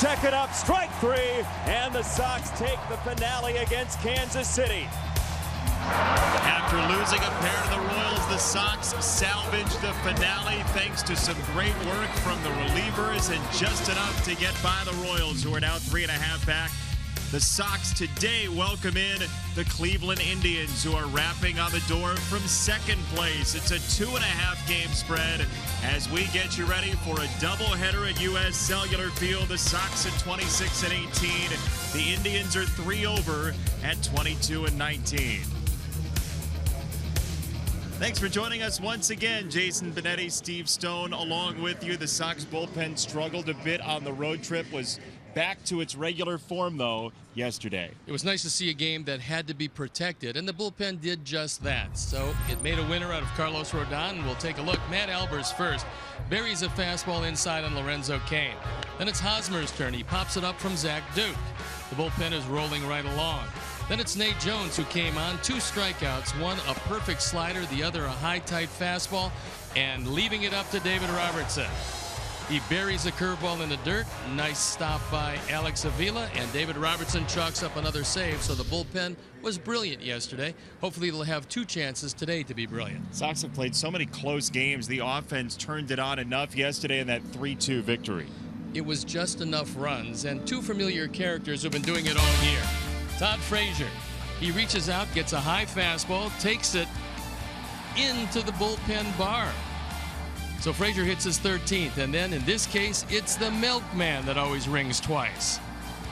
Check it up, strike three, and the Sox take the finale against Kansas City. After losing a pair to the Royals, the Sox salvaged the finale thanks to some great work from the relievers and just enough to get by the Royals, who are now 3.5 back. The Sox today welcome in the Cleveland Indians, who are rapping on the door from second place. It's a 2.5 game spread as we get you ready for a doubleheader at U.S. Cellular Field. The Sox at 26-18. The Indians are 3 over at 22-19. Thanks for joining us once again. Jason Benetti, Steve Stone along with you. The Sox bullpen struggled a bit on the road trip, was back to its regular form, though, yesterday. It was nice to see a game that had to be protected, and the bullpen did just that. So it made a winner out of Carlos Rodon, and we'll take a look. Matt Albers first. Buries a fastball inside on Lorenzo Cain. Then it's Hosmer's turn. He pops it up from Zach Duke. The bullpen is rolling right along. Then it's Nate Jones, who came on. 2 strikeouts, one a perfect slider, the other a high tight fastball, and leaving it up to David Robertson. He buries a curveball in the dirt. Nice stop by Alex Avila, and David Robertson chalks up another save. So the bullpen was brilliant yesterday. Hopefully they'll have 2 chances today to be brilliant. Sox have played so many close games. The offense turned it on enough yesterday in that 3-2 victory. It was just enough runs, and 2 familiar characters who've been doing it all year. Todd Frazier, he reaches out, gets a high fastball, takes it into the bullpen bar. So Frazier hits his 13th, and then in this case, it's the milkman that always rings twice.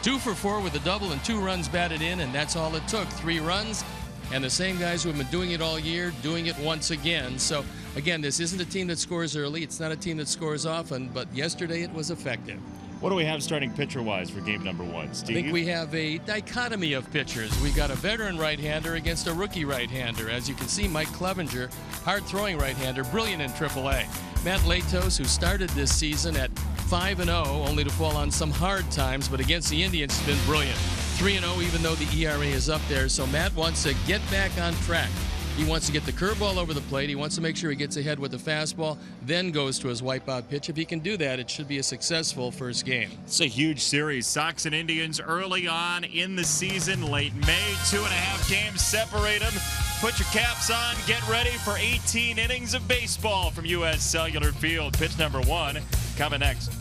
2 for 4 with a double and 2 runs batted in, and that's all it took. 3 runs, and the same guys who have been doing it all year, doing it once again. So again, this isn't a team that scores early. It's not a team that scores often, but yesterday it was effective. What do we have starting pitcher-wise for game number 1, Steve? I think we have a dichotomy of pitchers. We got a veteran right-hander against a rookie right-hander. As you can see, Mike Clevenger, hard-throwing right-hander, brilliant in AAA. Matt Latos, who started this season at 5-0, only to fall on some hard times, but against the Indians has been brilliant. 3-0, even though the ERA is up there. So Matt wants to get back on track. He wants to get the curveball over the plate. He wants to make sure he gets ahead with the fastball, then goes to his wipeout pitch. If he can do that, it should be a successful first game. It's a huge series. Sox and Indians early on in the season, late May. 2.5 games separate them. Put your caps on. Get ready for 18 innings of baseball from U.S. Cellular Field. Pitch number 1 coming next.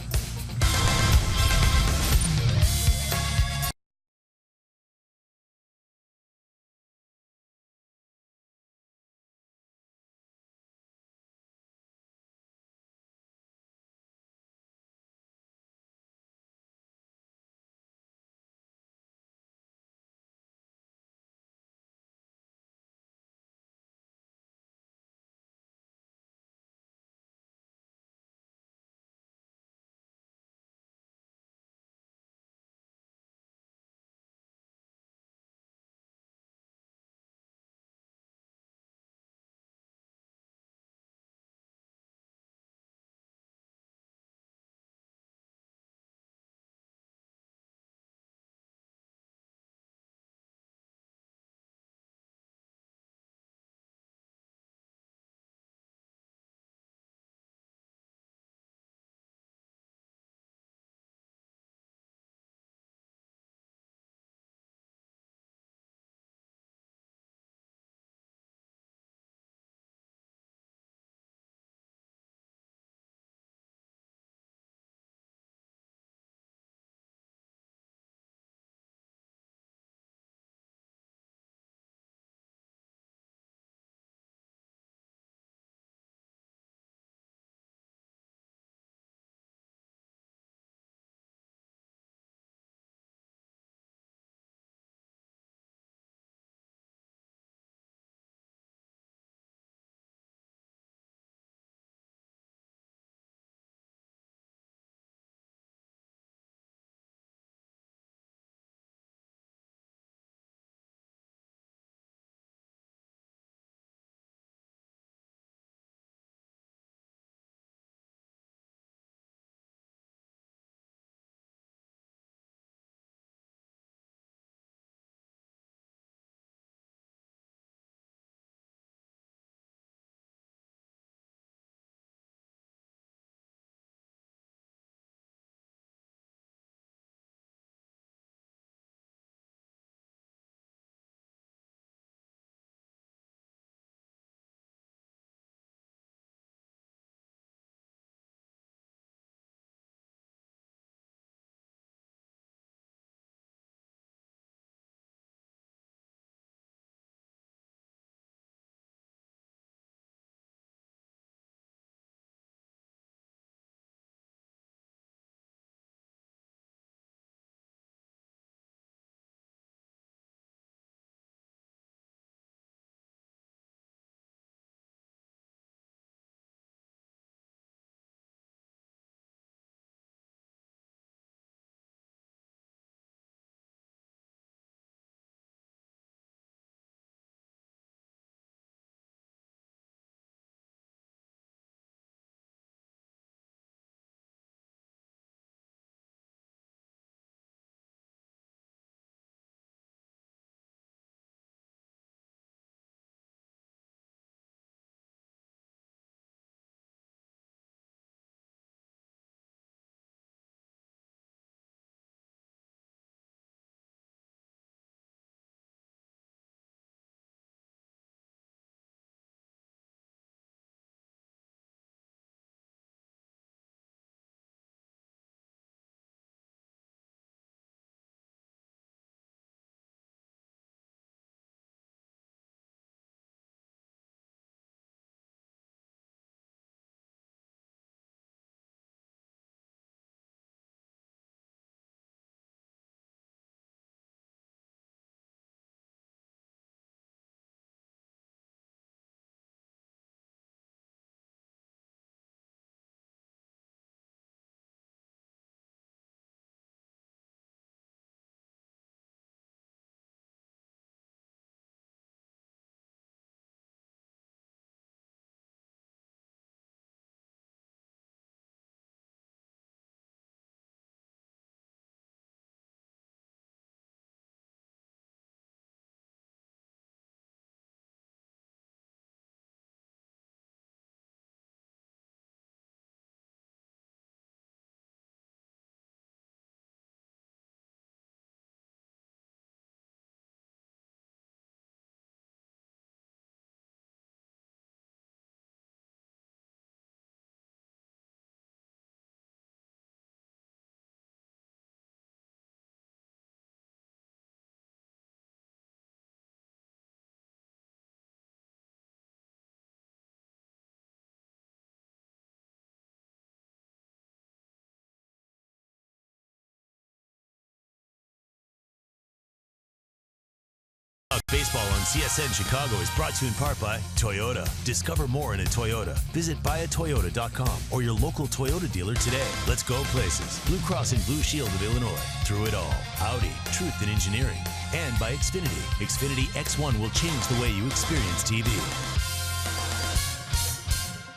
Baseball on CSN Chicago is brought to you in part by Toyota. Discover more in a Toyota. Visit buyatoyota.com or your local Toyota dealer today. Let's go places. Blue Cross and Blue Shield of Illinois. Through it all. Audi. Truth in engineering. And by Xfinity. Xfinity X1 will change the way you experience TV.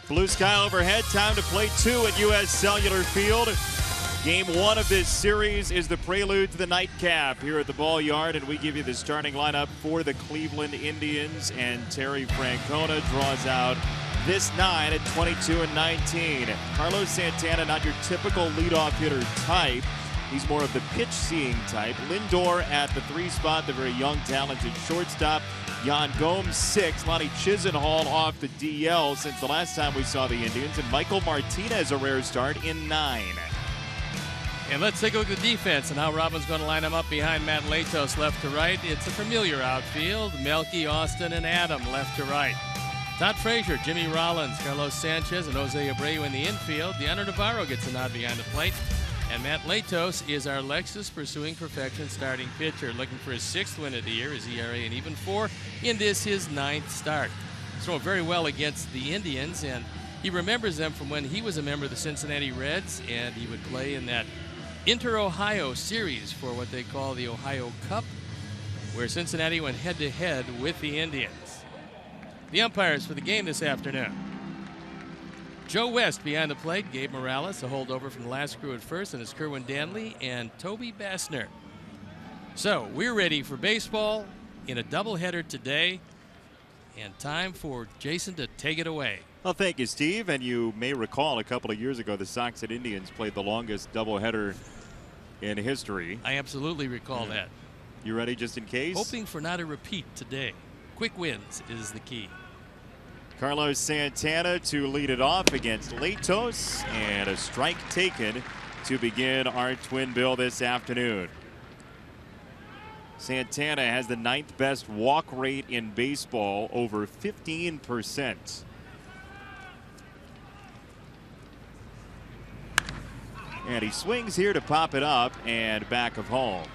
Blue sky overhead. Time to play 2 at U.S. Cellular Field. Game 1 of this series is the prelude to the nightcap here at the Ball Yard, and we give you the starting lineup for the Cleveland Indians. And Terry Francona draws out this 9 at 22 and 19. Carlos Santana, not your typical leadoff hitter type. He's more of the pitch-seeing type. Lindor at the 3 spot, the very young, talented shortstop. Yan Gomes 6. Lonnie Chisenhall off the DL since the last time we saw the Indians. And Michael Martinez, a rare start, in 9. And let's take a look at the defense and how Robin's going to line them up behind Matt Latos left to right. It's a familiar outfield. Melky, Austin, and Adam left to right. Todd Frazier, Jimmy Rollins, Carlos Sanchez, and Jose Abreu in the infield. Deandre Navarro gets a nod behind the plate. And Matt Latos is our Lexus pursuing perfection starting pitcher, looking for his 6th win of the year, his ERA an even 4, in this his 9th start. He's thrown very well against the Indians, and he remembers them from when he was a member of the Cincinnati Reds, and he would play in that Inter-Ohio series for what they call the Ohio Cup, where Cincinnati went head-to-head with the Indians. The umpires for the game this afternoon: Joe West behind the plate, Gabe Morales, a holdover from the last crew at first, and it's Kerwin Danley and Toby Bassner. So we're ready for baseball in a doubleheader today, and time for Jason to take it away. Well, thank you, Steve. And you may recall a couple of years ago, the Sox and Indians played the longest doubleheader in history. I absolutely recall that. You ready just in case? Hoping for not a repeat today. Quick wins is the key. Carlos Santana to lead it off against Latos, and a strike taken to begin our twin bill this afternoon. Santana has the 9th best walk rate in baseball, over 15%. And he swings here to pop it up and back of home.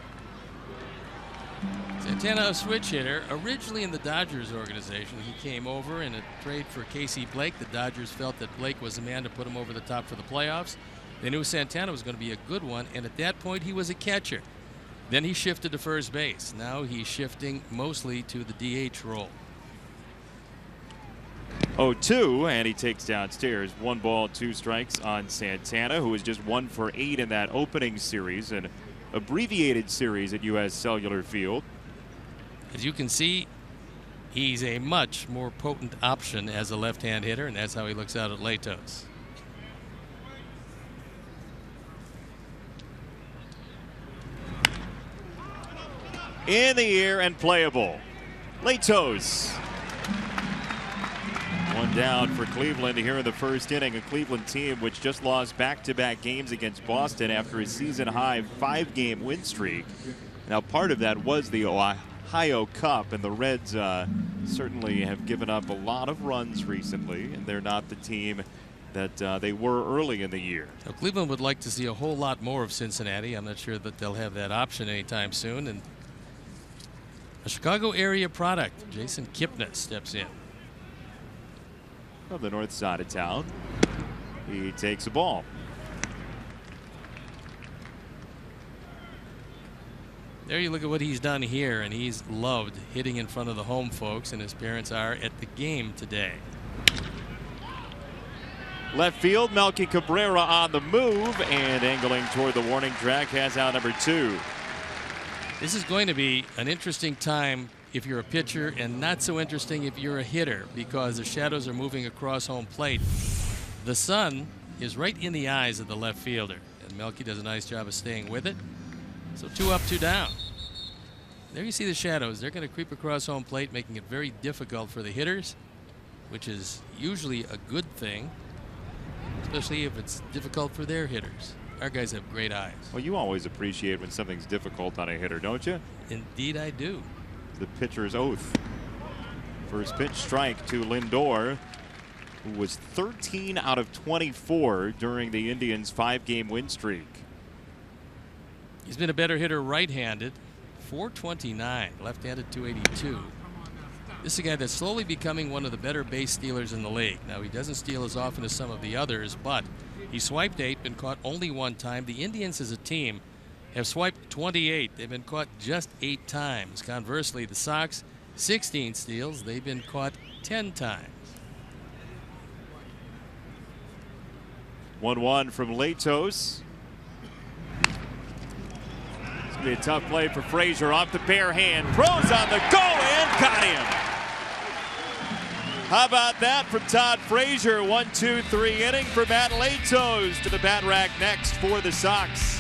Santana, a switch hitter, originally in the Dodgers organization. He came over in a trade for Casey Blake. The Dodgers felt that Blake was the man to put him over the top for the playoffs. They knew Santana was going to be a good one, and at that point he was a catcher. Then he shifted to first base. Now he's shifting mostly to the DH role. 0-2, and he takes downstairs. 1 ball, 2 strikes on Santana, who was just 1 for 8 in that opening series, an abbreviated series at U.S. Cellular Field. As you can see, he's a much more potent option as a left-hand hitter, and that's how he looks out at Latos. In the air and playable. Latos. 1 down for Cleveland here in the first inning. A Cleveland team which just lost back-to-back games against Boston after a season-high 5-game win streak. Now, part of that was the Ohio Cup, and the Reds certainly have given up a lot of runs recently, and they're not the team that they were early in the year. So Cleveland would like to see a whole lot more of Cincinnati. I'm not sure that they'll have that option anytime soon. And a Chicago area product, Jason Kipnis, steps in. From the north side of town, he takes a ball. There you look at what he's done here, and he's loved hitting in front of the home folks, and his parents are at the game today. Left field, Melky Cabrera on the move and angling toward the warning track, has out number 2. This is going to be an interesting time if you're a pitcher, and not so interesting if you're a hitter, because the shadows are moving across home plate. The sun is right in the eyes of the left fielder, and Melky does a nice job of staying with it. So 2 up, 2 down. There you see the shadows. They're going to creep across home plate, making it very difficult for the hitters, which is usually a good thing, especially if it's difficult for their hitters. Our guys have great eyes. Well, you always appreciate when something's difficult on a hitter, don't you? Indeed I do. The pitcher's oath. First pitch, strike to Lindor, who was 13 out of 24 during the Indians' 5-game win streak. He's been a better hitter right-handed. .429, left-handed .282. This is a guy that's slowly becoming one of the better base stealers in the league. Now, he doesn't steal as often as some of the others, but he swiped 8, been caught only 1 time. The Indians as a team have swiped 28. They've been caught just 8 times. Conversely, the Sox, 16 steals. They've been caught 10 times. 1-1 from Latos. It's going to be a tough play for Frazier. Off the bare hand. Throws on the go and got him. How about that from Todd Frazier? 1-2-3 inning for Matt Latos. To the bat rack next for the Sox.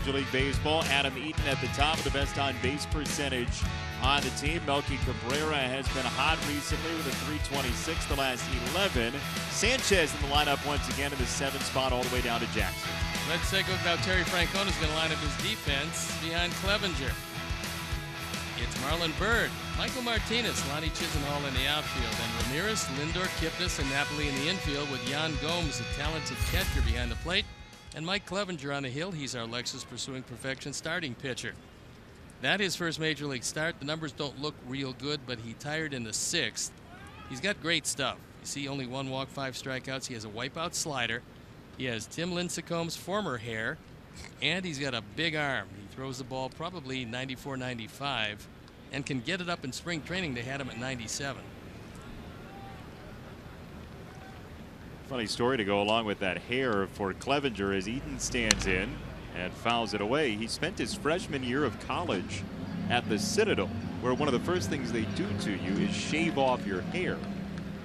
Major League Baseball, Adam Eaton at the top of the best on base percentage on the team. Melky Cabrera has been hot recently with a .326 the last 11. Sanchez in the lineup once again in the 7th spot all the way down to Jackson. Let's take a look now. Terry Francona is going to line up his defense behind Clevenger. It's Marlon Byrd, Michael Martinez, Lonnie Chisenhall in the outfield, and Ramirez, Lindor, Kipnis, and Napoli in the infield with Yan Gomes, a talented catcher behind the plate, and Mike Clevenger on the hill. He's our Lexus Pursuing Perfection starting pitcher. That his first major league start. The numbers don't look real good, but he tired in the 6th. He's got great stuff. You see, only 1 walk, 5 strikeouts. He has a wipeout slider. He has Tim Lincecum's former hair, and he's got a big arm. He throws the ball probably 94, 95, and can get it up in spring training. They had him at 97. Funny story to go along with that hair for Clevenger as Eaton stands in and fouls it away. He spent his freshman year of college at the Citadel, where one of the first things they do to you is shave off your hair.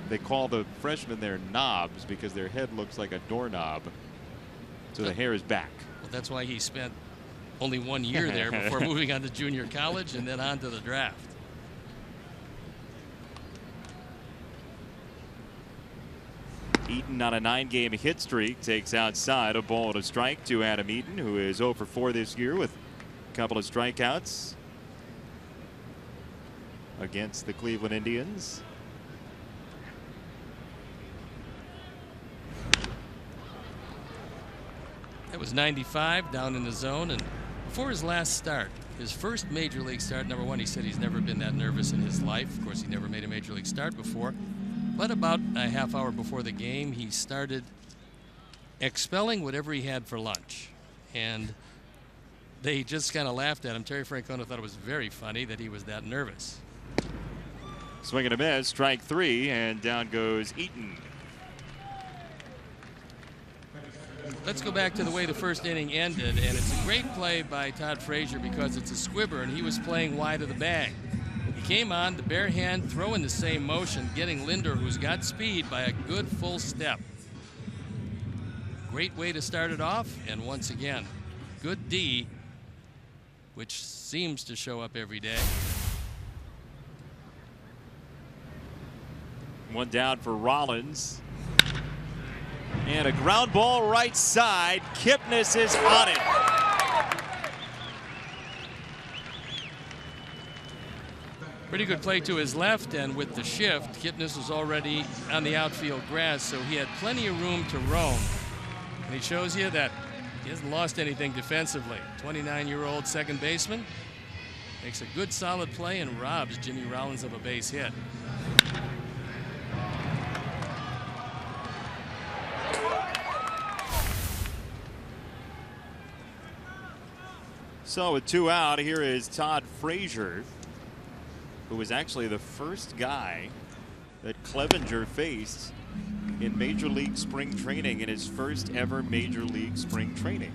They call the freshmen there knobs because their head looks like a doorknob. So the hair is back. Well, that's why he spent only 1 year there before moving on to junior college and then on to the draft. Eaton on a 9-game hit streak takes outside. A ball and a strike to Adam Eaton, who is 0 for 4 this year with a couple of strikeouts against the Cleveland Indians. That was 95 down in the zone, and before his last start, his first major league start, number one, he said he's never been that nervous in his life. Of course, he never made a major league start before. But about a half hour before the game, he started expelling whatever he had for lunch. And they just kind of laughed at him. Terry Francona thought it was very funny that he was that nervous. Swing and a miss, strike 3, and down goes Eaton. Let's go back to the way the first inning ended, and it's a great play by Todd Frazier because it's a squibber, and he was playing wide of the bag. He came on, the bare hand throw in the same motion, getting Lindor, who's got speed, by a good full step. Great way to start it off, and once again, good D, which seems to show up every day. One down for Rollins. And a ground ball right side. Kipnis is on it. Pretty good play to his left, and with the shift, Kipnis was already on the outfield grass, so he had plenty of room to roam. And he shows you that he hasn't lost anything defensively. 29-year-old second baseman makes a good solid play and robs Jimmy Rollins of a base hit. So with 2 out, here is Todd Frazier, who was actually the first guy that Clevenger faced in Major League Spring Training in his first ever Major League Spring Training.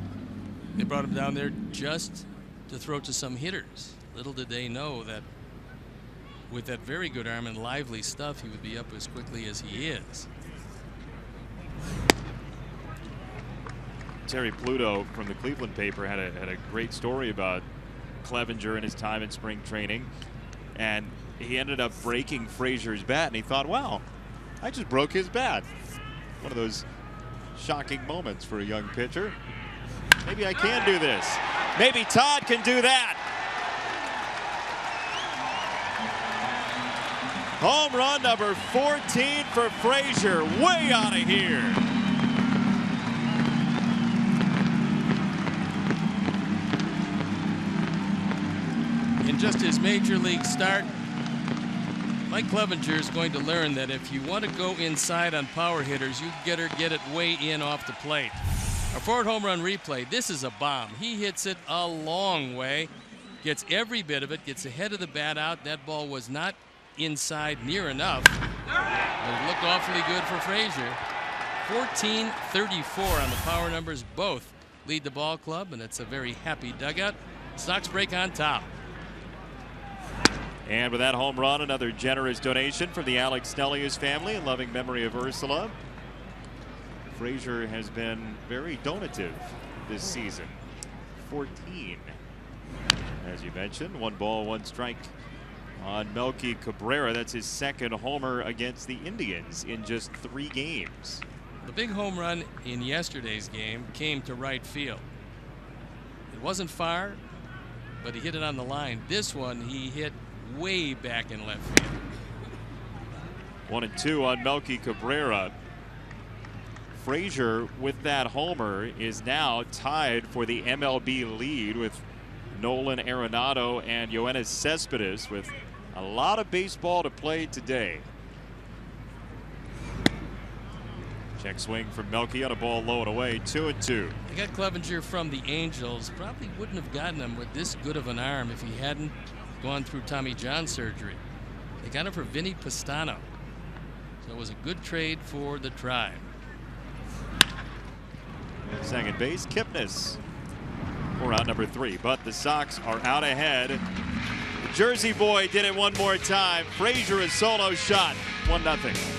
They brought him down there just to throw to some hitters. Little did they know that with that very good arm and lively stuff, he would be up as quickly as he is. Terry Pluto from the Cleveland paper had a great story about Clevenger and his time in spring training, and he ended up breaking Frazier's bat, and he thought, wow, I just broke his bat. One of those shocking moments for a young pitcher. Maybe I can do this. Maybe Todd can do that. Home run number 14 for Frazier, way out of here. In just his major league start, Mike Clevenger is going to learn that if you want to go inside on power hitters, you get it way in off the plate. A forward home run replay. This is a bomb. He hits it a long way, gets every bit of it, gets ahead of the bat out. That ball was not inside near enough, but it looked awfully good for Frazier. 14-34 on the power numbers. Both lead the ball club, and it's a very happy dugout. Sox break on top. And with that home run, another generous donation from the Alex Stelius family in loving memory of Ursula. Frazier has been very donative this season. 14. As you mentioned, 1 ball, 1 strike on Melky Cabrera. That's his second homer against the Indians in just 3 games. The big home run in yesterday's game came to right field. It wasn't far, but he hit it on the line. This one he hit way back in left field. 1-2 on Melky Cabrera. Frazier, with that homer, is now tied for the MLB lead with Nolan Arenado and Yoenis Cespedes, with a lot of baseball to play today. Check swing from Melky on a ball low and away. 2-2. They got Clevenger from the Angels. Probably wouldn't have gotten him with this good of an arm if he hadn't gone through Tommy John surgery. They got him for Vinny Pastano. So it was a good trade for the Tribe. Second base, Kipnis for out number 3. But the Sox are out ahead. The Jersey boy did it one more time. Frazier, a solo shot. 1-0.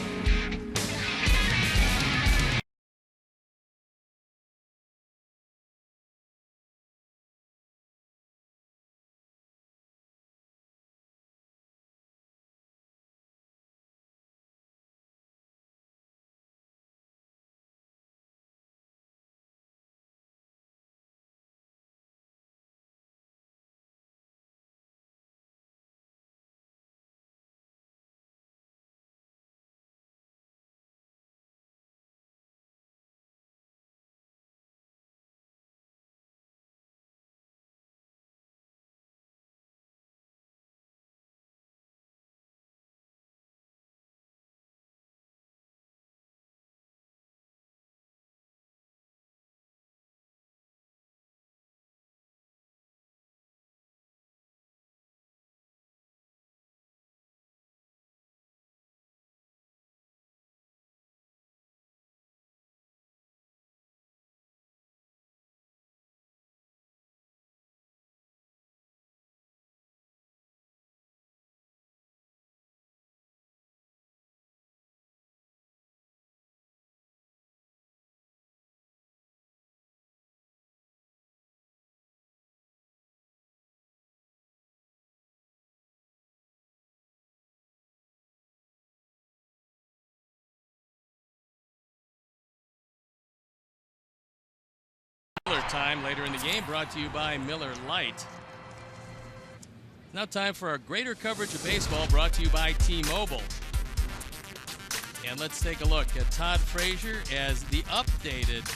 time later in the game, brought to you by Miller Lite. Now time for our greater coverage of baseball, brought to you by T-Mobile. And let's take a look at Todd Frazier as the updated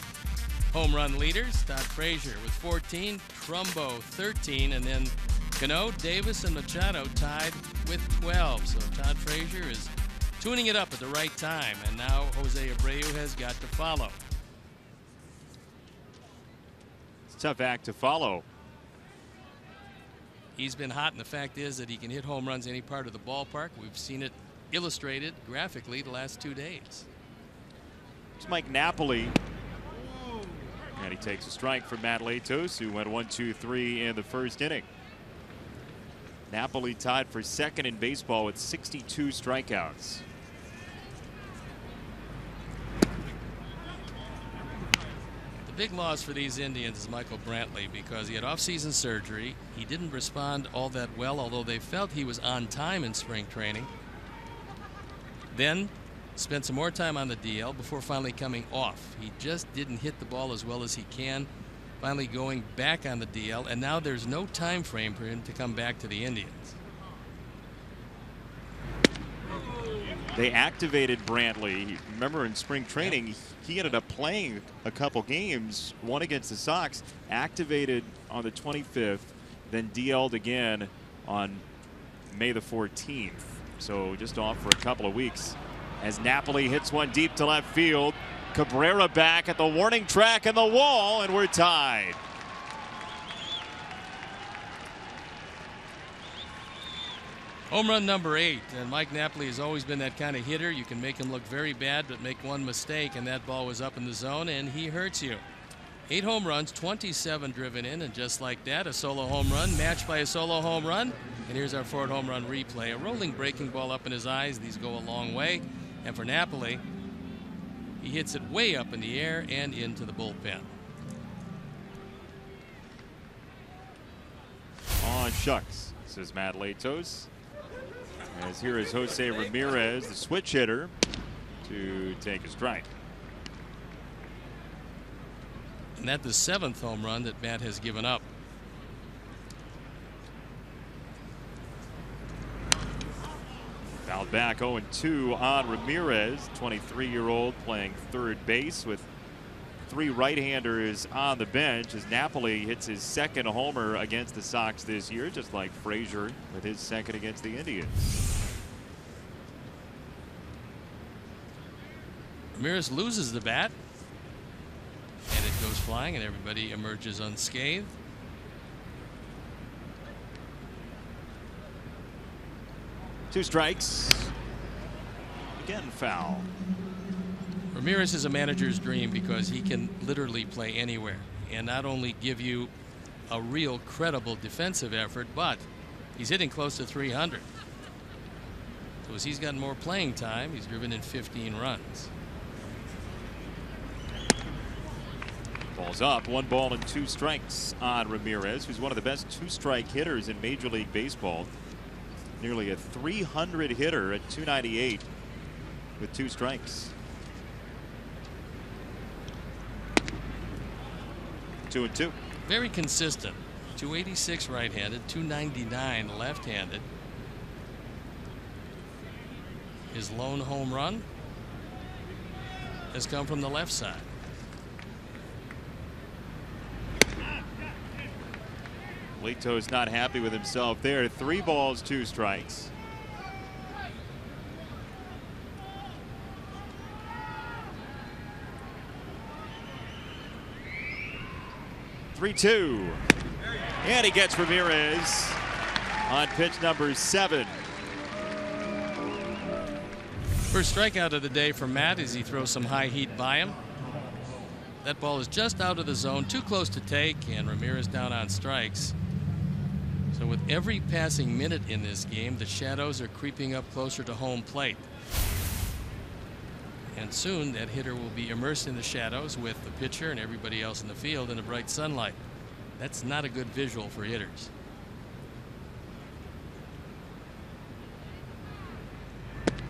home run leaders. Todd Frazier with 14, Trumbo 13, and then Cano, Davis, and Machado tied with 12. So Todd Frazier is tuning it up at the right time, and now Jose Abreu has got to follow. It's a tough act to follow. He's been hot, and the fact is that he can hit home runs any part of the ballpark. We've seen it illustrated graphically the last 2 days. It's Mike Napoli. And he takes a strike from Matt Latos, who went 1-2-3 in the first inning. Napoli tied for second in baseball with 62 strikeouts. The big loss for these Indians is Michael Brantley, because he had off-season surgery. He didn't respond all that well, although they felt he was on time in spring training. Then spent some more time on the DL before finally coming off. He just didn't hit the ball as well as he can, finally going back on the DL, and now there's no time frame for him to come back to the Indians. They activated Brantley. Remember, in spring training, he ended up playing a couple games, one against the Sox, activated on the 25th, then DL'd again on May the 14th. So just off for a couple of weeks. As Napoli hits one deep to left field, Cabrera back at the warning track and the wall, and we're tied. Home run number 8, and Mike Napoli has always been that kind of hitter. You can make him look very bad, but make one mistake, and that ball was up in the zone, and he hurts you. 8 home runs, 27 driven in, and just like that, a solo home run matched by a solo home run. And here's our fourth home run replay. A rolling breaking ball up in his eyes. These go a long way. And for Napoli, he hits it way up in the air and into the bullpen. Oh, shucks, says Matt Latos. As here is Jose Ramirez, the switch hitter, to take a strike. And that's the 7th home run that Matt has given up. Fouled back 0-2 on Ramirez, 23-year-old playing third base with 3 right-handers on the bench as Napoli hits his second homer against the Sox this year, just like Frazier with his second against the Indians. Ramirez loses the bat, and it goes flying, and everybody emerges unscathed. Two strikes. Again, foul. Ramirez is a manager's dream because he can literally play anywhere and not only give you a real credible defensive effort, but he's hitting close to 300. So as he's gotten more playing time, he's driven in 15 runs. Ball's up. 1 ball and 2 strikes on Ramirez, who's one of the best 2-strike hitters in Major League Baseball. Nearly a 300 hitter at 298 with 2 strikes. 2-2. Very consistent. 286 right-handed, 299 left-handed. His lone home run has come from the left side. Leto's not happy with himself there. 3 balls, 2 strikes. (3-2), and he gets Ramirez on pitch number 7. First strikeout of the day for Matt as he throws some high heat by him. That ball is just out of the zone, too close to take, and Ramirez down on strikes. So with every passing minute in this game, the shadows are creeping up closer to home plate. And soon that hitter will be immersed in the shadows with the pitcher and everybody else in the field in the bright sunlight. That's not a good visual for hitters.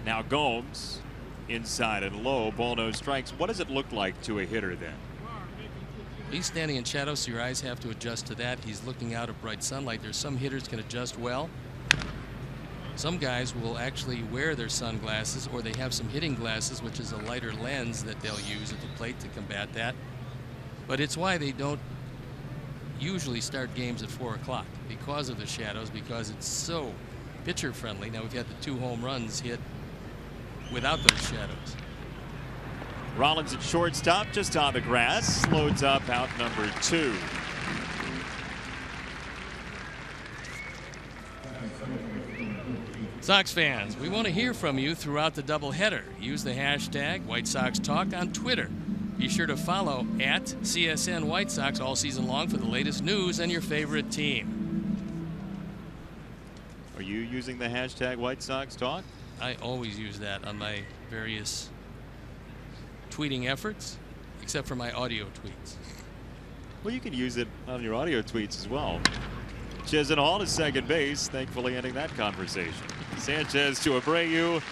Now Gomes inside and low, ball, no strikes. What does it look like to a hitter then? He's standing in shadow, so your eyes have to adjust to that. He's looking out at bright sunlight. There's some hitters can adjust well. Some guys will actually wear their sunglasses, or they have some hitting glasses, which is a lighter lens that they'll use at the plate to combat that. But it's why they don't usually start games at 4 o'clock, because of the shadows, because it's so pitcher friendly. Now we've had the 2 home runs hit without those shadows. Rollins at shortstop, just on the grass, loads up out number 2. Sox fans, we want to hear from you throughout the doubleheader. Use the hashtag White Sox Talk on Twitter. Be sure to follow at CSN White Sox all season long for the latest news and your favorite team. Are you using the hashtag White Sox Talk? I always use that on my various tweeting efforts, except for my audio tweets. Well, you can use it on your audio tweets as well. Chisenhall to second base, thankfully ending that conversation. Sanchez to Abreu.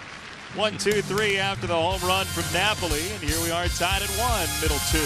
1-2-3 after the home run from Napoli, and here we are tied at 1, middle 2.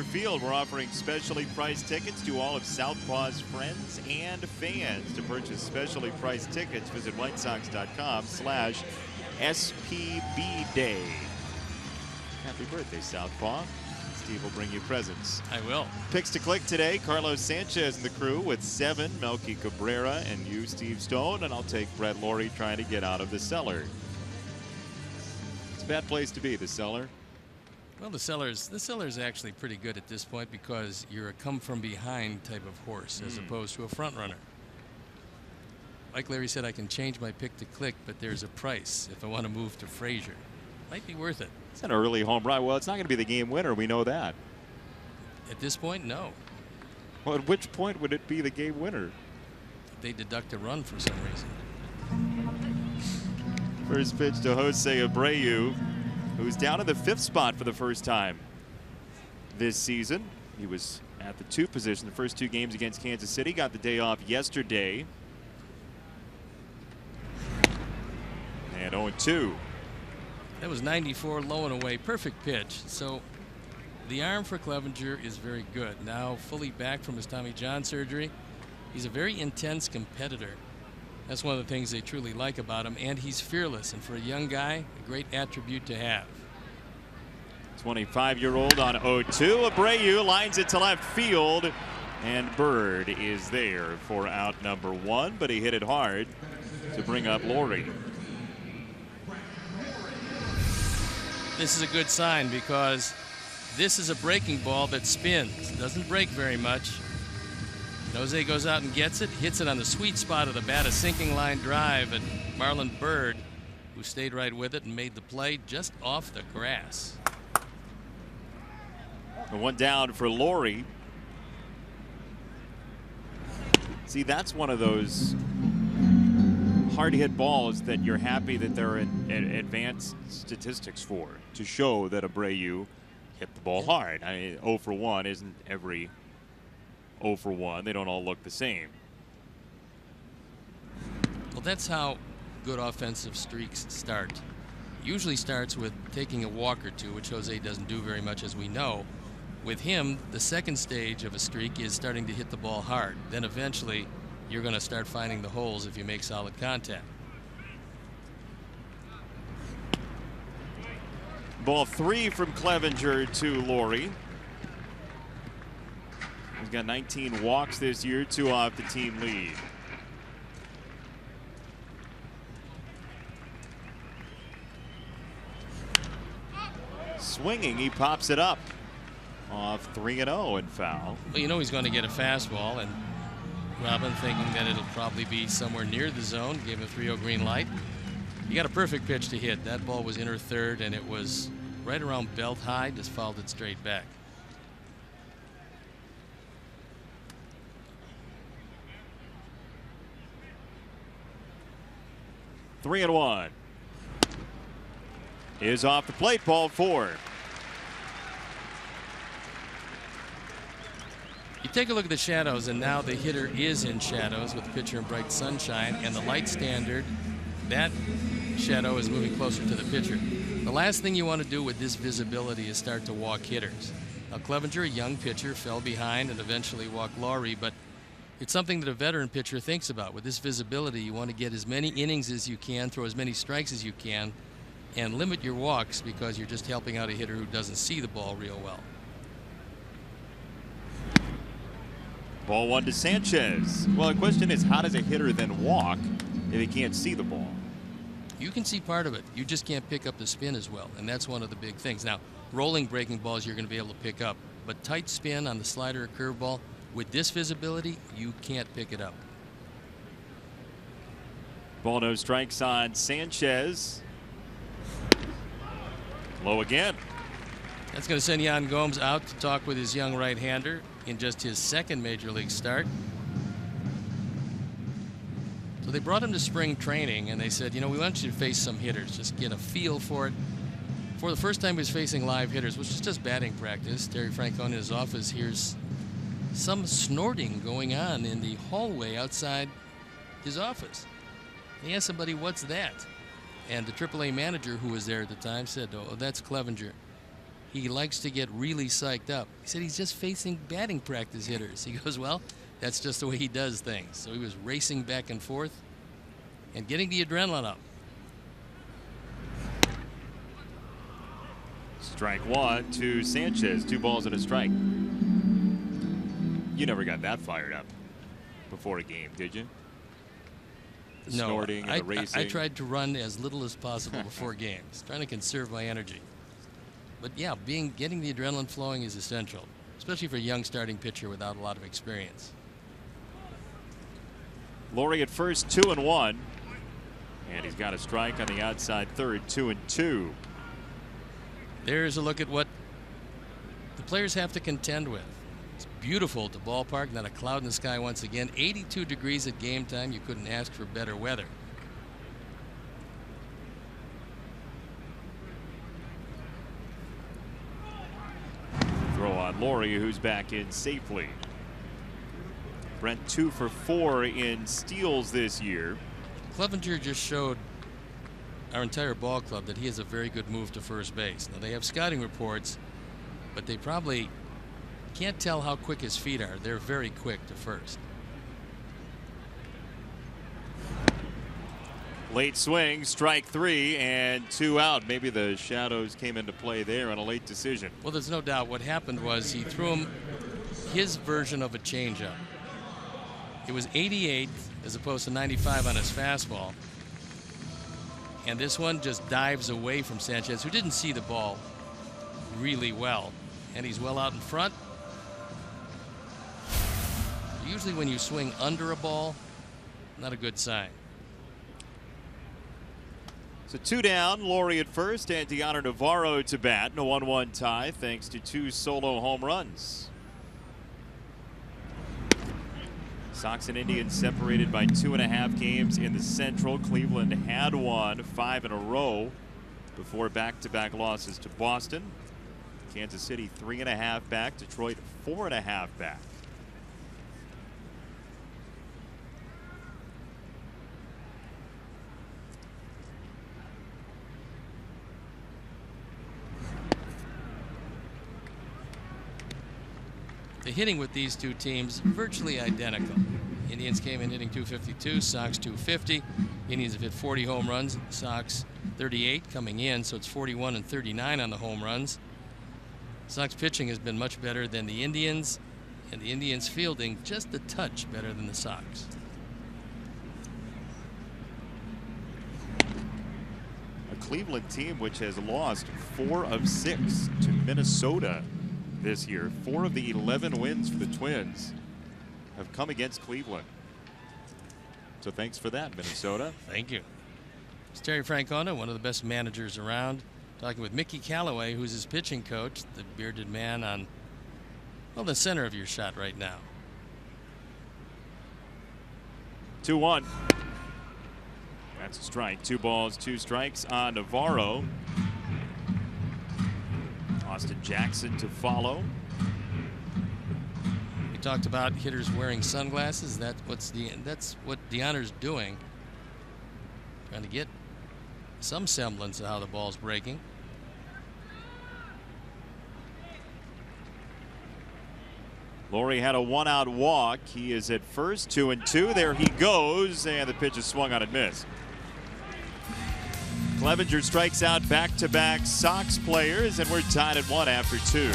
Field, we're offering specially priced tickets to all of Southpaw's friends and fans. To purchase specially priced tickets, visit whitesox.com/SPB Day. Happy birthday, Southpaw. Steve will bring you presents. I will. Picks to click today. Carlos Sanchez and the crew with 7. Melky Cabrera and you, Steve Stone. And I'll take Brett Laurie trying to get out of the cellar. It's a bad place to be, the cellar. Well, the cellar's actually pretty good at this point because you're a come-from-behind type of horse as opposed to a front runner. Like Larry said, I can change my pick to click, but there's a price if I want to move to Frazier. Might be worth it. It's an early home run. Well, it's not going to be the game winner. We know that. At this point, no. Well, at which point would it be the game winner? They deduct a run for some reason. First pitch to Jose Abreu, who's down in the 5th spot for the first time this season. He was at the 2 position the first 2 games against Kansas City. Got the day off yesterday. And 0-2. That was 94 low and away. Perfect pitch. So the arm for Clevenger is very good. Now fully back from his Tommy John surgery. He's a very intense competitor. That's one of the things they truly like about him, and he's fearless, and for a young guy, a great attribute to have. 25-year-old on 0-2. Abreu lines it to left field, and Bird is there for out number 1, but he hit it hard to bring up Laurie. This is a good sign because this is a breaking ball that spins. Doesn't break very much. Jose goes out and gets it, hits it on the sweet spot of the bat, a sinking line drive, and Marlon Bird, who stayed right with it and made the play just off the grass. The one down for Laurie. See, that's one of those hard hit balls that you're happy that there are advanced statistics for to show that Abreu hit the ball hard. I mean, 0 for 1 isn't every 0 for 1. They don't all look the same. Well, that's how good offensive streaks start. Usually starts with taking a walk or two, which Jose doesn't do very much, as we know. With him, the second stage of a streak is starting to hit the ball hard. Then eventually you're going to start finding the holes if you make solid contact. Ball 3 from Clevenger to Laurie. He's got 19 walks this year, 2 off the team lead. Swinging, he pops it up off 3-0 and foul. Well, you know he's going to get a fastball, and Robin, thinking that it'll probably be somewhere near the zone, gave him a 3-0 green light. He got a perfect pitch to hit. That ball was inner third, and it was right around belt high, just fouled it straight back. Three and one. Is off the plate, ball 4. You take a look at the shadows, and now the hitter is in shadows with the pitcher in bright sunshine, and the light standard, that shadow is moving closer to the pitcher. The last thing you want to do with this visibility is start to walk hitters. Now, Clevenger, a young pitcher, fell behind and eventually walked Laurie, but it's something that a veteran pitcher thinks about. With this visibility, you want to get as many innings as you can, throw as many strikes as you can, and limit your walks, because you're just helping out a hitter who doesn't see the ball real well. Ball 1 to Sanchez. Well, the question is, how does a hitter then walk if he can't see the ball? You can see part of it. You just can't pick up the spin as well, and that's one of the big things. Now, rolling breaking balls you're going to be able to pick up, but tight spin on the slider or curveball, with this visibility, you can't pick it up. Ball, no strikes on Sanchez. Low again. That's going to send Yan Gomes out to talk with his young right-hander in just his second major league start. So they brought him to spring training, and they said, you know, we want you to face some hitters, just get a feel for it. For the first time he was facing live hitters, which is just batting practice. Terry Francona in his office hears some snorting going on in the hallway outside his office. He asked somebody, what's that? And the AAA manager who was there at the time said, oh, that's Clevenger. He likes to get really psyched up. He said he's just facing batting practice hitters. He goes, well, that's just the way he does things. So he was racing back and forth and getting the adrenaline up. Strike 1 to Sanchez. 2 balls and a strike. You never got that fired up before a game, did you? The no, snorting and the racing. I tried to run as little as possible before games, trying to conserve my energy. But yeah, getting the adrenaline flowing is essential, especially for a young starting pitcher without a lot of experience. Laurie at first, 2-1, and he's got a strike on the outside third, 2-2. There's a look at what the players have to contend with. It's beautiful at the ballpark, not a cloud in the sky once again. 82 degrees at game time. You couldn't ask for better weather. Throw on Laurie, who's back in safely. Brent 2 for 4 in steals this year. Clevenger just showed our entire ball club that he has a very good move to first base. Now, they have scouting reports, but they probably can't tell how quick his feet are. They're very quick to first. Late swing, strike 3, and 2 out. Maybe the shadows came into play there on a late decision. Well, there's no doubt what happened was he threw him his version of a changeup. It was 88 as opposed to 95 on his fastball. And this one just dives away from Sanchez, who didn't see the ball really well. And he's well out in front. Usually when you swing under a ball, not a good sign. So 2 down, Laurie at first, and Deanna Navarro to bat in a 1-1 tie thanks to 2 solo home runs. Sox and Indians separated by 2.5 games in the Central. Cleveland had won 5 in a row before back-to-back losses to Boston. Kansas City 3.5 back. Detroit 4.5 back. The hitting with these two teams virtually identical. Indians came in hitting .252, Sox .250. Indians have hit 40 home runs, Sox 38 coming in, so it's 41 and 39 on the home runs. Sox pitching has been much better than the Indians, and the Indians fielding just a touch better than the Sox. A Cleveland team which has lost 4 of 6 to Minnesota this year. 4 of the 11 wins for the Twins have come against Cleveland. So thanks for that, Minnesota. Thank you. It's Terry Francona, one of the best managers around, talking with Mickey Callaway, who's his pitching coach, the bearded man on, well, the center of your shot right now. 2-1. That's a strike. 2 balls, 2 strikes on Navarro. Austin Jackson to follow. We talked about hitters wearing sunglasses. That's what Deoner's doing, trying to get some semblance of how the ball's breaking. Laurie had a 1-out walk. He is at first, 2-2. There he goes, and the pitch is swung on and missed. Clevenger strikes out back-to-back Sox players, and we're tied at 1 after 2.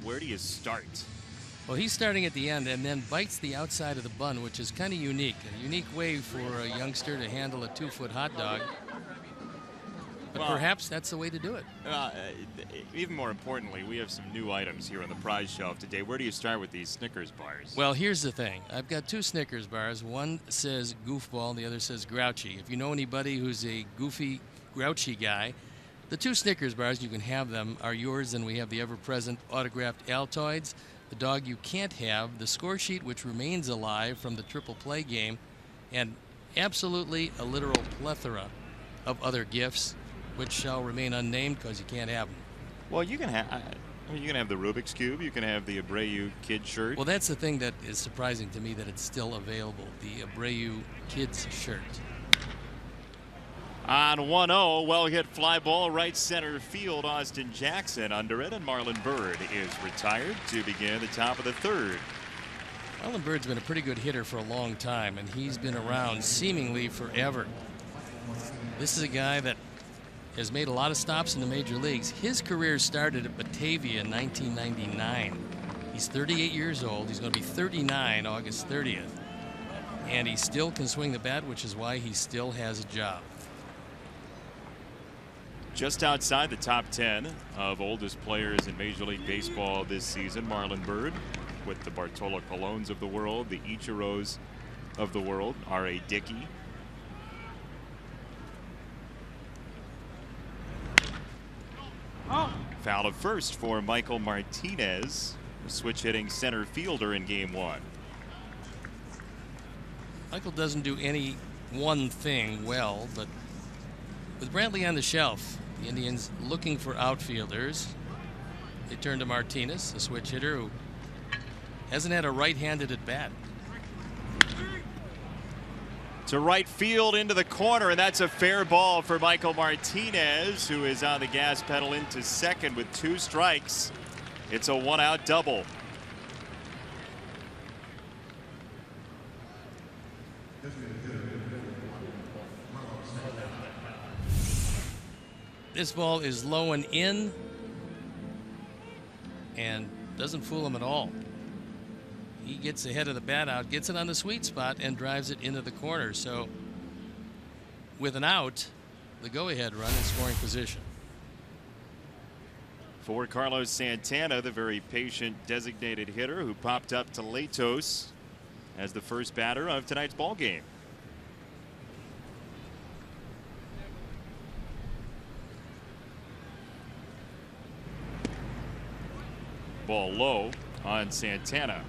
Where do you start? Well, he's starting at the end and then bites the outside of the bun, which is kind of unique. A unique way for a youngster to handle a 2-foot hot dog. But Well, perhaps that's the way to do it. Even more importantly, we have some new items here on the prize shelf today. Where do you start with these Snickers bars? Well, here's the thing. I've got 2 Snickers bars. One says goofball, the other says grouchy. If you know anybody who's a goofy, grouchy guy, the 2 Snickers bars, you can have them, are yours, and we have the ever-present autographed Altoids. The dog you can't have, the score sheet which remains alive from the triple play game, and absolutely a literal plethora of other gifts which shall remain unnamed because you can't have them. Well, you can have. You can have the Rubik's Cube. You can have the Abreu kid shirt. Well, that's the thing that is surprising to me, that it's still available, the Abreu kids shirt. On 1-0, well hit fly ball right center field. Austin Jackson under it, and Marlon Byrd is retired to begin the top of the 3rd. Marlon Byrd's been a pretty good hitter for a long time, and he's been around seemingly forever. This is a guy that has made a lot of stops in the major leagues. His career started at Batavia in 1999. He's 38 years old. He's going to be 39 August 30th. And he still can swing the bat, which is why he still has a job. Just outside the top 10 of oldest players in Major League Baseball this season, Marlon Byrd, with the Bartolo Colons of the world, the Ichiros of the world, R.A. Dickey. Foul at first for Michael Martinez, a switch hitting center fielder in game 1. Michael doesn't do any one thing well, but with Brantley on the shelf, the Indians looking for outfielders. They turn to Martinez, a switch hitter who hasn't had a right-handed at bat. To right field into the corner, and that's a fair ball for Michael Martinez, who is on the gas pedal into second with 2 strikes. It's a 1-out double. This ball is low and in, and doesn't fool him at all. He gets ahead of the bat out, gets it on the sweet spot, and drives it into the corner. So with an out, the go-ahead run in scoring position. For Carlos Santana, the very patient designated hitter who popped up to Latos as the first batter of tonight's ball game. Ball low on Santana.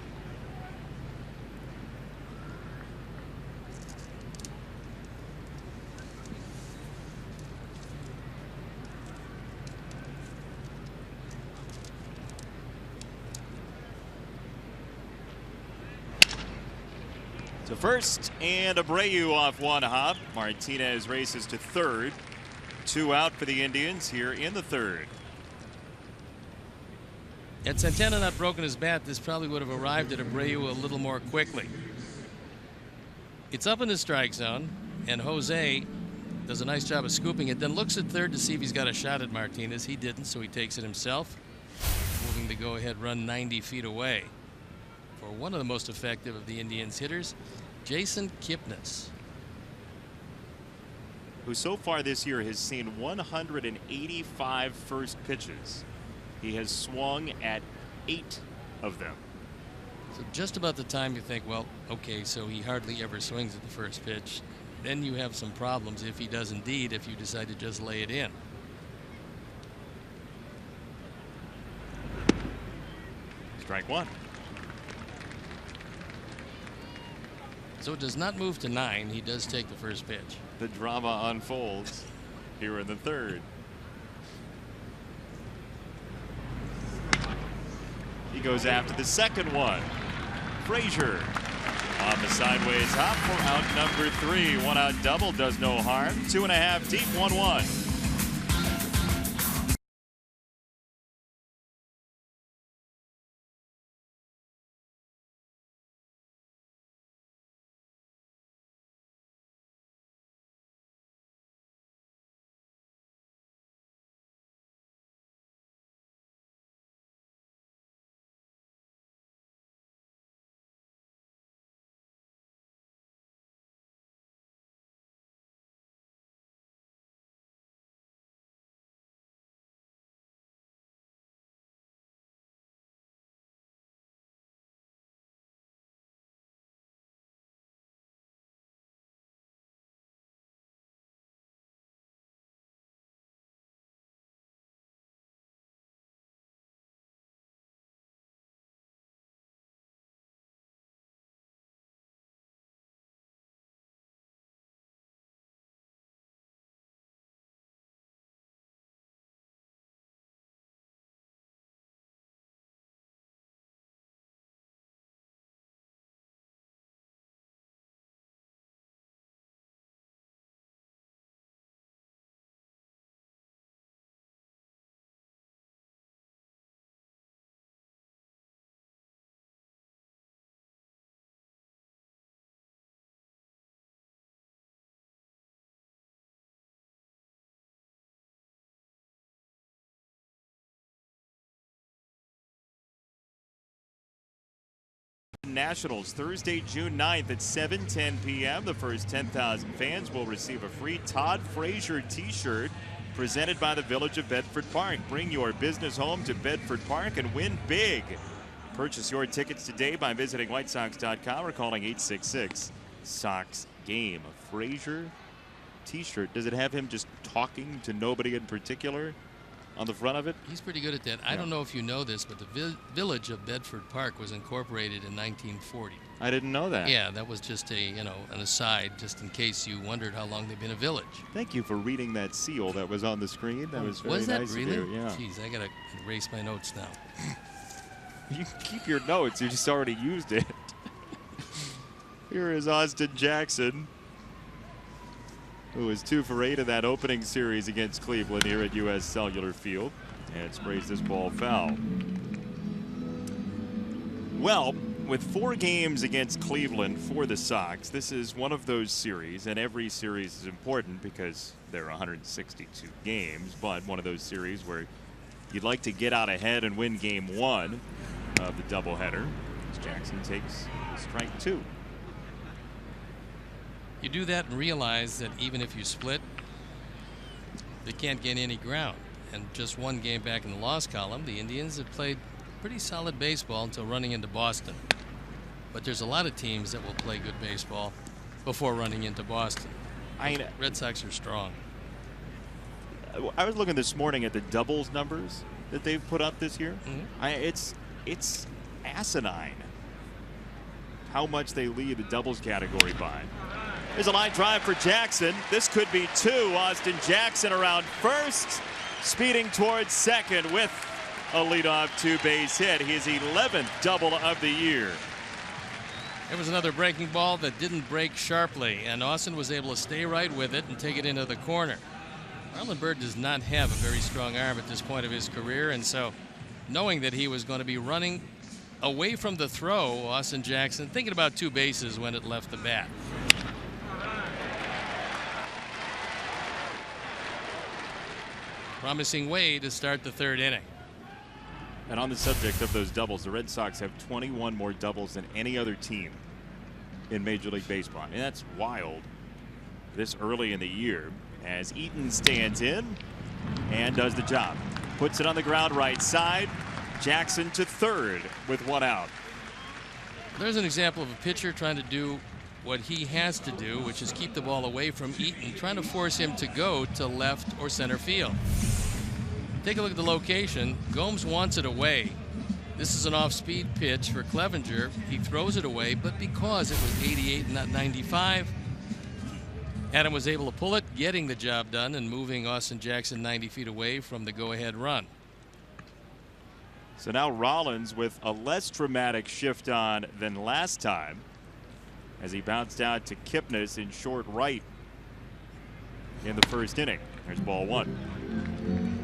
To first, and Abreu off 1 hop. Martinez races to third. 2 out for the Indians here in the 3rd. Had Santana not broken his bat, this probably would have arrived at Abreu a little more quickly. It's up in the strike zone, and Jose does a nice job of scooping it, then looks at third to see if he's got a shot at Martinez. He didn't, so he takes it himself, moving the go-ahead run 90 feet away. For one of the most effective of the Indians hitters, Jason Kipnis, who so far this year has seen 185 first pitches. He has swung at 8 of them. So just about the time you think, well, okay, so he hardly ever swings at the first pitch, then you have some problems if he does indeed, if you decide to just lay it in. Strike 1. So it does not move to 9. He does take the first pitch. The drama unfolds here in the 3rd. He goes after the second one. Frazier on the sideways hop for out number 3. 1-out double does no harm. 2.5 deep, 1-1. Nationals Thursday, June 9th at 7:10 p.m. The first 10,000 fans will receive a free Todd Frazier t-shirt presented by the Village of Bedford Park. Bring your business home to Bedford Park and win big. Purchase your tickets today by visiting whitesox.com or calling 866-SOX-GAME. A Frazier t-shirt. Does it have him just talking to nobody in particular on the front of it? He's pretty good at that. I don't know if you know this, but the Village of Bedford Park was incorporated in 1940. I didn't know that. Yeah, that was just an aside, just in case you wondered how long they've been a village. Thank you for reading that seal that was on the screen. That was very nice really? of you. Yeah. Jeez, I gotta erase my notes now. You can keep your notes. You just already used it. Here is Austin Jackson, who was 2 for 8 in that opening series against Cleveland here at U.S. Cellular Field, and sprays this ball foul. Well, with 4 games against Cleveland for the Sox, this is one of those series, and every series is important because there are 162 games, but one of those series where you'd like to get out ahead and win game 1 of the doubleheader, as Jackson takes strike 2. You do that and realize that even if you split, they can't gain any ground. And just 1 game back in the loss column, the Indians have played pretty solid baseball until running into Boston. But there's a lot of teams that will play good baseball before running into Boston. Red Sox are strong. I was looking this morning at the doubles numbers that they've put up this year. It's asinine how much they lead the doubles category by. There's a line drive for Jackson. This could be 2. Austin Jackson around first, speeding towards second with a leadoff 2-base hit. His 11th double of the year. There was another breaking ball that didn't break sharply, and Austin was able to stay right with it and take it into the corner. Marlon Byrd does not have a very strong arm at this point of his career, and so knowing that he was going to be running away from the throw, Austin Jackson thinking about 2 bases when it left the bat. Promising way to start the 3rd inning. And on the subject of those doubles, the Red Sox have 21 more doubles than any other team in Major League Baseball. And that's wild this early in the year, as Eaton stands in and does the job. Puts it on the ground right side. Jackson to 3rd with 1 out. There's an example of a pitcher trying to do what he has to do, which is keep the ball away from Eaton, trying to force him to go to left or center field. Take a look at the location. Gomes wants it away. This is an off-speed pitch for Clevenger. He throws it away, but because it was 88 and not 95, Adam was able to pull it, getting the job done and moving Austin Jackson 90 feet away from the go-ahead run. So now Rollins with a less dramatic shift on than last time, as he bounced out to Kipnis in short right in the 1st inning. There's ball 1.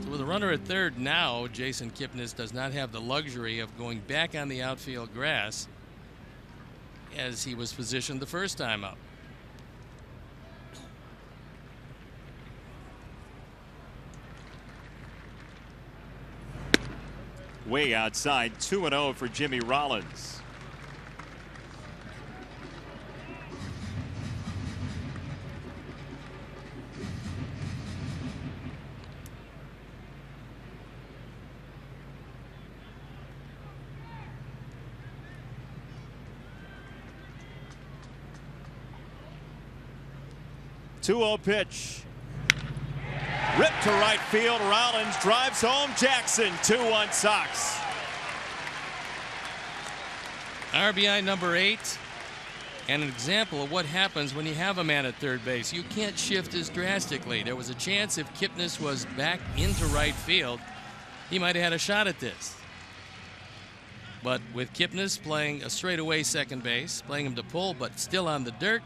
So with a runner at 3rd now, Jason Kipnis does not have the luxury of going back on the outfield grass as he was positioned the first time up. Way outside, 2-0 for Jimmy Rollins. Two-0 pitch. Ripped to right field. Rollins drives home. Jackson 2-1 Sox. RBI number 8, and an example of what happens when you have a man at 3rd base. You can't shift as drastically. There was a chance if Kipnis was back into right field, he might have had a shot at this. But with Kipnis playing a straightaway second base, playing him to pull, but still on the dirt,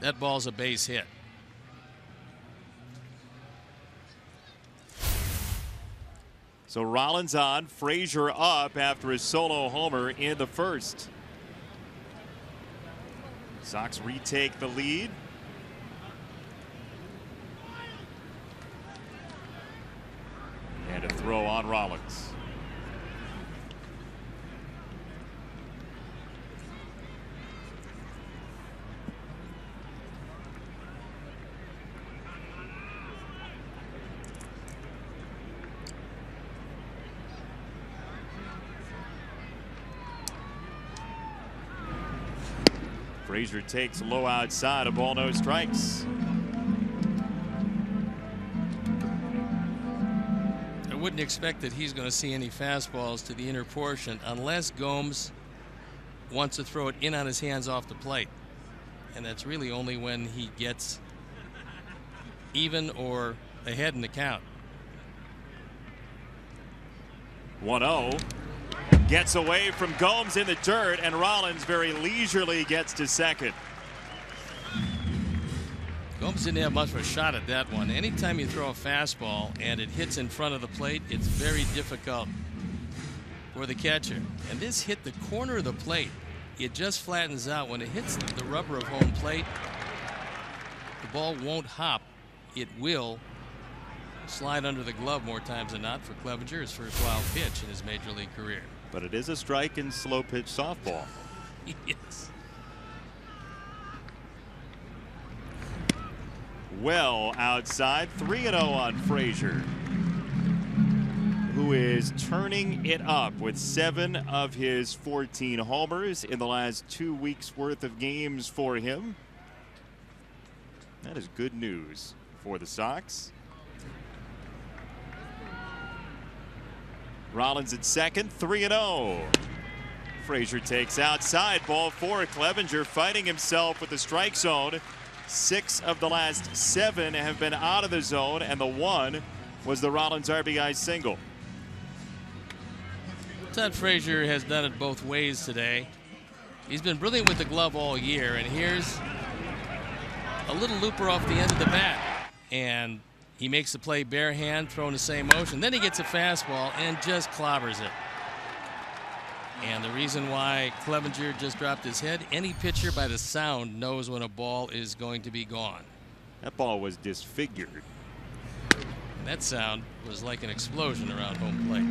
that ball's a base hit. So Rollins on, Frazier up after his solo homer in the 1st. Sox retake the lead. And a throw on Rollins. Frazier takes low outside, a ball, no strikes. I wouldn't expect that he's going to see any fastballs to the inner portion unless Gomes wants to throw it in on his hands off the plate. And that's really only when he gets even or ahead in the count. 1-0. Gets away from Gomes in the dirt, and Rollins very leisurely gets to second. Gomes didn't have much of a shot at that one. Anytime you throw a fastball and it hits in front of the plate, it's very difficult for the catcher. And this hit the corner of the plate. It just flattens out. When it hits the rubber of home plate, the ball won't hop. It will slide under the glove more times than not for Clevenger, his first wild pitch in his major league career. But it is a strike in slow pitch softball. Yes. Well outside, 3-0 on Frazier, who is turning it up with 7 of his 14 homers in the last 2 weeks worth of games for him. That is good news for the Sox. Rollins at second, 3-0. Frazier takes outside, ball 4. Clevenger fighting himself with the strike zone. 6 of the last 7 have been out of the zone, and the 1 was the Rollins RBI single. Todd Frazier has done it both ways today. He's been brilliant with the glove all year, and here's a little looper off the end of the bat. And he makes the play bare hand, throwing the same motion. Then he gets a fastball and just clobbers it. And the reason why Clevenger just dropped his head, any pitcher by the sound knows when a ball is going to be gone. That ball was disfigured. And that sound was like an explosion around home plate.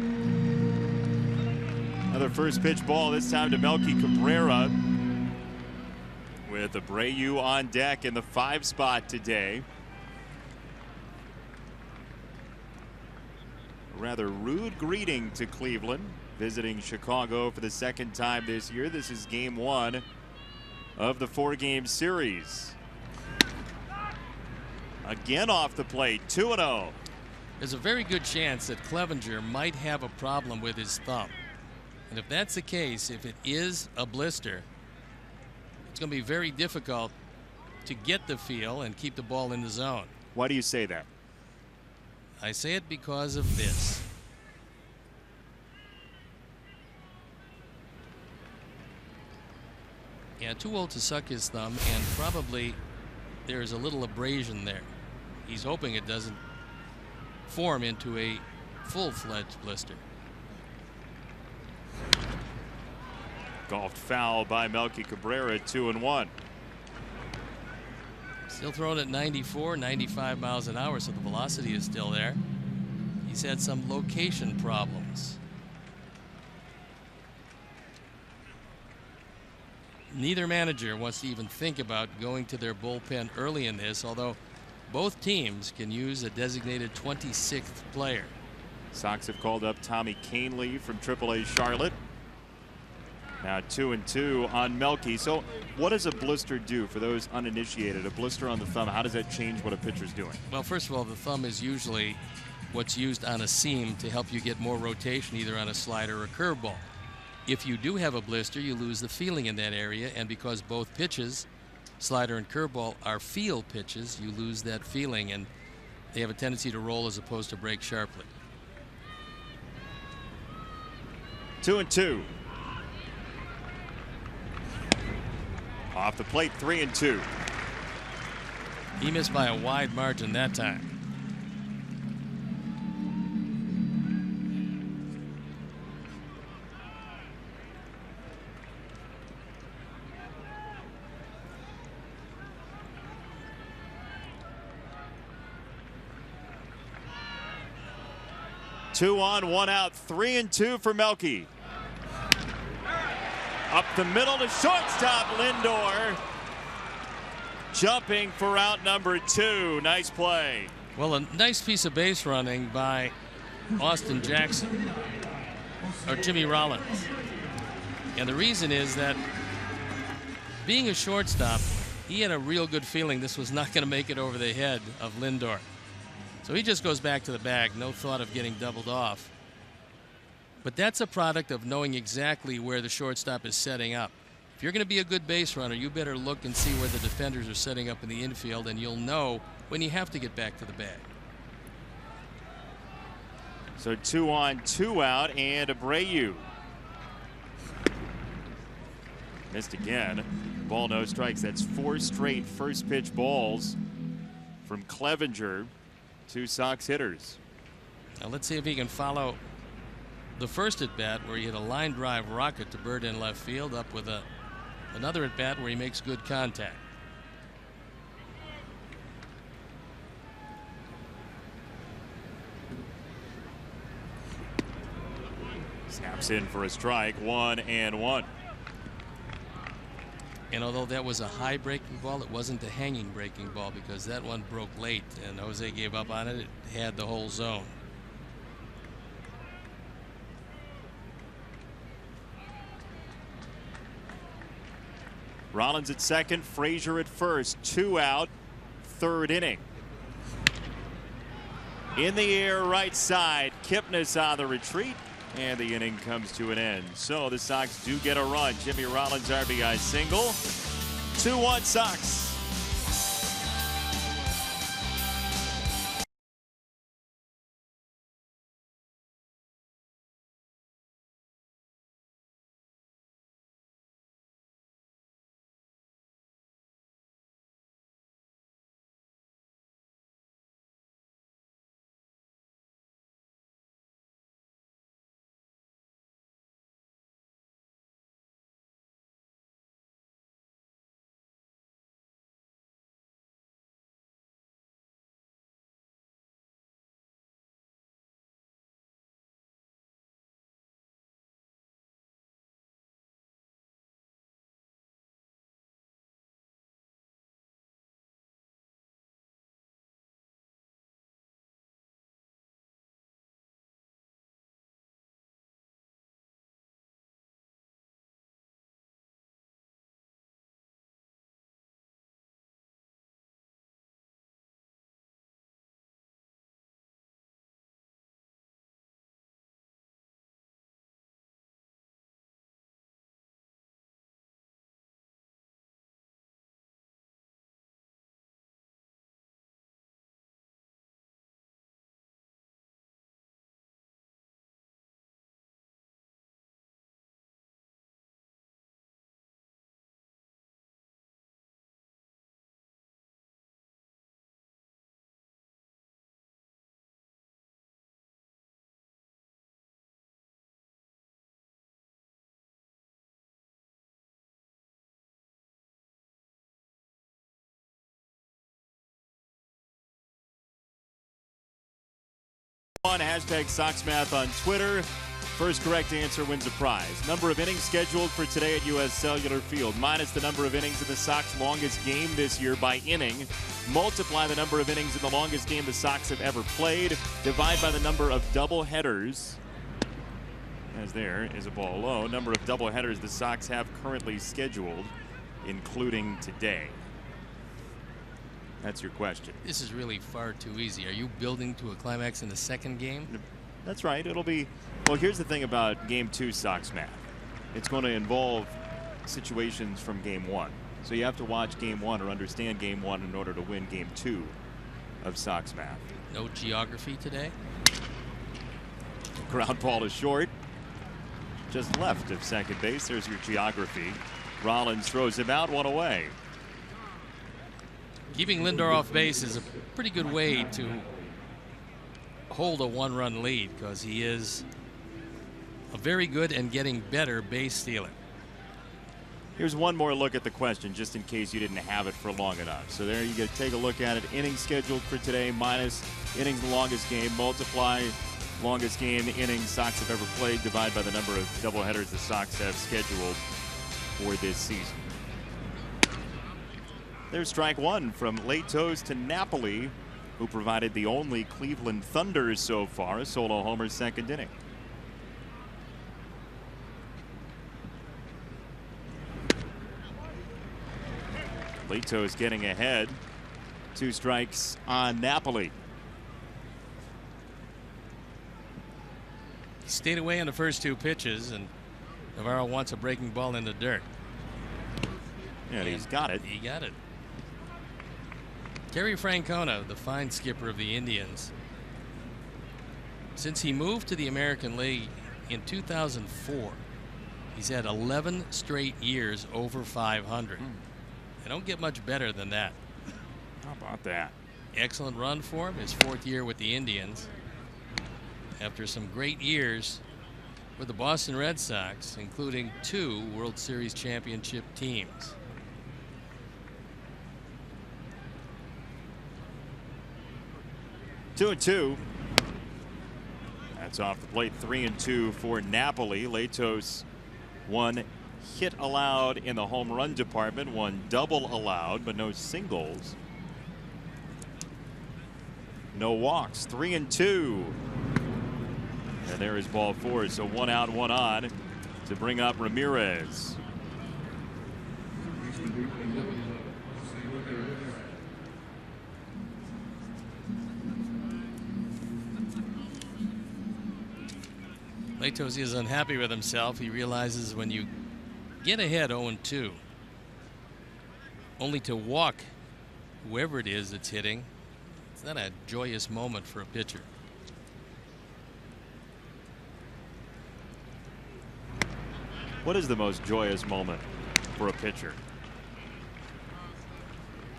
Another first pitch ball, this time to Melky Cabrera, with Abreu on deck in the 5 spot today. Rather rude greeting to Cleveland, visiting Chicago for the 2nd time this year. This is game 1 of the 4-game series. Again off the plate, 2-0. There's a very good chance that Clevenger might have a problem with his thumb. And if that's the case, if it is a blister, it's going to be very difficult to get the feel and keep the ball in the zone. Why do you say that? I say it because of this. Yeah, too old to suck his thumb, and probably there's a little abrasion there. He's hoping it doesn't form into a full-fledged blister. Golfed foul by Melky Cabrera, 2-1. Still throwing at 94, 95 miles an hour, so the velocity is still there. He's had some location problems. Neither manager wants to even think about going to their bullpen early in this, although both teams can use a designated 26th player. Sox have called up Tommy Kahnle from AAA Charlotte. Now 2-2 on Melky. So what does a blister do for those uninitiated? A blister on the thumb, how does that change what a pitcher's doing? Well, first of all, the thumb is usually what's used on a seam to help you get more rotation, either on a slider or a curveball. If you do have a blister, you lose the feeling in that area, and because both pitches, slider and curveball, are feel pitches, you lose that feeling, and they have a tendency to roll as opposed to break sharply. 2-2. Off the plate, 3-2. He missed by a wide margin that time. Two on, 1 out, 3-2 for Melky. Up the middle to shortstop, Lindor. Jumping for out number 2. Nice play. Well, a nice piece of base running by Austin Jackson, or Jimmy Rollins. And the reason is that being a shortstop, he had a real good feeling this was not going to make it over the head of Lindor. So he just goes back to the bag, no thought of getting doubled off. But that's a product of knowing exactly where the shortstop is setting up. If you're going to be a good base runner, you better look and see where the defenders are setting up in the infield, and you'll know when you have to get back to the bag. So 2 on, 2 out, and Abreu missed again. Ball, no strikes. That's 4 straight first pitch balls from Clevenger, 2 Sox hitters. Now let's see if he can follow the first at bat where he hit a line drive rocket to Bird in left field, up with another at bat where he makes good contact. Snaps in for a strike, 1-1. And although that was a high breaking ball, it wasn't a hanging breaking ball because that one broke late and Jose gave up on it. It had the whole zone. Rollins at second, Frazier at first, 2 out, 3rd inning. In the air, right side, Kipnis on the retreat, and the inning comes to an end. So the Sox do get a run. Jimmy Rollins RBI single, 2-1 Sox. On hashtag SoxMath on Twitter. First correct answer wins a prize. Number of innings scheduled for today at U.S. Cellular Field minus the number of innings in the Sox longest game this year by inning. Multiply the number of innings in the longest game the Sox have ever played. Divide by the number of doubleheaders. As there is a ball low. Number of doubleheaders the Sox have currently scheduled, including today. That's your question. This is really far too easy. Are you building to a climax in the second game? That's right. It'll be, well, here's the thing about Game 2 Sox math. It's going to involve situations from Game 1. So you have to watch Game 1 or understand Game 1 in order to win Game 2 of Sox math. No geography today? Ground ball is short. Just left of second base. There's your geography. Rollins throws him out, 1 away. Keeping Lindor off base is a pretty good way to hold a 1-run lead because he is a very good and getting better base stealer. Here's one more look at the question just in case you didn't have it for long enough. So there you go. Take a look at it. Innings scheduled for today minus innings the longest game. Multiply longest game innings Sox have ever played. Divide by the number of doubleheaders the Sox have scheduled for this season. There's strike 1 from Latos to Napoli, who provided the only Cleveland Thunder so far. A solo homer, second inning. Leto's getting ahead. 2 strikes on Napoli. He stayed away on the first 2 pitches, and Navarro wants a breaking ball in the dirt. And he's got it. He got it. Terry Francona, the fine skipper of the Indians, since he moved to the American League in 2004, he's had 11 straight years over 500. They don't get much better than that. How about that? Excellent run for him, his 4th year with the Indians. After some great years with the Boston Red Sox, including 2 World Series championship teams. Two and two. That's off the plate. 3-2 for Napoli. Leto's 1 hit allowed in the home run department, 1 double allowed, but no singles. No walks. 3-2. And there is ball 4. So 1 out, 1 on to bring up Ramirez. Leto's is unhappy with himself. He realizes when you get ahead 0-2, only to walk whoever it is that's hitting, it's not a joyous moment for a pitcher. What is the most joyous moment for a pitcher?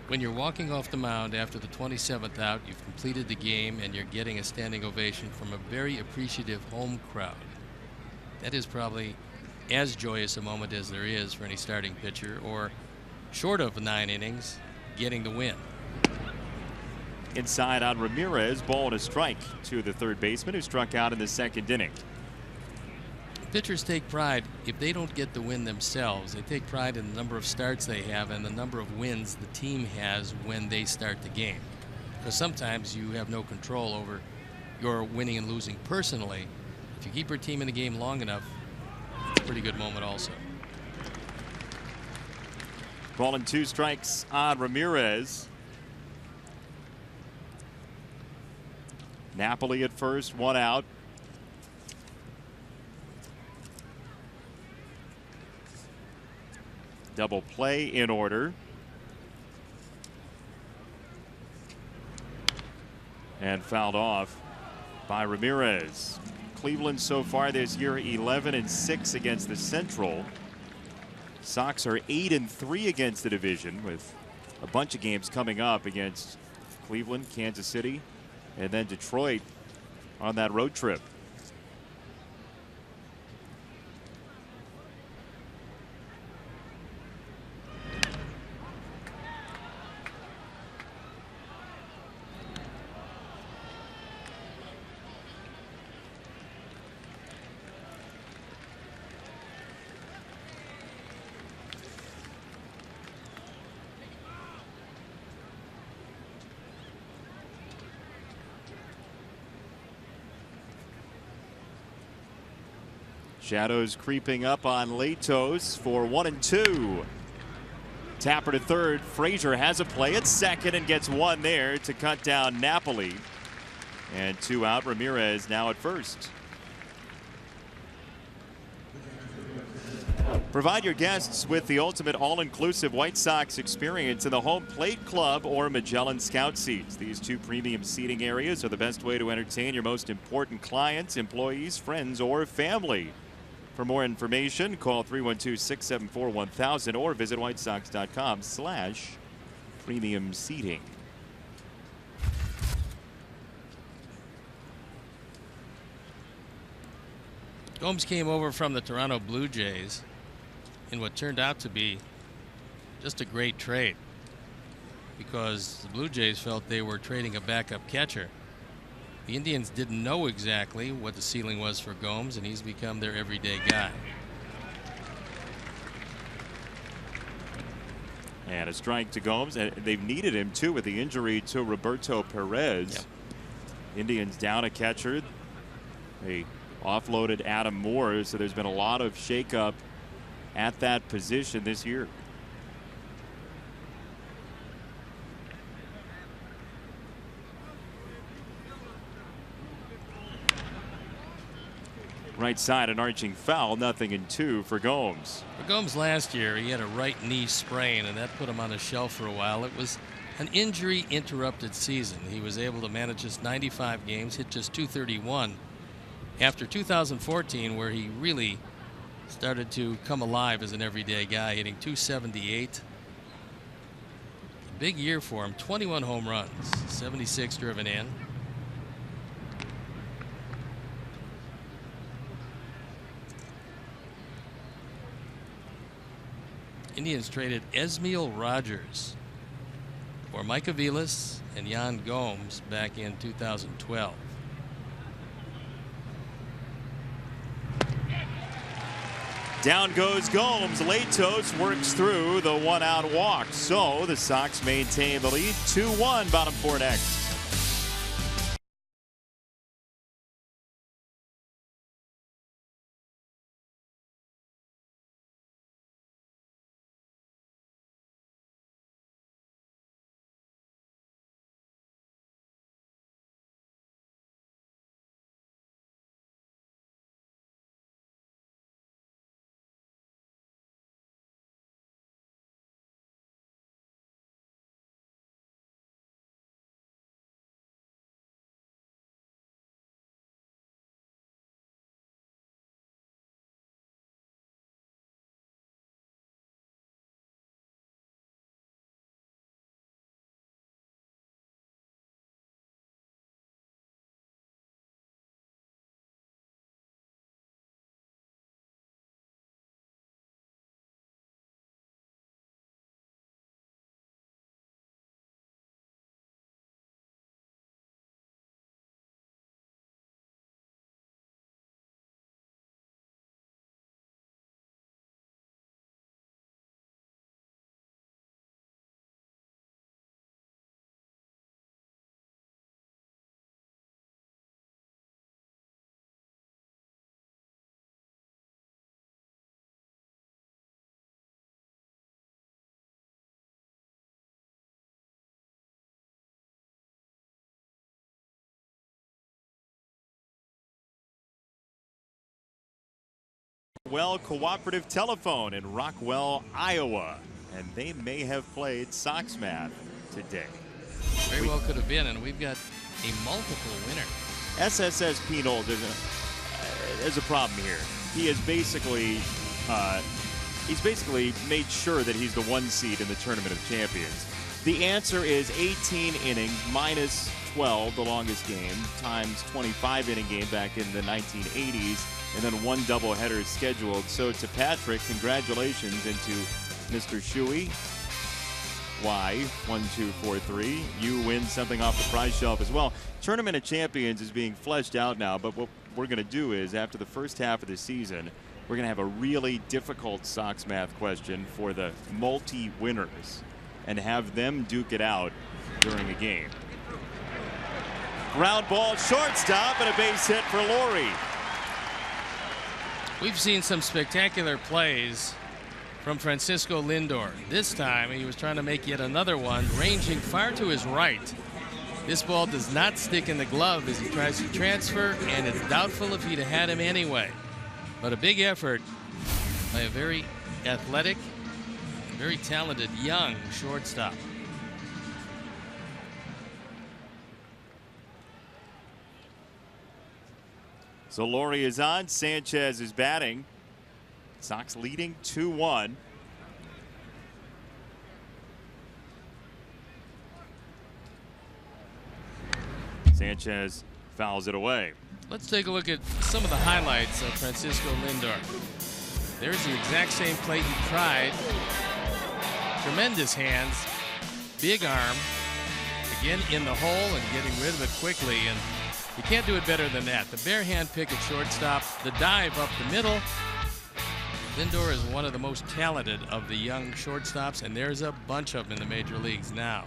When you're walking off the mound after the 27th out, you've completed the game, and you're getting a standing ovation from a very appreciative home crowd. That is probably as joyous a moment as there is for any starting pitcher, or short of 9 innings, getting the win. Inside on Ramirez, ball and a strike to the 3rd baseman, who struck out in the 2nd inning. Pitchers take pride if they don't get the win themselves. They take pride in the number of starts they have and the number of wins the team has when they start the game. Because sometimes you have no control over your winning and losing personally. If you keep your team in the game long enough, it's a pretty good moment also. Ball and 2 strikes on Ramirez. Napoli at first, 1 out. Double play in order. And fouled off by Ramirez. Cleveland so far this year 11-6 against the Central. Sox are 8-3 against the division, with a bunch of games coming up against Cleveland, Kansas City, and then Detroit on that road trip. Shadows creeping up on Leto's for 1-2. Tapper to 3rd. Frazier has a play at 2nd and gets 1 there to cut down Napoli. And 2 out. Ramirez now at 1st. Provide your guests with the ultimate all-inclusive White Sox experience in the Home Plate Club or Magellan Scout Seats. These 2 premium seating areas are the best way to entertain your most important clients, employees, friends, or family. For more information, call 312-674-1000 or visit whitesox.com/premium seating. Gomes came over from the Toronto Blue Jays in what turned out to be just a great trade, because the Blue Jays felt they were trading a backup catcher. The Indians didn't know exactly what the ceiling was for Gomes, and he's become their everyday guy. And a strike to Gomes, and they've needed him too with the injury to Roberto Perez. Yep. Indians down a catcher. They offloaded Adam Moore, so there's been a lot of shakeup at that position this year. Right side, an arching foul, 0-2 for Gomes. For Gomes last year, he had a right knee sprain, and that put him on the shelf for a while. It was an injury-interrupted season. He was able to manage just 95 games, hit just .231 after 2014, where he really started to come alive as an everyday guy, hitting .278. Big year for him, 21 home runs, 76 driven in. Indians traded Esmiel Rogers for Mike Aviles and Yan Gomes back in 2012. Down goes Gomes. Latos works through the one-out walk. So the Sox maintain the lead. 2-1. Bottom four next. Well, Cooperative Telephone in Rockwell, Iowa. And they may have played Sox math today. Very well could have been, and we've got a multiple winner. SSS Penold is a problem here. He is basically made sure that he's the 1 seed in the Tournament of Champions. The answer is 18 innings minus 12, the longest game, times 25 inning game back in the 1980s, and then 1 doubleheader scheduled. So to Patrick, congratulations, into Mr. Shuey. Y 1 2 4 3. You win something off the prize shelf as well. Tournament of Champions is being fleshed out now, but what we're going to do is after the first half of the season, we're going to have a really difficult Sox math question for the multi-winners and have them duke it out during a game. Ground ball, shortstop, and a base hit for Laurie. We've seen some spectacular plays from Francisco Lindor. This time he was trying to make yet another one, ranging far to his right. This ball does not stick in the glove as he tries to transfer, and it's doubtful if he'd have had him anyway. But a big effort by a very athletic, very talented young shortstop. So Laurie is on. Sanchez is batting. Sox leading 2-1. Sanchez fouls it away. Let's take a look at some of the highlights of Francisco Lindor. There's the exact same play he tried. Tremendous hands, big arm, again in the hole and getting rid of it quickly. And you can't do it better than that. The bare hand pick at shortstop, the dive up the middle. Lindor is one of the most talented of the young shortstops, and there's a bunch of them in the major leagues now.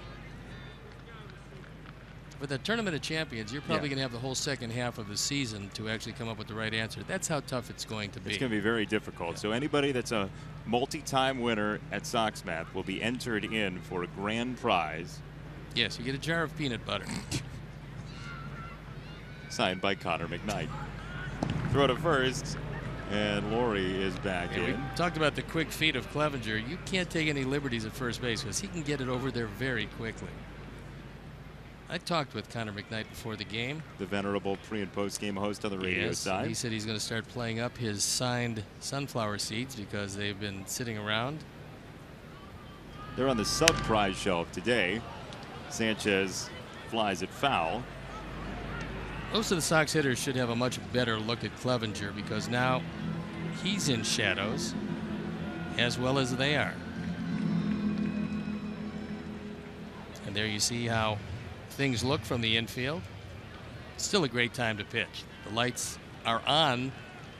With the Tournament of Champions, you're probably going to have the whole second half of the season to actually come up with the right answer. That's how tough it's going to be. It's going to be very difficult. So anybody that's a multi-time winner at Sox Math will be entered in for a grand prize. Yes, you get a jar of peanut butter. Signed by Connor McKnight. throw to first, and Laurie is back in. We talked about the quick feet of Clevenger. You can't take any liberties at first base because he can get it over there very quickly. I talked with Connor McKnight before the game. The venerable pre- and post-game host on the radio side. He said he's going to start playing up his signed sunflower seeds because they've been sitting around. They're on the sub-prize shelf today. Sanchez flies it foul. Most of the Sox hitters should have a much better look at Clevenger because now he's in shadows as well as they are. And there you see how things look from the infield. Still a great time to pitch. The lights are on,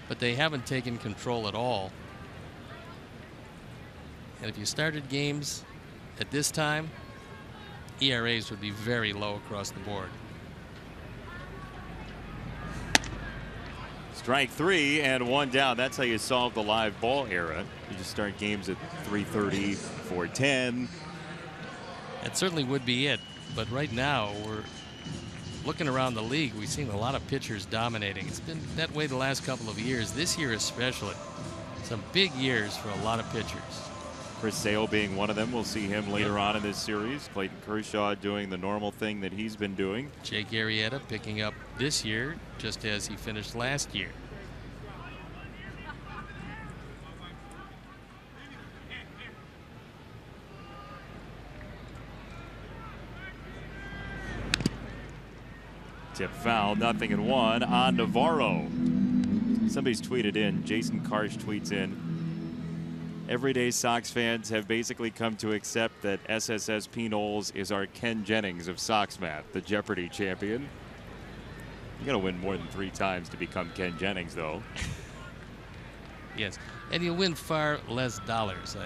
but they haven't taken control at all. And if you started games at this time, ERAs would be very low across the board. Strike 3 and 1 down. That's how you solve the live ball era. You just start games at 3:30, 4:10. That certainly would be it. But right now, we're looking around the league. We've seen a lot of pitchers dominating. It's been that way the last couple of years. This year especially. Some big years for a lot of pitchers. Chris Sale being one of them. We'll see him later on in this series. Clayton Kershaw doing the normal thing that he's been doing. Jake Arrieta picking up this year just as he finished last year. Tip foul, 0-1 on Navarro. Somebody's tweeted in, Jason Karsh tweets in, everyday Sox fans have basically come to accept that SSS P. Knowles is our Ken Jennings of Sox math, the Jeopardy champion. You gotta win more than 3 times to become Ken Jennings, though. Yes, and you'll win far less dollars.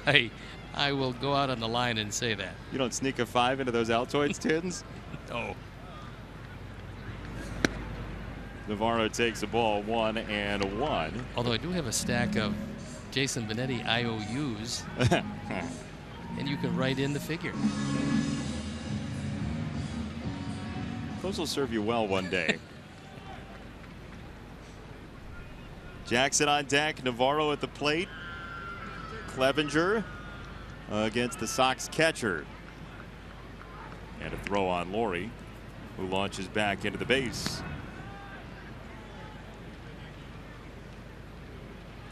I will go out on the line and say that. You don't sneak a 5 into those Altoids tins? No. Navarro takes the ball, 1-1. Although I do have a stack of Jason Benetti IOUs, and you can write in the figure. Those will serve you well one day. Jackson on deck, Navarro at the plate. Clevenger against the Sox catcher. And a throw on Laurie, who launches back into the base.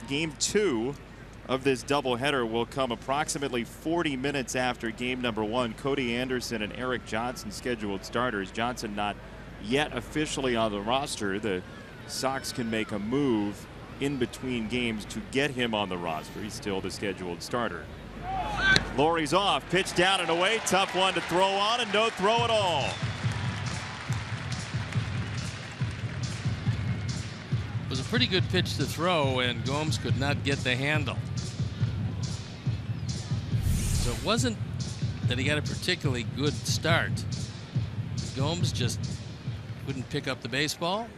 Game 2 of this doubleheader will come approximately 40 minutes after game number 1. Cody Anderson and Eric Johnson scheduled starters. Johnson not yet officially on the roster. The Sox can make a move in between games to get him on the roster. He's still the scheduled starter. Laurie's off, pitch down and away. Tough one to throw on, and no throw at all. It was a pretty good pitch to throw, and Gomes could not get the handle. So it wasn't that he got a particularly good start. Gomes just couldn't pick up the baseball,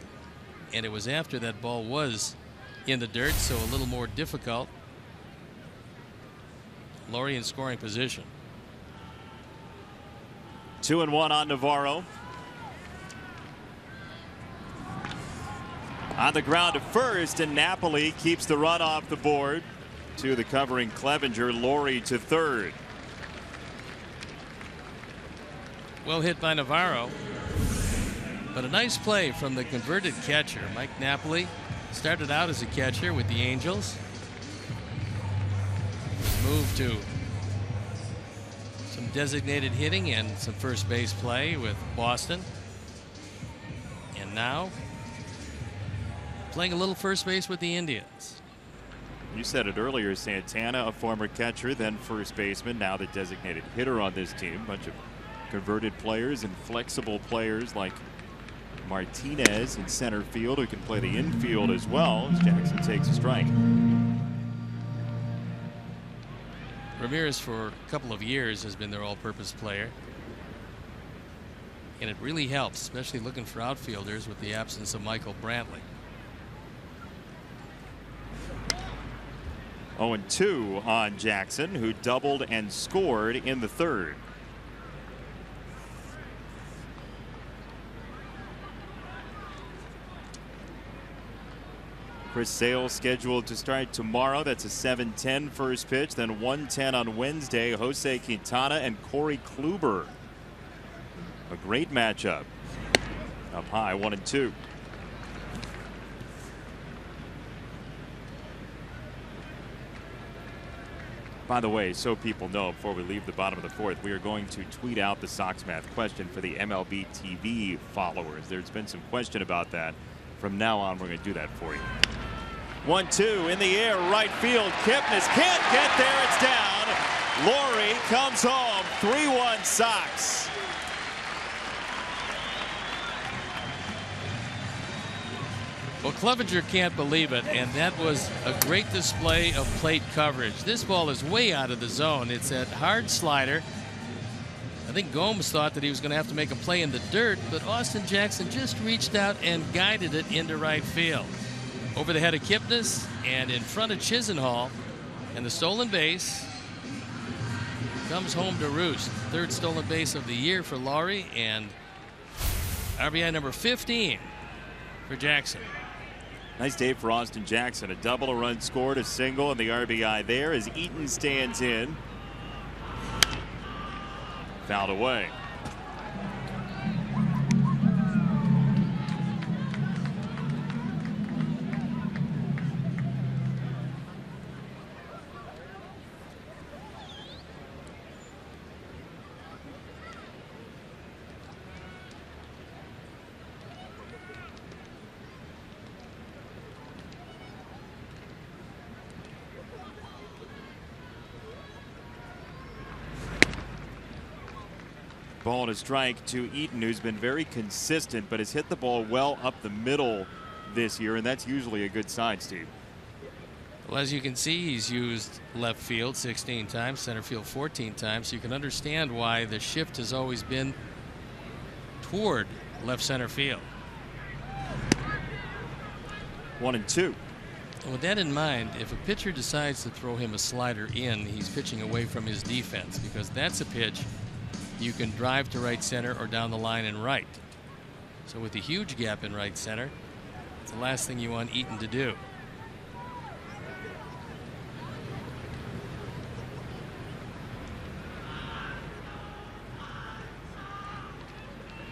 and it was after that ball was in the dirt, so a little more difficult. Laurie in scoring position. 2-1 on Navarro. On the ground to first, and Napoli keeps the run off the board to the covering Clevenger. Laurie to third. Well hit by Navarro, but a nice play from the converted catcher. Mike Napoli started out as a catcher with the Angels. Moved to some designated hitting and some first base play with Boston, and now playing a little first base with the Indians. You said it earlier, Santana, a former catcher, then first baseman, now the designated hitter on this team. Bunch of converted players and flexible players like Martinez in center field, who can play the infield as well, as Jackson takes a strike. Ramirez for a couple of years has been their all-purpose player, and it really helps, especially looking for outfielders with the absence of Michael Brantley. 0-2 on Jackson, who doubled and scored in the third. Chris Sale scheduled to start tomorrow. That's a 7:10 first pitch. Then 1:10 on Wednesday. Jose Quintana and Corey Kluber. A great matchup. Up high, 1-2. By the way, so people know, before we leave the bottom of the fourth, we are going to tweet out the Sox Math question for the MLB TV followers. There's been some question about that. From now on, we're going to do that for you. 1-2 in the air, right field. Kipnis can't get there. It's down. Laurie comes home. 3-1 Sox. Well, Clevenger can't believe it, and that was a great display of plate coverage. This ball is way out of the zone. It's that hard slider. I think Gomes thought that he was going to have to make a play in the dirt, but Austin Jackson just reached out and guided it into right field. Over the head of Kipnis and in front of Chisenhall, and the stolen base comes home to roost. Third stolen base of the year for Laurie, and RBI number 15 for Jackson. Nice day for Austin Jackson. A double, a run scored, a single, and the RBI there as Eaton stands in. Fouled away. Ball and a strike to Eaton, who's been very consistent, but has hit the ball well up the middle this year, and that's usually a good sign, Steve. Well, as you can see, he's used left field 16 times, center field 14 times, so you can understand why the shift has always been toward left center field. 1-2. And with that in mind, if a pitcher decides to throw him a slider in, he's pitching away from his defense, because that's a pitch you can drive to right center or down the line and right. So with the huge gap in right center, it's the last thing you want Eaton to do.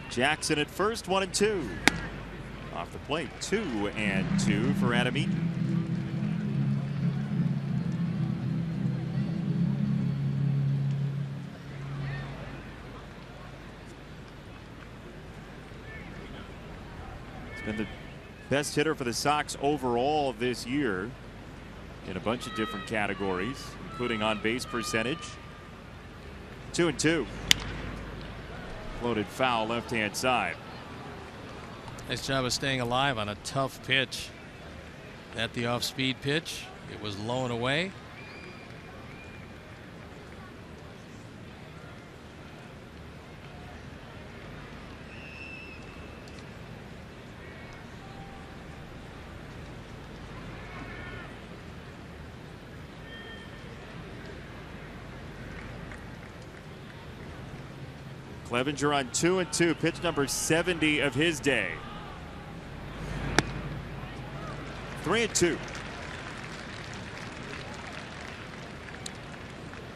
Jackson at first, 1-2. Off the plate, 2-2 for Adam Eaton. Been the best hitter for the Sox overall this year in a bunch of different categories, including on base percentage. 2-2. Floated foul left hand side. Nice job of staying alive on a tough pitch. At the off speed pitch, it was low and away. Clevenger on 2-2, pitch number 70 of his day. 3-2.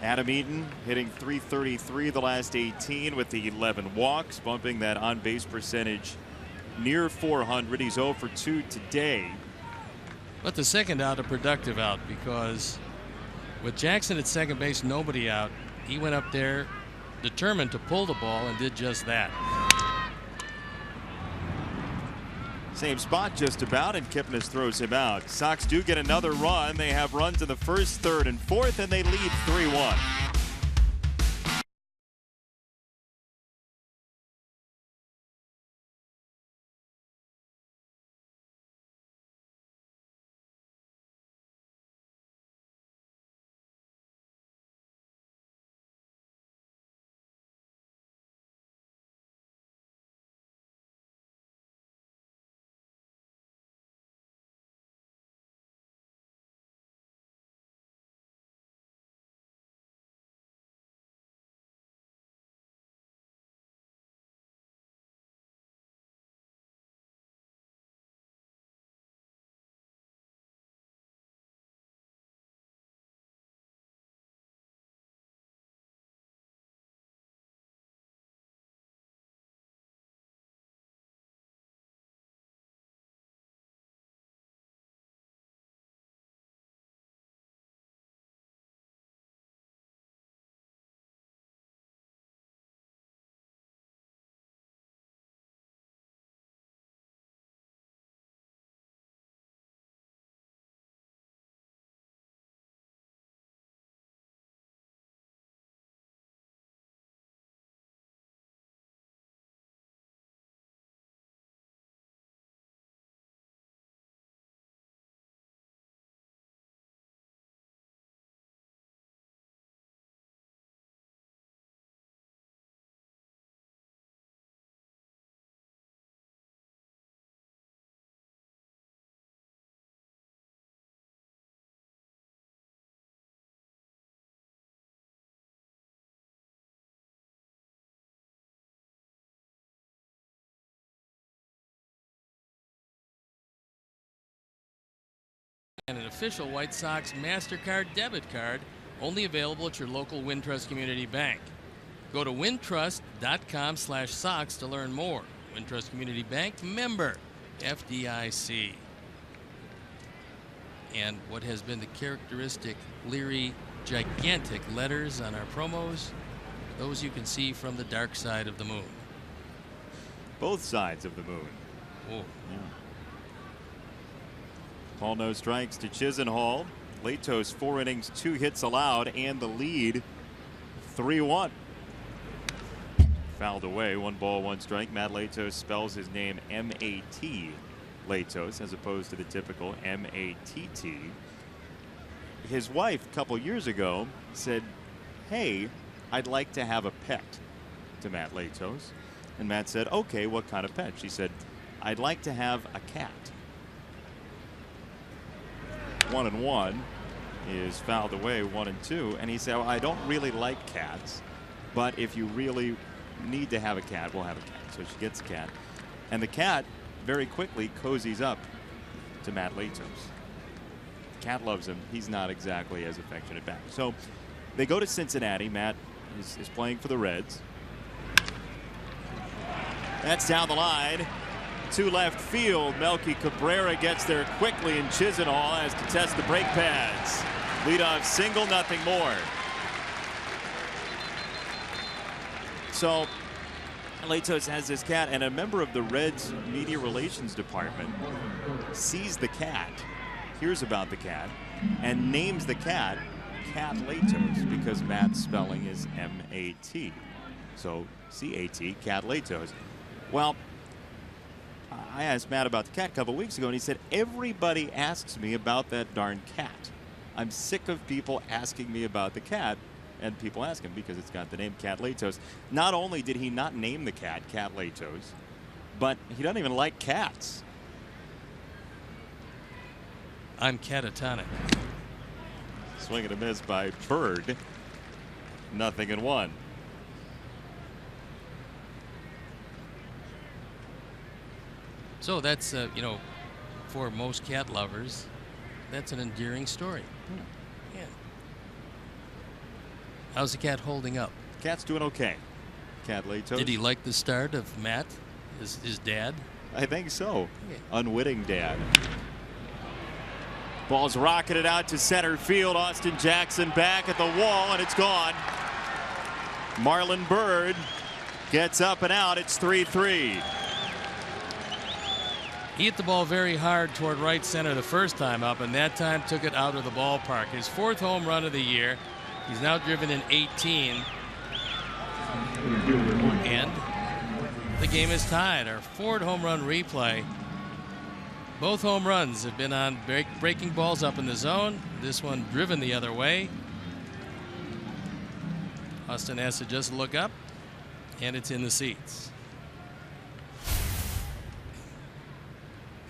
Adam Eaton hitting .333 the last 18 with the 11 walks, bumping that on base percentage near 400. He's 0 for 2 today. But the second out, a productive out, because with Jackson at second base, nobody out, he went up there determined to pull the ball and did just that. Same spot just about, and Kipnis throws him out. Sox do get another run. They have runs in the first, third, and fourth, and they lead 3-1. official White Sox MasterCard debit card, only available at your local Wintrust Community Bank. Go to wintrust.com/Sox to learn more. Wintrust Community Bank, member FDIC. And what has been the characteristic Leary gigantic letters on our promos, those you can see from the dark side of the moon. Both sides of the moon. Oh. Yeah. Paul no strikes to Chisenhall. Latos 4 innings, 2 hits allowed, and the lead 3-1. Fouled away, 1 ball, 1 strike. Matt Latos spells his name M-A-T Latos as opposed to the typical M-A-T-T. His wife a couple years ago said, "Hey, I'd like to have a pet," to Matt Latos. And Matt said, "Okay, what kind of pet?" She said, "I'd like to have a cat." 1-1 is fouled away, 1-2. And he said, "Well, I don't really like cats, but if you really need to have a cat, we'll have a cat." So she gets a cat. And the cat very quickly cozies up to Matt Latos. Cat loves him. He's not exactly as affectionate back. So they go to Cincinnati. Matt is playing for the Reds. That's down the line to left field. Melky Cabrera gets there quickly, and Chisenhall has to test the brake pads. Leadoff single, nothing more. So Latos has this cat, and a member of the Reds media relations department sees the cat, hears about the cat, and names the cat Cat Latos because Matt's spelling is M-A-T. So C-A-T, Cat Latos. Well, I asked Matt about the cat a couple weeks ago, and he said, "Everybody asks me about that darn cat. I'm sick of people asking me about the cat." And people ask him because it's got the name Cat Latos. Not only did he not name the cat Cat Latos, but he doesn't even like cats. I'm catatonic. Swing and a miss by Bird. 0-1. So that's, you know, for most cat lovers, that's an endearing story. Yeah. How's the cat holding up? Cat's doing okay. Cat Latos. Did he like the start of Matt, his dad? I think so. Yeah. Unwitting dad. Ball's rocketed out to center field. Austin Jackson back at the wall, and it's gone. Marlon Byrd gets up and out. It's 3-3. He hit the ball very hard toward right center the first time up, and that time took it out of the ballpark. His 4th home run of the year. He's now driven in 18. And the game is tied. Our Ford home run replay. Both home runs have been on breaking balls up in the zone. This one driven the other way. Austin has to just look up, and it's in the seats.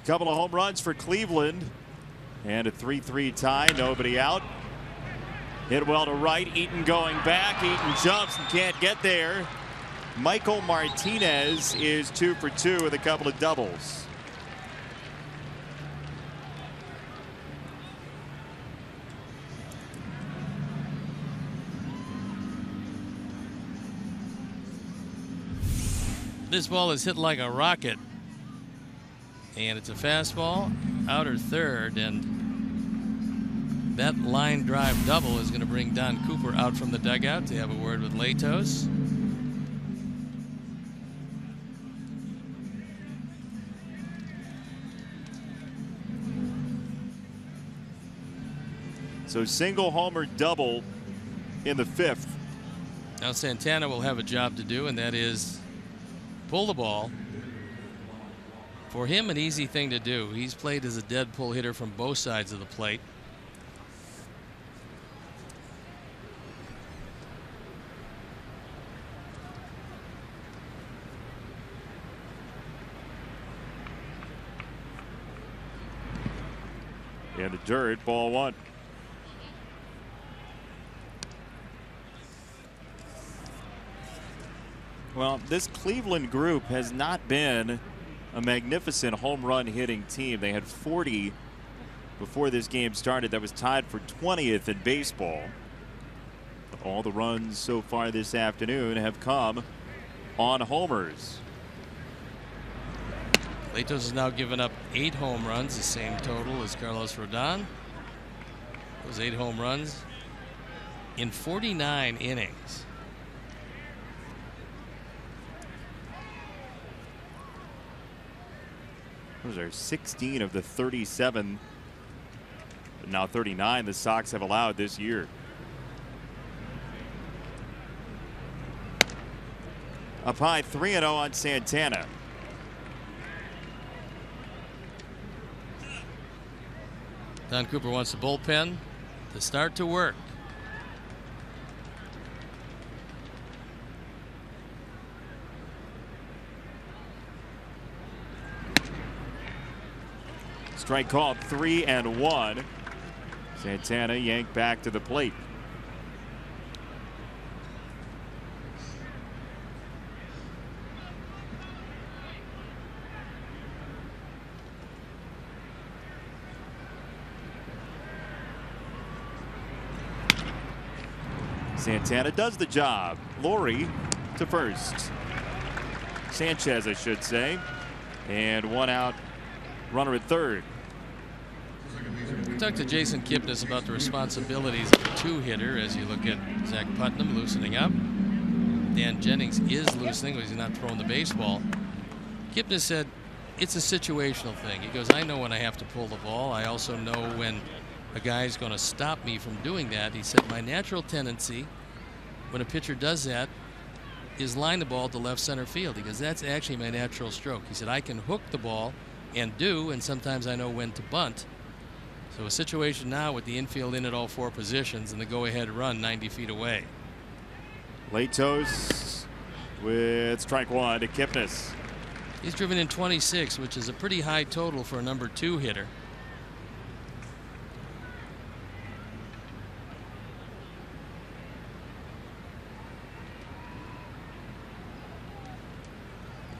Couple of home runs for Cleveland, and a 3-3 tie. Nobody out. Hit well to right. Eaton going back. Eaton jumps and can't get there. Michael Martinez is 2 for 2 with a couple of doubles. This ball is hit like a rocket. And it's a fastball, outer third, and that line drive double is going to bring Don Cooper out from the dugout to have a word with Latos. So single homer double in the 5th. Now Santana will have a job to do, and that is pull the ball. For him, an easy thing to do. He's played as a dead pull hitter from both sides of the plate. In the dirt, ball 1. Well, this Cleveland group has not been a magnificent home run hitting team. They had 40 before this game started that was tied for 20th in baseball. But all the runs so far this afternoon have come on homers. Latos has now given up 8 home runs, the same total as Carlos Rodon. Those 8 home runs in 49 innings. Those are 16 of the 37, now 39 the Sox have allowed this year. Up high, 3-0 on Santana. Don Cooper wants the bullpen to start to work. Strike called, 3-1. Santana yanked back to the plate. Santana does the job. Laurie to first. Sanchez, I should say. And 1 out, runner at third. We talked to Jason Kipnis about the responsibilities of a 2-hitter as you look at Zach Putnam loosening up. Dan Jennings is loosening, but he's not throwing the baseball. Kipnis said it's a situational thing. He goes, I know when I have to pull the ball. I also know when a guy's going to stop me from doing that. He said my natural tendency when a pitcher does that is line the ball to left center field. He goes, that's actually my natural stroke. He said I can hook the ball and sometimes I know when to bunt. So a situation now with the infield in at all 4 positions and the go-ahead run 90 feet away. Latos with strike 1 to Kipnis. He's driven in 26, which is a pretty high total for a number 2 hitter.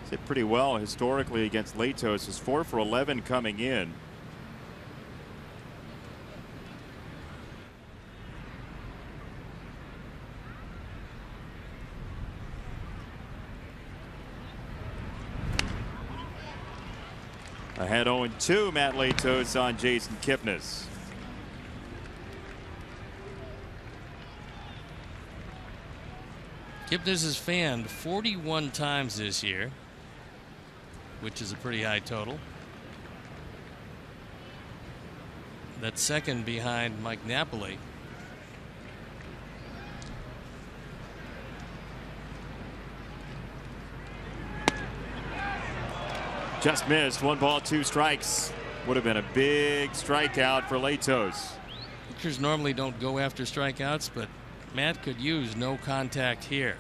Hit pretty well historically against Latos. Is 4 for 11 coming in. Ahead 0-2, Matt Latos on Jason Kipnis. Kipnis has fanned 41 times this year, which is a pretty high total. That's second behind Mike Napoli. Just missed. 1 ball, 2 strikes. Would have been a big strikeout for Latos. Pitchers normally don't go after strikeouts, but Matt could use no contact here.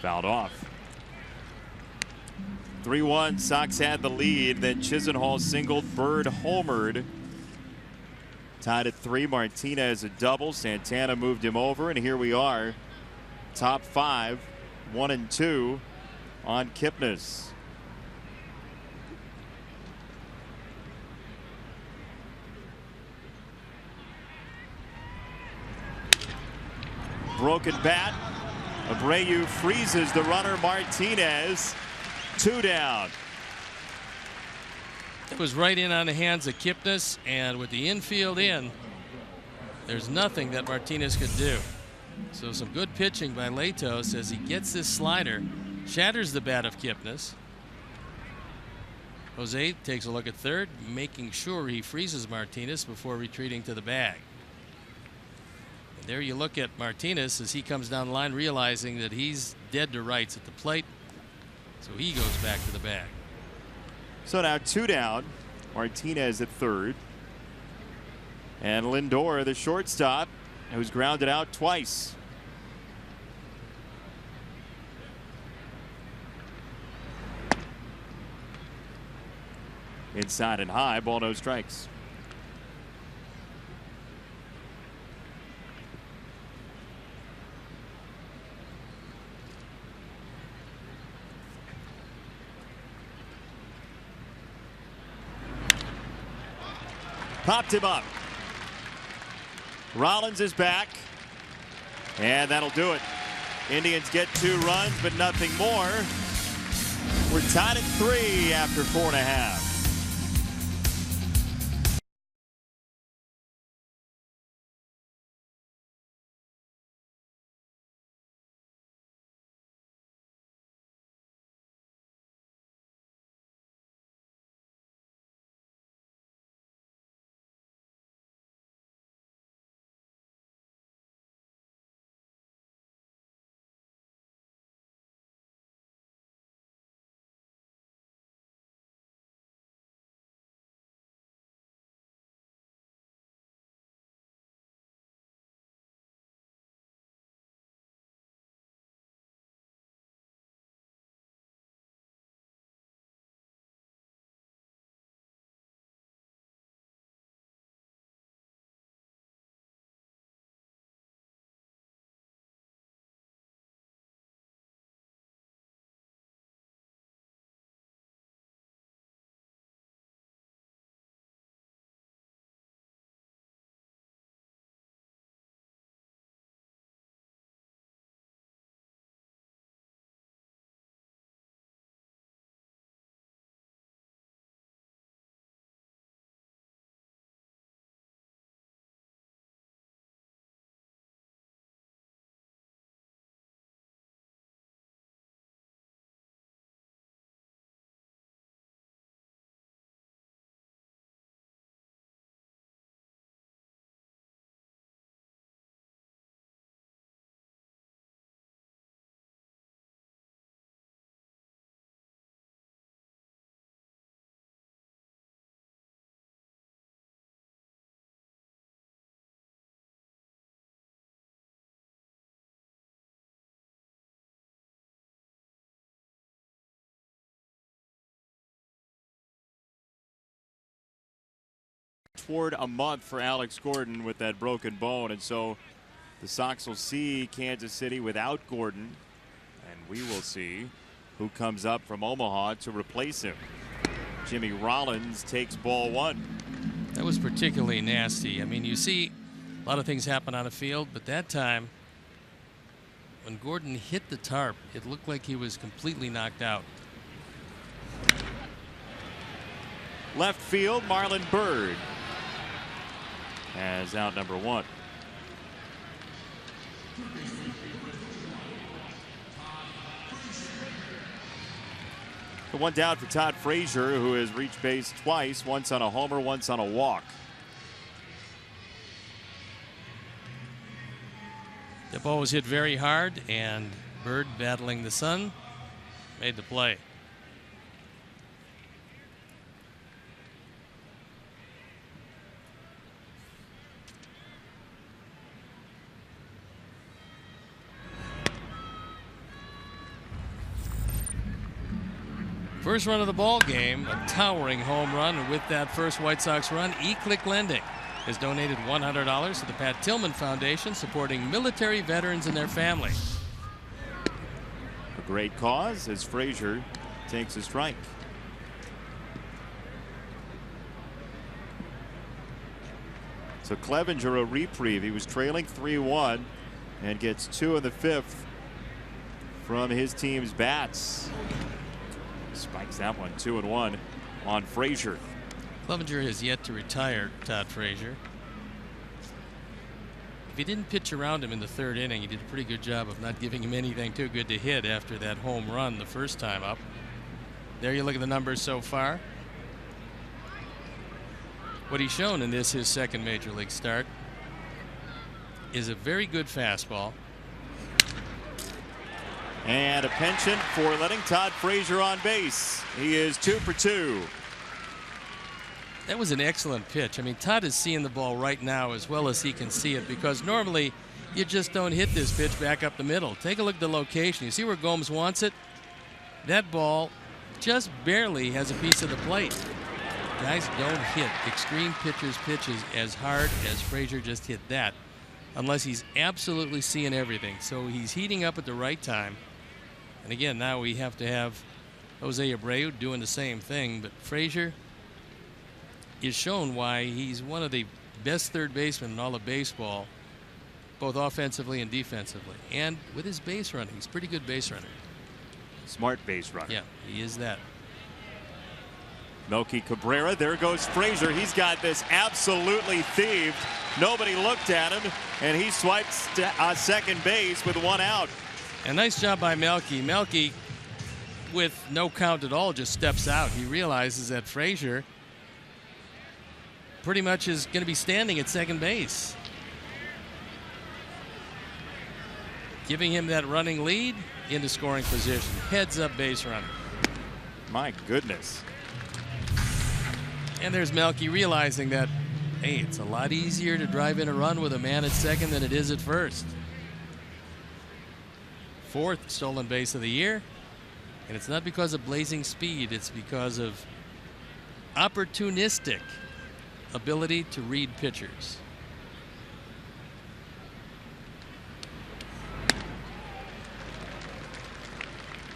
Fouled off. 3-1. Sox had the lead. Then Chisenhall singled. Bird homered. Tied at 3. Martinez a double. Santana moved him over, and here we are. Top 5, 1-2 on Kipnis. Broken bat. Abreu freezes the runner. Martinez 2 down. It was right in on the hands of Kipnis, and with the infield in, there's nothing that Martinez could do. So some good pitching by Latos as he gets this slider, shatters the bat of Kipnis. Jose takes a look at third, making sure he freezes Martinez before retreating to the bag. And there you look at Martinez as he comes down the line, realizing that he's dead to rights at the plate. So he goes back to the bag. So now 2 down. Martinez at third. And Lindor, the shortstop, who's grounded out twice. Inside and high, ball, no strikes. Popped him up. Rollins is back. And that'll do it. Indians get 2 runs, but nothing more. We're tied at 3 after 4.5. Toward a month for Alex Gordon with that broken bone, and so the Sox will see Kansas City without Gordon, and we will see who comes up from Omaha to replace him. Jimmy Rollins takes ball 1. That was particularly nasty. I mean, you see a lot of things happen on a field, but that time when Gordon hit the tarp, it looked like he was completely knocked out. Left field, Marlon Byrd as out number 1. The one down for Todd Frazier, who has reached base twice, once on a homer, once on a walk. The ball was hit very hard, and Byrd, battling the sun, made the play. First run of the ball game, a towering home run, and with that first White Sox run, eClick Lending has donated $100 to the Pat Tillman Foundation, supporting military veterans and their family. A great cause as Frazier takes a strike. So Clevenger a reprieve. He was trailing 3-1 and gets 2 in the 5th from his team's bats. Spikes that one, 2-1 on Frazier. Clevenger has yet to retire Todd Frazier. If he didn't pitch around him in the 3rd inning, he did a pretty good job of not giving him anything too good to hit after that home run the first time up. There you look at the numbers so far. What he's shown in this, his 2nd major league start, is a very good fastball. And a penchant for letting Todd Frazier on base. He is 2 for 2. That was an excellent pitch. I mean, Todd is seeing the ball right now as well as he can see it, because normally you just don't hit this pitch back up the middle. Take a look at the location. You see where Gomes wants it? That ball just barely has a piece of the plate. Guys don't hit extreme pitchers' pitches as hard as Frazier just hit that, unless he's absolutely seeing everything. So he's heating up at the right time. And again, now we have to have Jose Abreu doing the same thing. But Frazier, is shown why he's one of the best third basemen in all of baseball, both offensively and defensively. And with his base running, he's a pretty good base runner. Smart base runner. Yeah, he is that. Melky Cabrera. There goes Frazier. He's got this absolutely thieved. Nobody looked at him, and he swipes second base with one out. A nice job by Melky. Melky, with no count at all, just steps out. He realizes that Frazier pretty much is going to be standing at second base, giving him that running lead into scoring position. Heads up base runner. My goodness. And there's Melky realizing that, hey, it's a lot easier to drive in a run with a man at second than it is at first. Fourth stolen base of the year. And it's not because of blazing speed, it's because of opportunistic ability to read pitchers.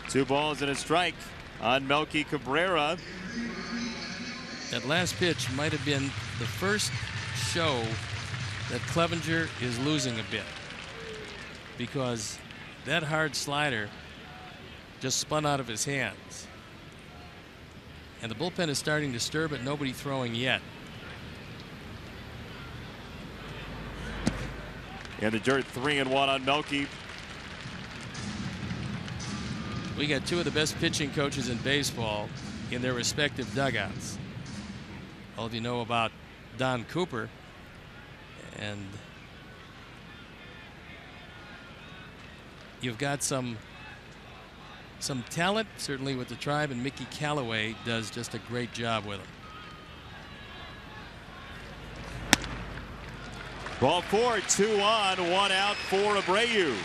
Two balls and a strike on Melky Cabrera. That last pitch might have been the first show that Clevenger is losing a bit, because that hard slider just spun out of his hands. And the bullpen is starting to stir, but nobody throwing yet. In the dirt, 3-1 on Melky. We got two of the best pitching coaches in baseball in their respective dugouts. All of you know about Don Cooper, and you've got some talent, certainly with the Tribe, and Mickey Callaway does just a great job with them. Ball four, 2 on, 1 out for Abreu.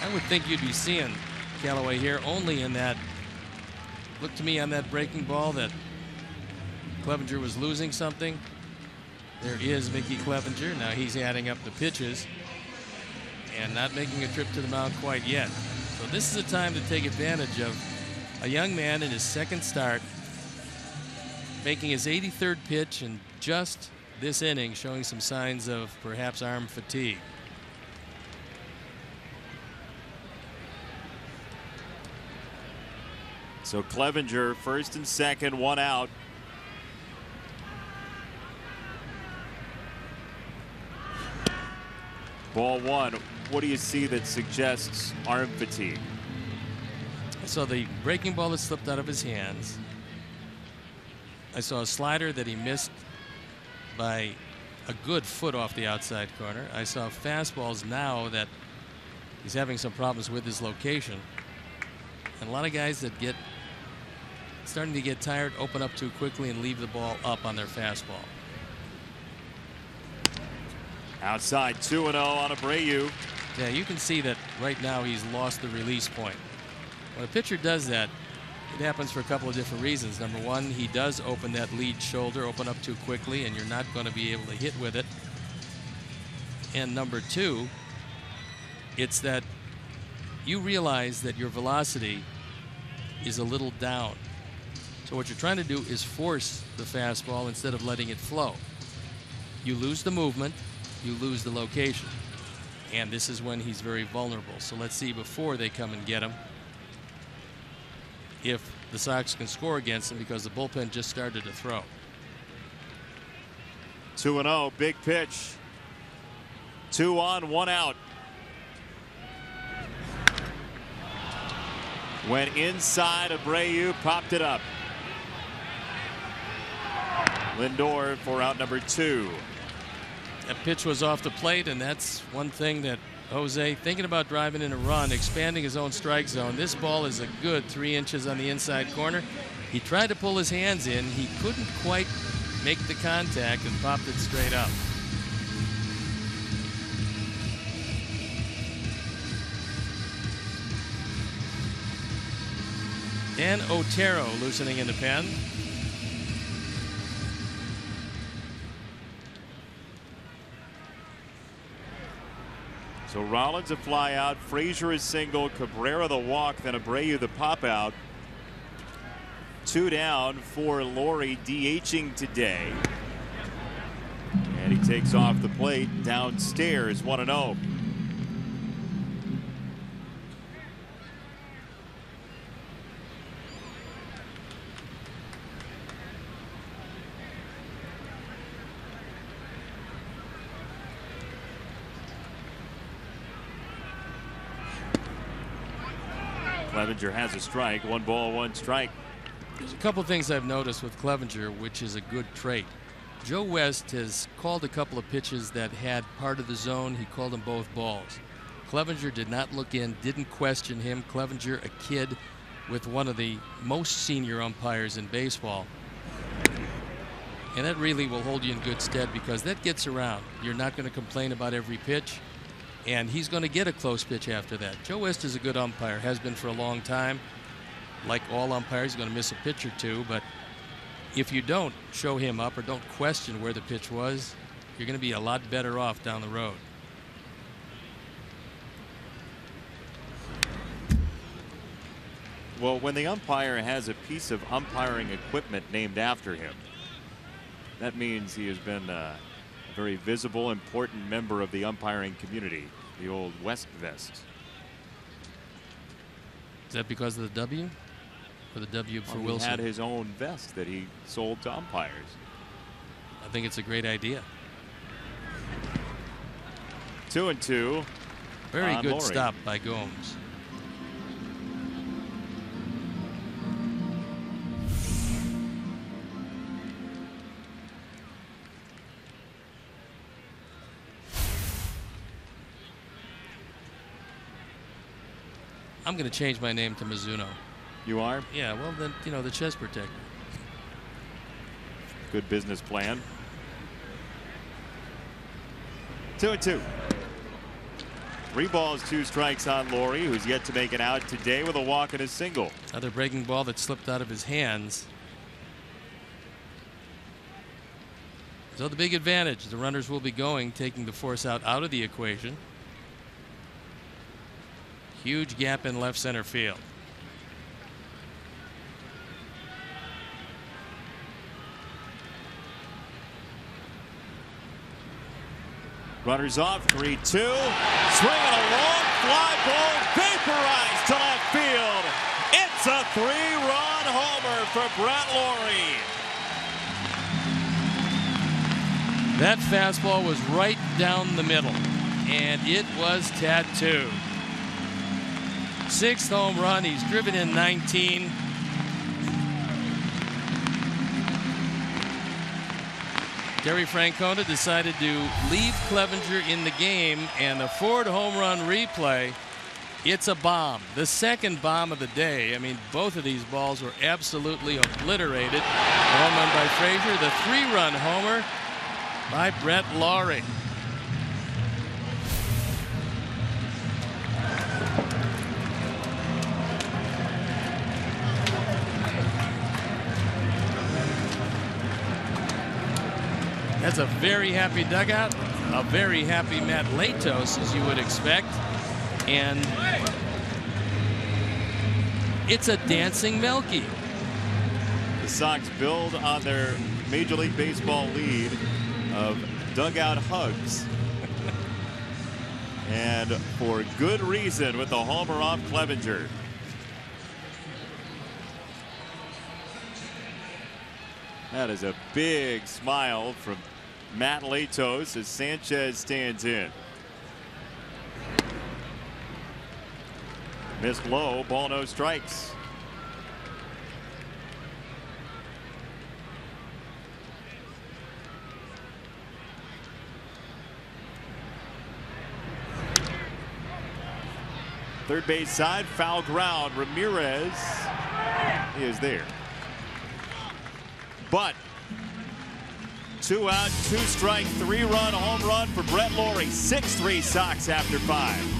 I would think you'd be seeing Callaway here only in that, look to me on that breaking ball that Clevenger was losing something. There is Mickey Clevenger. Now he's adding up the pitches and not making a trip to the mound quite yet. So this is a time to take advantage of a young man in his second start, making his 83rd pitch in just this inning, showing some signs of perhaps arm fatigue. So Clevenger, first and second, 1 out. Ball one. What do you see that suggests arm fatigue? I saw the breaking ball that slipped out of his hands. I saw a slider that he missed by a good foot off the outside corner. I saw fastballs now that he's having some problems with his location. And a lot of guys that get starting to get tired open up too quickly and leave the ball up on their fastball. Outside, 2-0 on Abreu. Yeah, you can see that right now he's lost the release point. When a pitcher does that, it happens for a couple of different reasons. Number one, he does open that lead shoulder, open up too quickly, and you're not going to be able to hit with it. And number two, it's that you realize that your velocity is a little down. So what you're trying to do is force the fastball instead of letting it flow. You lose the movement, you lose the location. And this is when he's very vulnerable. So let's see, before they come and get him, if the Sox can score against him, because the bullpen just started to throw. 2-0, big pitch. 2 on, 1 out. Went inside, Abreu popped it up. Lindor for out number 2. That pitch was off the plate, and that's one thing that Jose, thinking about driving in a run, expanding his own strike zone. This ball is a good 3 inches on the inside corner. He tried to pull his hands in. He couldn't quite make the contact and popped it straight up. Dan Otero loosening in the pen. So Rollins a fly out, Frazier is single, Cabrera the walk, then Abreu the pop out. 2 down for Laurie, DHing today. And he takes off the plate downstairs, 1-0. Clevenger has a strike. 1 ball, 1 strike. There's a couple things I've noticed with Clevenger, which is a good trait. Joe West has called a couple of pitches that had part of the zone. He called them both balls. Clevenger did not look in, didn't question him. Clevenger, a kid with one of the most senior umpires in baseball. And that really will hold you in good stead because that gets around. You're not going to complain about every pitch. And he's going to get a close pitch after that. Joe West is a good umpire, has been for a long time. Like all umpires, he's going to miss a pitch or two, but if you don't show him up or don't question where the pitch was, you're going to be a lot better off down the road. Well, when the umpire has a piece of umpiring equipment named after him, that means he has been a very visible, important member of the umpiring community, the old West vest. Is that because of the W? Or the W for Wilson? He had his own vest that he sold to umpires. I think it's a great idea. 2-2. Very good Laurie. stop by Gomes. I'm going to change my name to Mizuno. You are? Yeah, well, then, you know, the chest protector. Good business plan. 2-2. 3 balls, 2 strikes on Laurie, who's yet to make it out today with a walk and a single. Another breaking ball that slipped out of his hands. So the big advantage, the runners will be going, taking the force out of the equation. Huge gap in left center field. Runners off, 3-2. Swinging a long fly ball, vaporized to left field. It's a 3-run homer for Brett Laurie. That fastball was right down the middle, and it was tattooed. 6th home run. He's driven in 19. Terry Francona decided to leave Clevenger in the game, and the Ford home run replay, it's a bomb. The second bomb of the day. I mean, both of these balls were absolutely obliterated. Home run by Frazier, the 3-run homer by Brett Laurie. That's a very happy dugout, a very happy Matt Latos, as you would expect, and it's a dancing Melky. The Sox build on their Major League Baseball lead of dugout hugs. And for good reason with the homer off Clevenger. That is a big smile from Matt Latos as Sanchez stands in. Missed low, ball, no strikes. Third base side, foul ground. Ramirez is there. But 2 out, 2 strike, 3-run home run for Brett Laurie. 6-3 Sox after 5.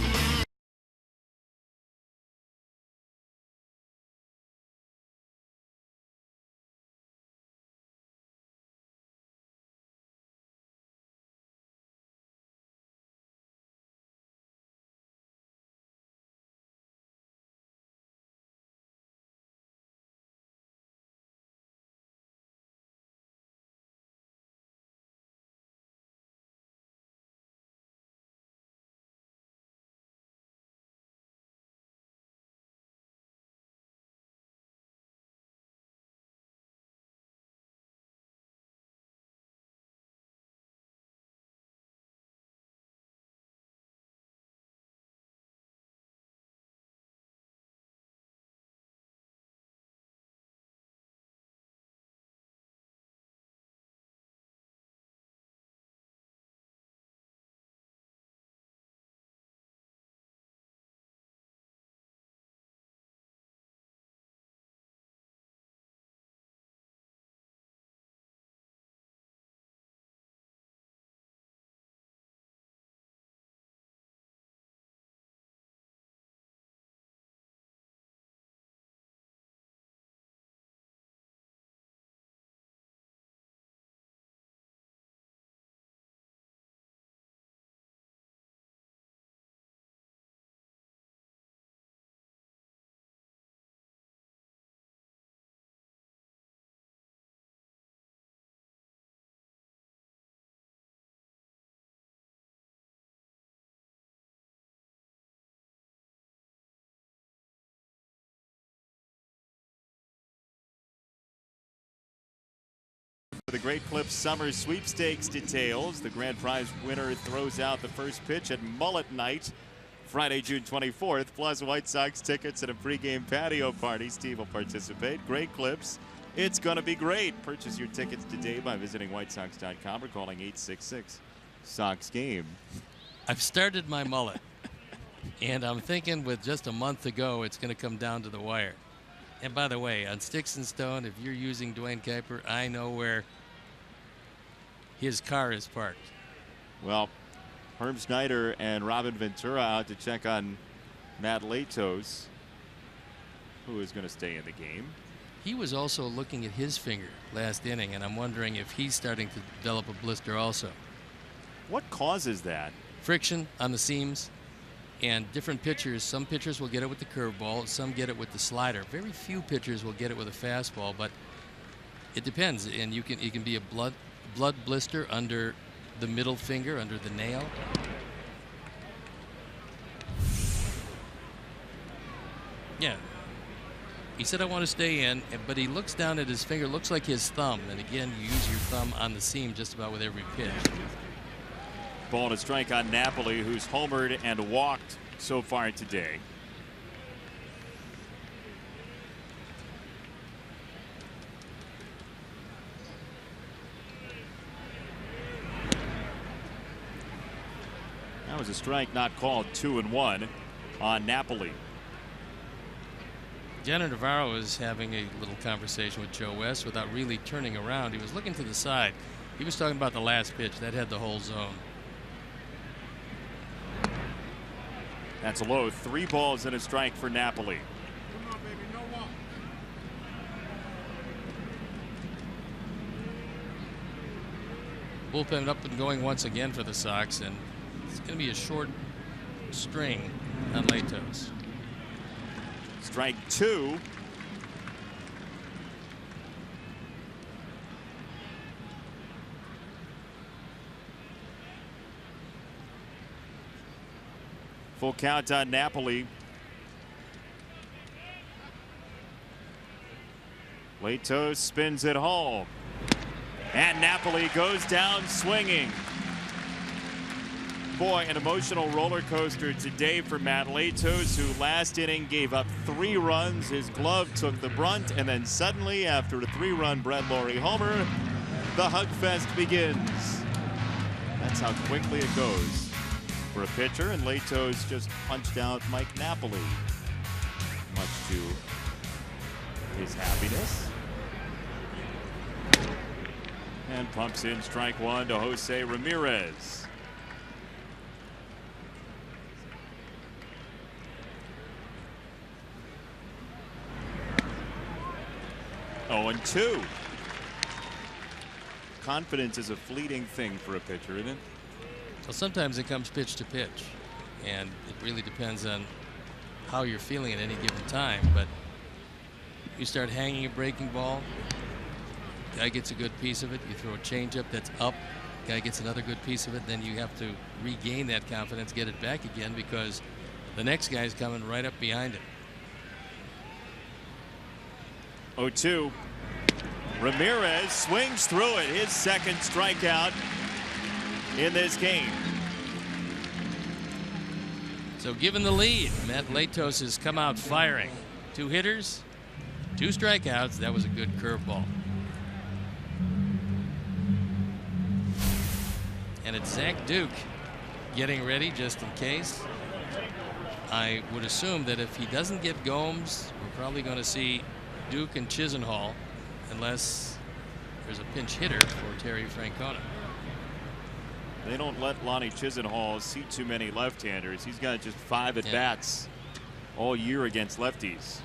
The Great Clips Summer Sweepstakes details. The grand prize winner throws out the first pitch at Mullet Night, Friday, June 24th, plus White Sox tickets and a pregame patio party. Steve will participate. Great Clips. It's going to be great. Purchase your tickets today by visiting whitesox.com or calling 866-SOX-GAME. I've started my mullet, and I'm thinking with just a month to go, it's going to come down to the wire. And by the way, on Sticks and Stone, if you're using Dwayne Kuiper, I know where his car is parked. Well, Herm Schneider and Robin Ventura out to check on Matt Latos, who is going to stay in the game. He was also looking at his finger last inning, and I'm wondering if he's starting to develop a blister also. What causes that? Friction on the seams, and different pitchers. Some pitchers will get it with the curveball, some get it with the slider. Very few pitchers will get it with a fastball, but it depends. And it can be a blood blister under the middle finger, under the nail. Yeah. He said, I want to stay in, but he looks down at his finger, looks like his thumb. And again, you use your thumb on the seam just about with every pitch. Ball to strike on Napoli, who's homered and walked so far today. That was a strike not called. 2-1 on Napoli. Jenner Navarro was having a little conversation with Joe West without really turning around. He was looking to the side. He was talking about the last pitch that had the whole zone. That's a low. 3 balls and a strike for Napoli. Come on, baby, no walk. Bullpen up and going once again for the Sox, and it's going to be a short string on Latos. Strike 2. Full count on Napoli. Latos spins it home. And Napoli goes down swinging. Boy, an emotional roller coaster today for Matt Latos, who last inning gave up 3 runs. His glove took the brunt, and then suddenly, after a 3-run Brett Lawrie homer, the hug fest begins. That's how quickly it goes for a pitcher, and Latos just punched out Mike Napoli, much to his happiness. And pumps in strike 1 to Jose Ramirez. 0-2. Confidence is a fleeting thing for a pitcher, isn't it? Well, sometimes it comes pitch to pitch, and it really depends on how you're feeling at any given time. But you start hanging a breaking ball, guy gets a good piece of it. You throw a changeup that's up, guy gets another good piece of it. Then you have to regain that confidence, get it back again, because the next guy's coming right up behind it. 0-2. Ramirez swings through it, his second strikeout in this game. So given the lead, Matt Latos has come out firing. 2 hitters, 2 strikeouts. That was a good curveball. And it's Zach Duke getting ready just in case. I would assume that if he doesn't get Gomes, we're probably going to see Duke and Chisenhall, unless there's a pinch hitter for Terry Francona. They don't let Lonnie Chisenhall see too many left-handers. He's got just 5 at-bats all year against lefties.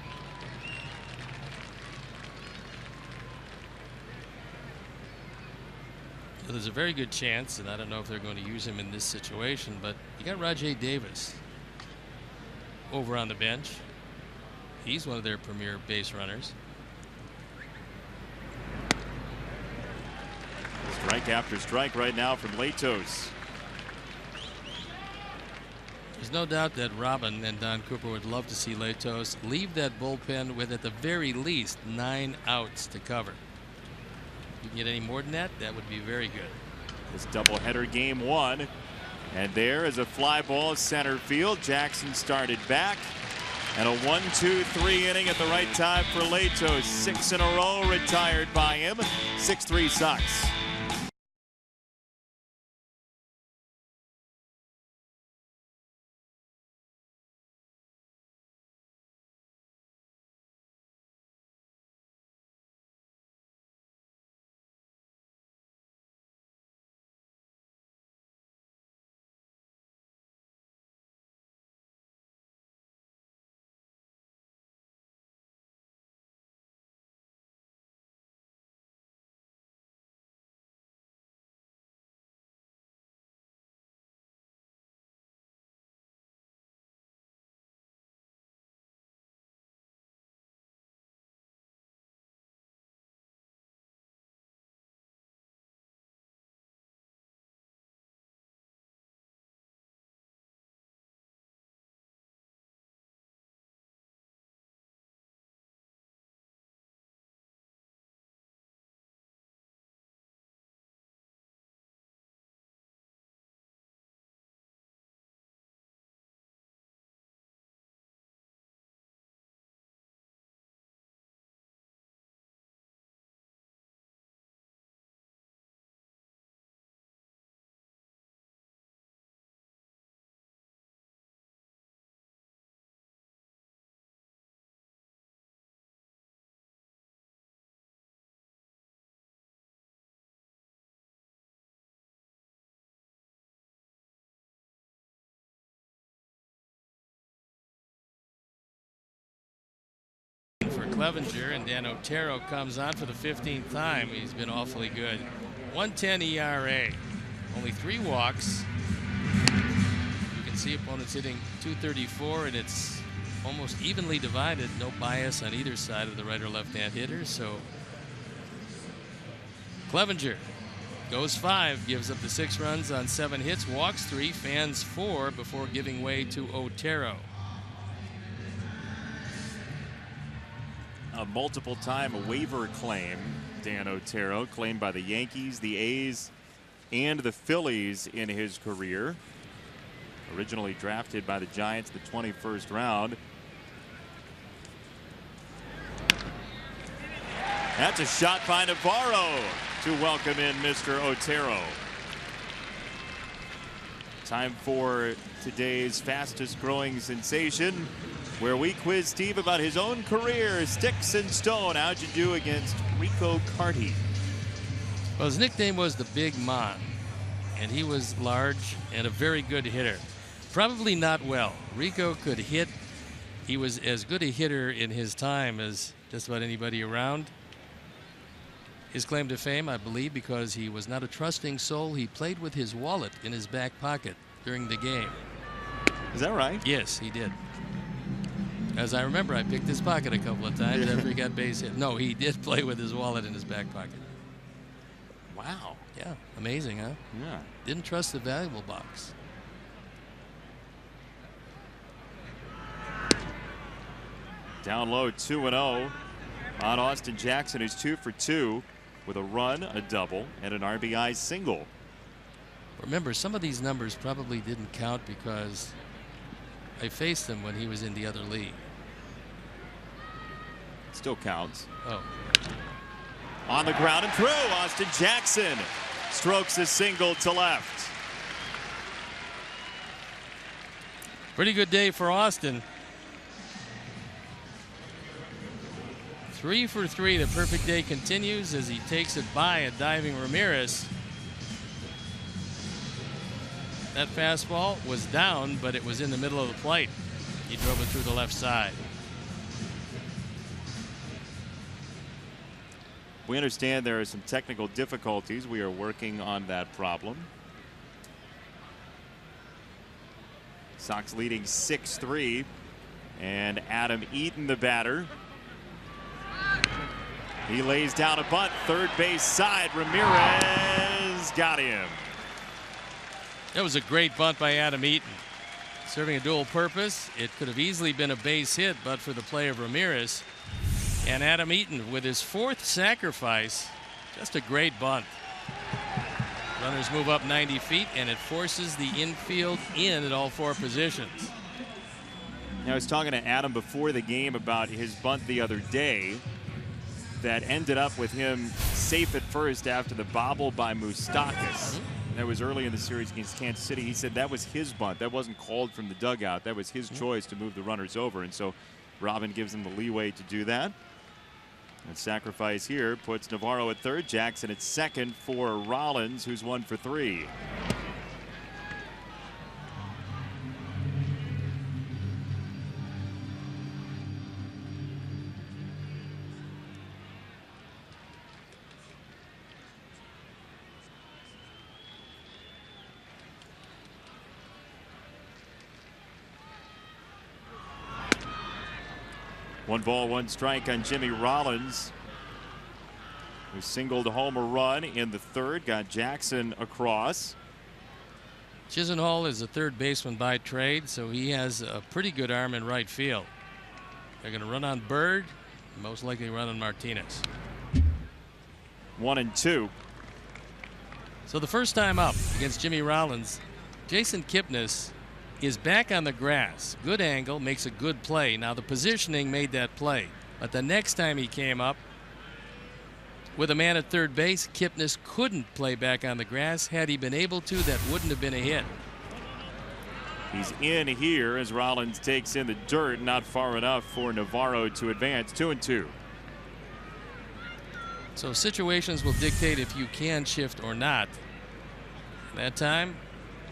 So there's a very good chance, and I don't know if they're going to use him in this situation, but you got Rajay Davis over on the bench. He's one of their premier base runners. Strike after strike right now from Latos. There's no doubt that Robin and Don Cooper would love to see Latos leave that bullpen with, at the very least, 9 outs to cover. You can get any more than that, that would be very good. This doubleheader game 1. And there is a fly ball center field. Jackson started back. And a 1-2-3 inning at the right time for Latos. 6 in a row retired by him. 6-3 Sox. For Clevenger, and Dan Otero comes on for the 15th time. He's been awfully good. 1.10 ERA, only 3 walks. You can see opponents hitting .234, and it's almost evenly divided. No bias on either side of the right or left-hand hitter. So Clevenger goes 5, gives up the 6 runs on 7 hits, walks 3, fans 4 before giving way to Otero. A multiple-time waiver claim, Dan Otero, claimed by the Yankees, the A's, and the Phillies in his career. Originally drafted by the Giants the 21st round. That's a shot by Navarro to welcome in Mr. Otero. Time for today's fastest-growing sensation, where we quiz Steve about his own career. Sticks and stone. How'd you do against Rico Carty? Well, his nickname was the Big Mon, and he was large and a very good hitter. Probably not well. Rico could hit. He was as good a hitter in his time as just about anybody around. His claim to fame, I believe, because he was not a trusting soul. He played with his wallet in his back pocket during the game. Is that right? Yes, he did. As I remember, I picked his pocket a couple of times after he got base hit. No, he did play with his wallet in his back pocket. Wow. Yeah, amazing, huh? Yeah. Didn't trust the valuable box. Down low, 2-0 on Austin Jackson, who's 2 for 2 with a run, a double, and an RBI single. Remember, some of these numbers probably didn't count because I faced him when he was in the other league. Still counts. Oh. On the ground and through. Austin Jackson strokes a single to left. Pretty good day for Austin. 3 for 3. The perfect day continues as he takes it by a diving Ramirez. That fastball was down, but it was in the middle of the plate. He drove it through the left side. We understand there are some technical difficulties. We are working on that problem. Sox leading 6-3, and Adam Eaton, the batter. He lays down a bunt, third base side. Ramirez got him. That was a great bunt by Adam Eaton. Serving a dual purpose. It could have easily been a base hit, but for the play of Ramirez. And Adam Eaton with his 4th sacrifice Just a great bunt. Runners move up 90 feet, and it forces the infield in at all 4 positions. I was talking to Adam before the game about his bunt the other day that ended up with him safe at first after the bobble by Moustakas. That was early in the series against Kansas City. He said that was his bunt. That wasn't called from the dugout. That was his choice to move the runners over. And so Robin gives him the leeway to do that. And sacrifice here puts Navarro at third, Jackson at second for Rollins, who's 1 for 3. One ball, one strike on Jimmy Rollins, who singled a homer run in the third, got Jackson across. Chisenhall is a third baseman by trade, so he has a pretty good arm in right field. They're going to run on Bird, most likely run on Martinez. 1-2. So the first time up against Jimmy Rollins, Jason Kipnis is back on the grass. Good angle, makes a good play. Now the positioning made that play, but the next time he came up with a man at third base, Kipnis couldn't play back on the grass. Had he been able to, that wouldn't have been a hit. He's in here as Rollins takes in the dirt, not far enough for Navarro to advance. 2-2. So situations will dictate if you can shift or not. That time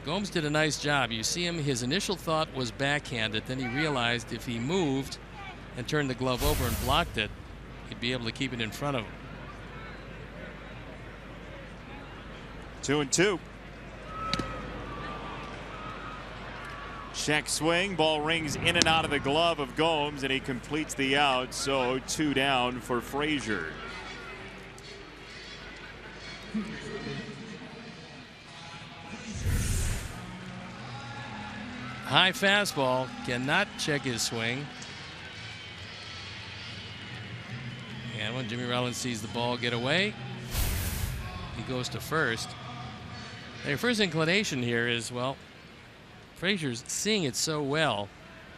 Gomes did a nice job. You see him, his initial thought was backhanded. Then he realized if he moved and turned the glove over and blocked it, he'd be able to keep it in front of him. 2-2. Check swing. Ball rings in and out of the glove of Gomes, and he completes the out. So 2 down for Frazier. High fastball, cannot check his swing. And when Jimmy Rollins sees the ball get away, he goes to first. Their first inclination here is, well, Frazier's seeing it so well,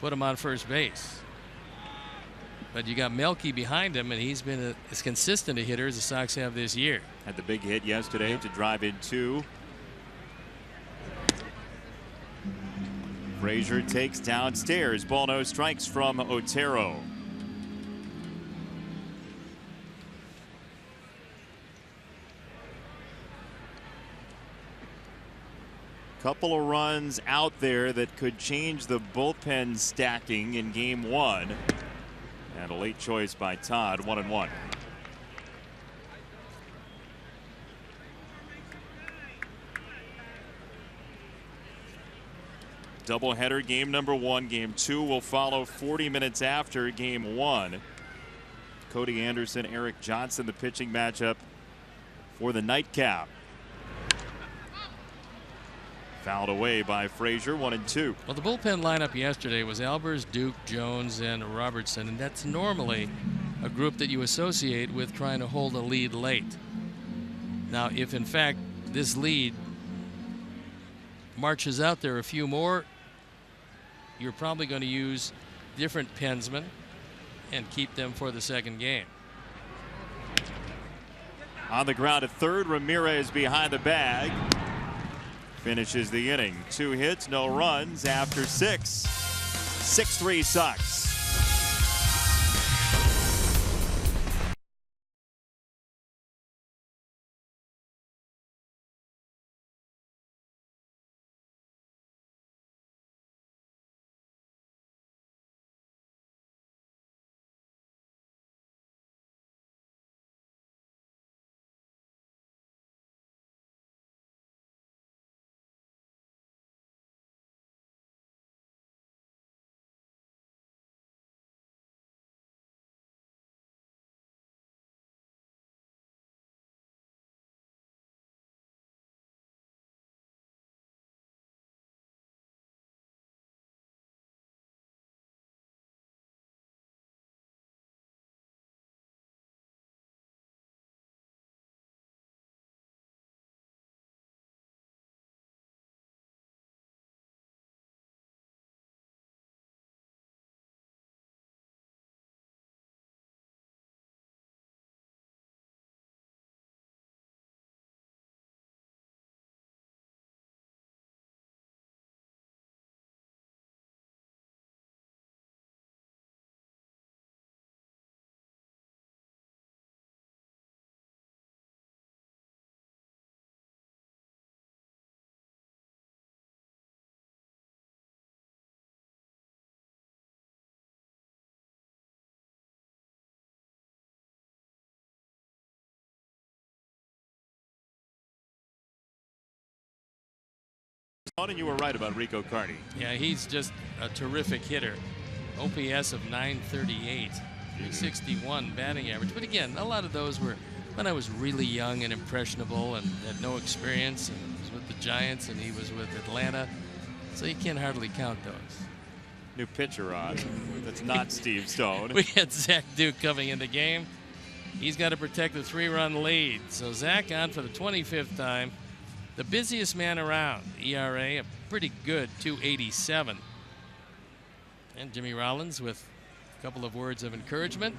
put him on first base. But you got Melky behind him, and he's been as consistent a hitter as the Sox have this year. Had the big hit yesterday to drive in 2. Frazier takes downstairs. Ball, no strikes from Otero. Couple of runs out there that could change the bullpen stacking in game 1. And a late choice by Todd. 1-1. Doubleheader, game number 1. Game 2 will follow 40 minutes after game 1. Cody Anderson, Eric Johnson, the pitching matchup for the nightcap. Fouled away by Frazier. 1-2. Well, the bullpen lineup yesterday was Albers, Duke, Jones, and Robertson, and that's normally a group that you associate with trying to hold a lead late. Now, if in fact this lead marches out there a few more, you're probably going to use different pensmen and keep them for the second game. On the ground at third, Ramirez behind the bag. Finishes the inning. 2 hits, no runs after 6. 6-3 Sox. And you were right about Rico Carney. Yeah, he's just a terrific hitter. OPS of 938, 361 batting average. But again, a lot of those were when I was really young and impressionable and had no experience, and was with the Giants and he was with Atlanta. So you can't hardly count those. New pitcher on. That's not Steve Stone. We had Zach Duke coming in the game. He's got to protect the 3-run lead. So Zach on for the 25th time. The busiest man around. ERA, a pretty good 2.87. And Jimmy Rollins with a couple of words of encouragement.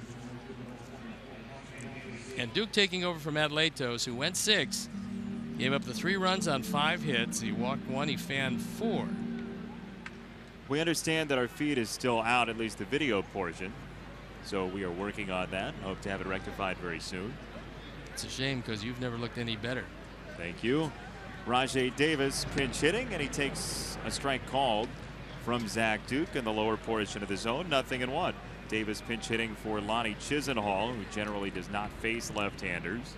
And Duke taking over from Matt Latos, who went 6. Gave up the 3 runs on 5 hits. He walked 1, he fanned 4. We understand that our feed is still out, at least the video portion. So we are working on that. Hope to have it rectified very soon. It's a shame because you've never looked any better. Thank you. Rajay Davis pinch hitting, and he takes a strike called from Zach Duke in the lower portion of the zone. 0-1. Davis pinch hitting for Lonnie Chisenhall, who generally does not face left-handers.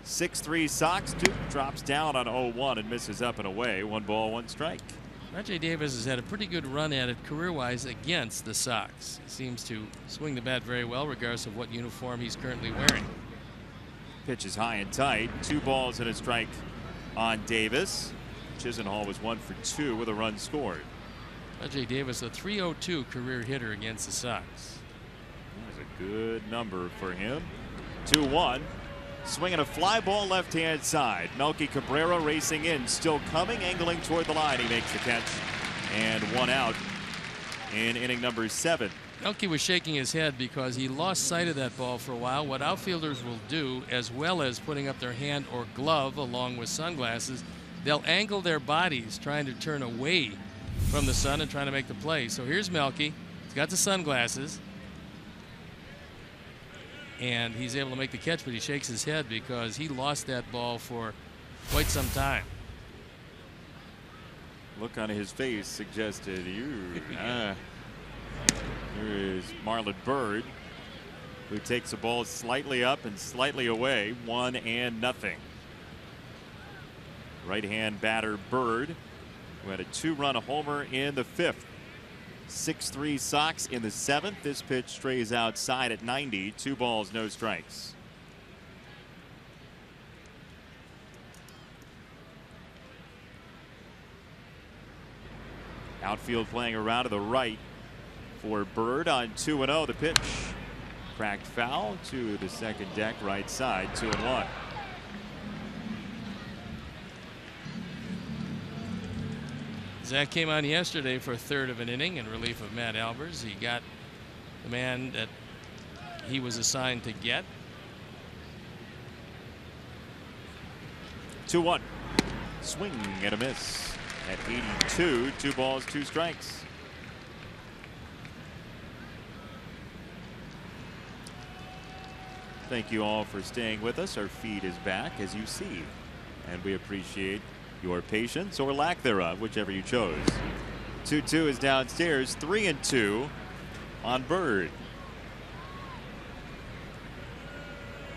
6-3 Sox. Duke drops down on 0-1 and misses up and away. 1 ball, 1 strike. Rajay Davis has had a pretty good run at it career-wise against the Sox. He seems to swing the bat very well regardless of what uniform he's currently wearing. Pitch is high and tight. 2 balls and a strike on Davis. Chisenhall was 1 for 2 with a run scored. Rajay Davis, a .302 career hitter against the Sox. That was a good number for him. 2-1. Swinging a fly ball left-hand side. Melky Cabrera racing in, still coming, angling toward the line. He makes the catch, and 1 out in inning number 7. Melky was shaking his head because he lost sight of that ball for a while. What outfielders will do, as well as putting up their hand or glove along with sunglasses, they'll angle their bodies trying to turn away from the sun and trying to make the play. So here's Melky. He's got the sunglasses. And he's able to make the catch, but he shakes his head because he lost that ball for quite some time. Look on his face suggested, here is Marlon Byrd, who takes the ball slightly up and slightly away. 1-0. Right-hand batter Byrd, who had a 2-run homer in the 5th. 6-3 Sox in the 7th. This pitch strays outside at 90. 2 balls, no strikes. Outfield playing around to the right for Byrd on 2-0. The pitch cracked foul to the second deck right side. 2-1. Zach came on yesterday for a 1/3 of an inning in relief of Matt Albers. He got the man that he was assigned to get. 2-1. Swing and a miss at 82. 2 balls, 2 strikes. Thank you all for staying with us. Our feed is back, as you see, and we appreciate your patience or lack thereof, whichever you chose. 2-2 is downstairs. 3-2 on Byrd.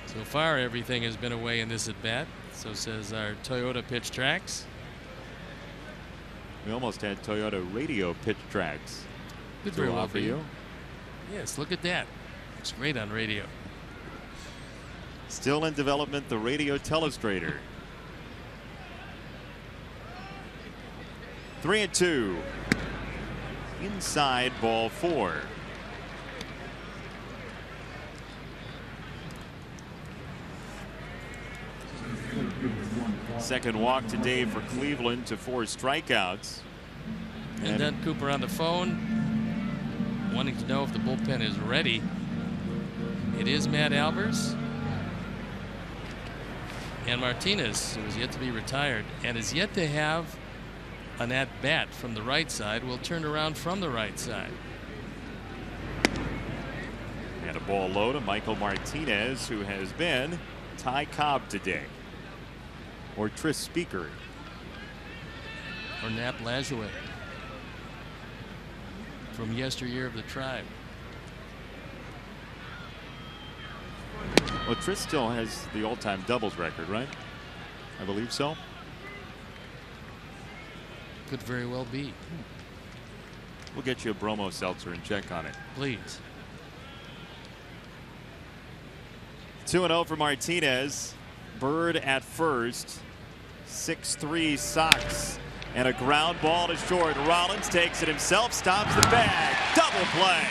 So far, everything has been away in this at bat. So says our Toyota pitch tracks. We almost had Toyota radio pitch tracks. Could very well for you. Yes, look at that. Looks great on radio. Still in development, the radio telestrator. 3-2. Inside, ball 4. Second walk today for Cleveland to 4 strikeouts. And then Cooper on the phone, wanting to know if the bullpen is ready. It is Matt Albers. And Martinez, who is yet to be retired and is yet to have an at-bat from the right side, will turn around from the right side. And a ball low to Michael Martinez, who has been Ty Cobb today. Or Tris Speaker. Or Nap Lajoie from yesteryear of the Tribe. Well, Tris still has the all-time doubles record, right? I believe so. Could very well be. We'll get you a bromo seltzer and check on it. Please. 2-0 for Martinez. Bird at first. 6-3 Sox. And a ground ball to short. Rollins takes it himself, stops the bag. Double play.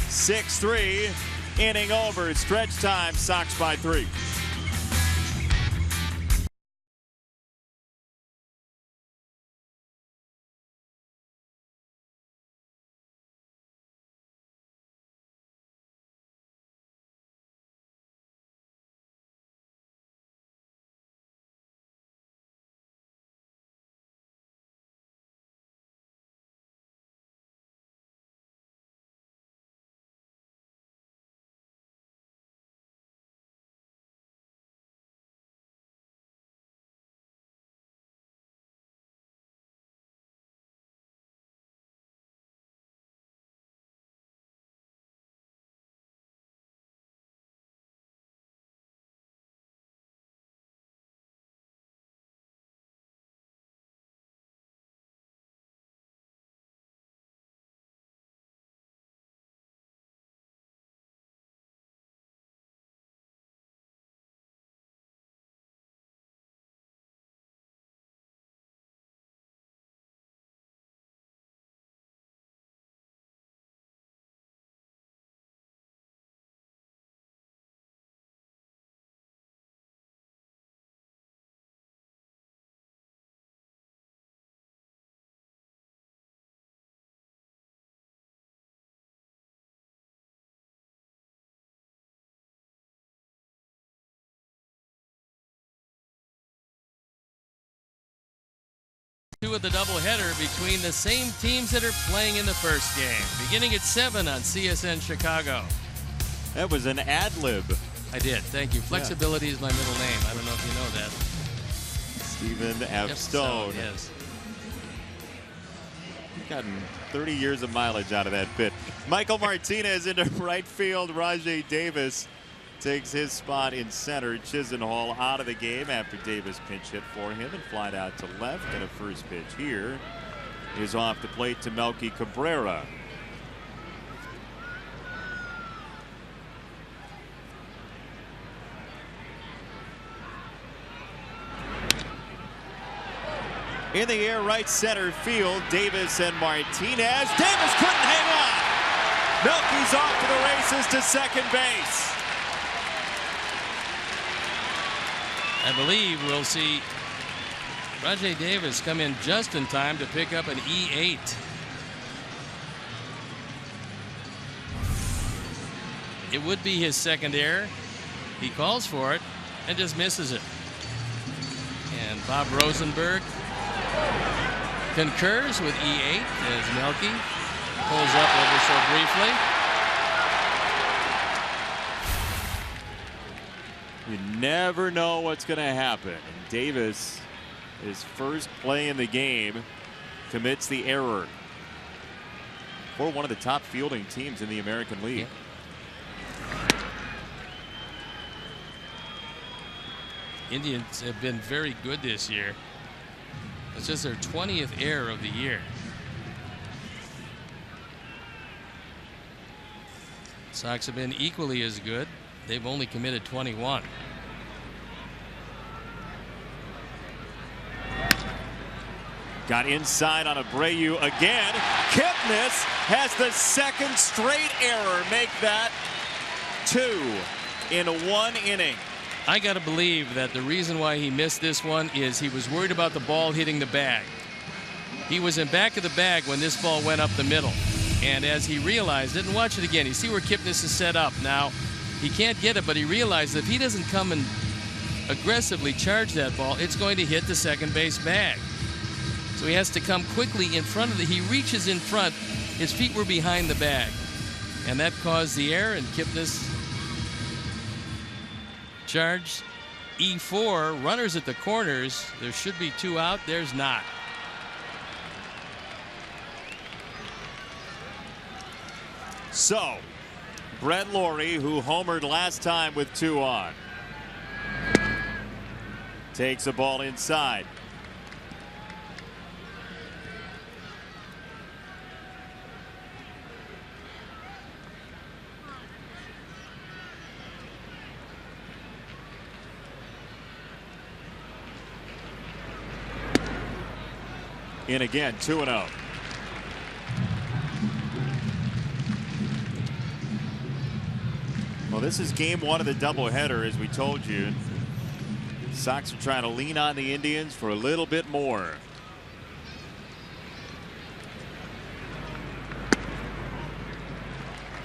6-3. Inning over. Stretch time. Sox by 3. Two of the doubleheader between the same teams that are playing in the first game. Beginning at 7 on CSN Chicago. That was an ad lib. I did. Thank you. Flexibility is my middle name. I don't know if you know that. Stephen F. Stone. Yes. You've gotten 30 years of mileage out of that bit. Michael Martinez into right field. Rajai Davis takes his spot in center. Chisenhall out of the game after Davis pinch hit for him and flied out to left. And a first pitch here is off the plate to Melky Cabrera. In the air, right center field, Davis and Martinez. Davis couldn't hang on. Melky's off to the races to second base. I believe we'll see Rajai Davis come in just in time to pick up an E8. It would be his second error. He calls for it and just misses it. And Bob Rosenberg concurs with E8 as Melky pulls up ever so briefly. You never know what's going to happen. And Davis, his first play in the game, commits the error for one of the top fielding teams in the American League. Indians have been very good this year. It's just their 20th error of the year. Sox have been equally as good. They've only committed 21. Got inside on Abreu again. Kipnis has the second straight error. Make that 2 in 1 inning. I got to believe that the reason why he missed this one is he was worried about the ball hitting the bag. He was in back of the bag when this ball went up the middle. And as he realized it, and watch it again, you see where Kipnis is set up. Now, he can't get it, but he realized that if he doesn't come and aggressively charge that ball, it's going to hit the second base bag. So he has to come quickly in front of he reaches in front. His feet were behind the bag. And that caused the error, and Kipnis charged E4. Runners at the corners. There should be 2 out. There's not. So, Brett Lawrie, who homered last time with 2 on, Takes a ball inside. In again, 2-0. Well, this is game one of the doubleheader, as we told you. Sox are trying to lean on the Indians for a little bit more.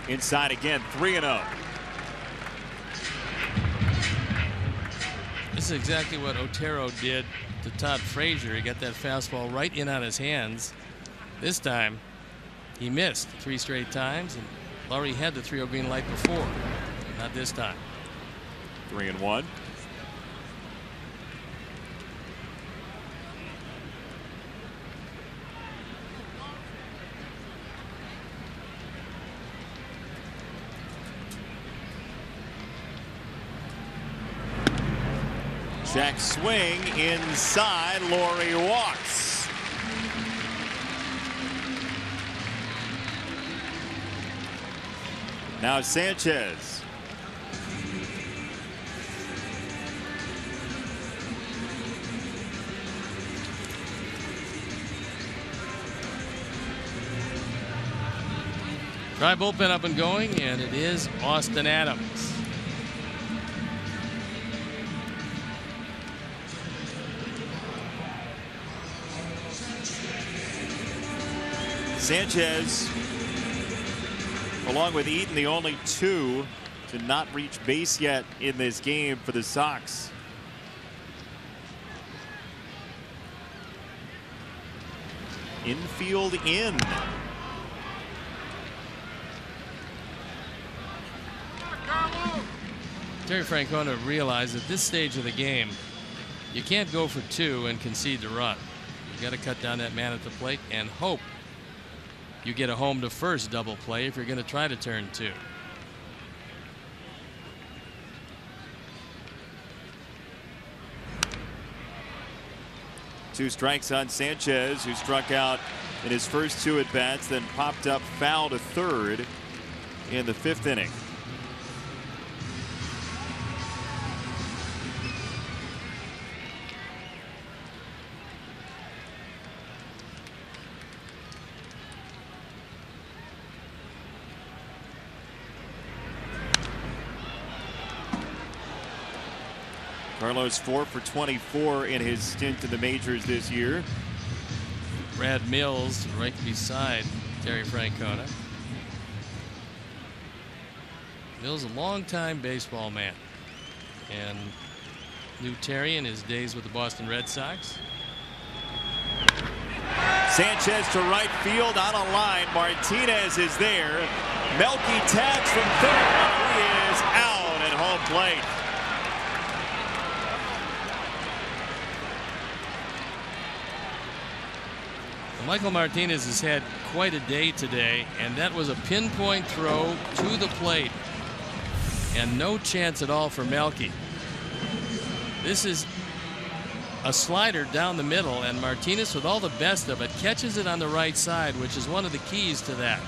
Inside again, 3-0. This is exactly what Otero did to Todd Frazier. He got that fastball right in on his hands. This time he missed 3 straight times, and Laurie had the 3-0 green light before. Not this time. 3-1. Check swing inside. Laurie walks. Now Sanchez. Try bullpen up and going, and it is Austin Adams. Sanchez, along with Eaton, the only 2 to not reach base yet in this game for the Sox. Infield in. Terry Francona realized at this stage of the game, you can't go for 2 and concede the run. You got to cut down that man at the plate and hope you get a home to first double play if you're going to try to turn 2. Two strikes on Sanchez, who struck out in his first 2 at bats, then popped up foul to third in the 5th inning. Carlos 4 for 24 in his stint in the majors this year. Brad Mills right beside Terry Francona. Mills, a longtime baseball man, and knew Terry in his days with the Boston Red Sox. Sanchez to right field on a line. Martinez is there. Melky tags from third. He is out at home plate. Michael Martinez has had quite a day today, and that was a pinpoint throw to the plate and no chance at all for Melky. This is a slider down the middle, and Martinez, with all the best of it, catches it on the right side, which is one of the keys to that.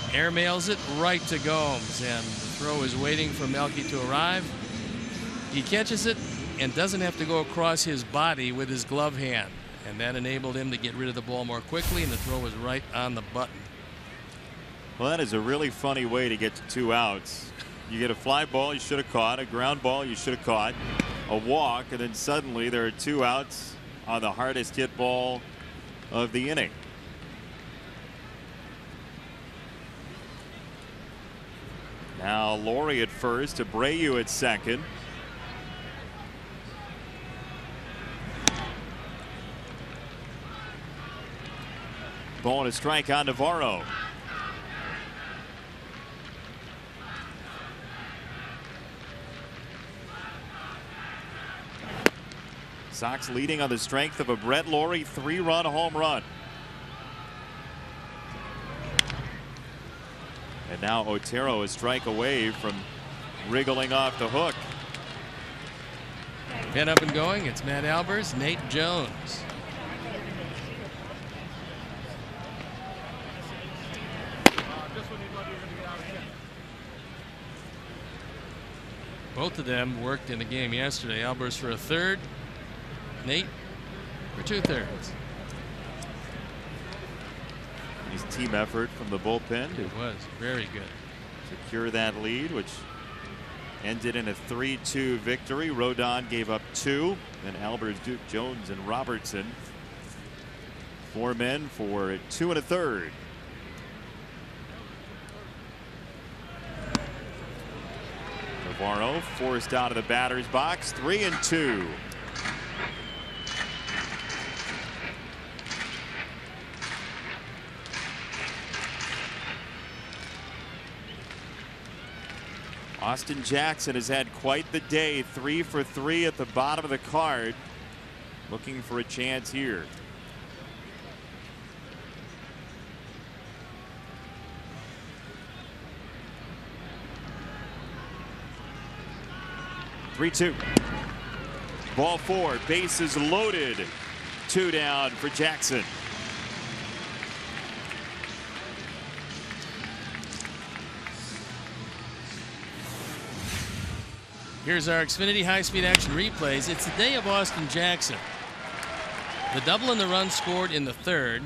Airmails it right to Gomes, and the throw is waiting for Melky to arrive. He catches it and doesn't have to go across his body with his glove hand. And that enabled him to get rid of the ball more quickly, and the throw was right on the button. Well, that is a really funny way to get to 2 outs. You get a fly ball you should have caught, a ground ball you should have caught, a walk, and then suddenly there are 2 outs on the hardest hit ball of the inning. Now Laurie at first, Abreu at second. Ball and a strike on Navarro. Sox leading on the strength of a Brett Laurie 3-run home run. And now Otero a strike away from wriggling off the hook. Pen up and going. It's Matt Albers, Nate Jones. Both of them worked in the game yesterday. Albers for a third, Nate for 2/3. His team effort from the bullpen It was very good. secure that lead, which ended in a 3-2 victory. Rodon gave up 2. Then Albers, Duke, Jones, and Robertson. 4 men for 2 1/3. Navarro forced out of the batter's box. 3-2. Austin Jackson has had quite the day. 3 for 3 at the bottom of the card. Looking for a chance here. Three-two. Ball 4. Bases loaded. 2 down for Jackson. Here's our Xfinity high-speed action replays. It's the day of Austin Jackson. The double and the run scored in the 3rd.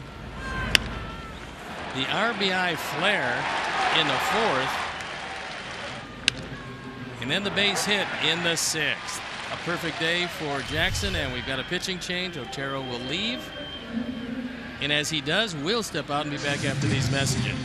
The RBI flare in the 4th. And then the base hit in the 6th. A perfect day for Jackson, and we've got a pitching change. Otero will leave. And as he does, we'll step out and be back after these messages.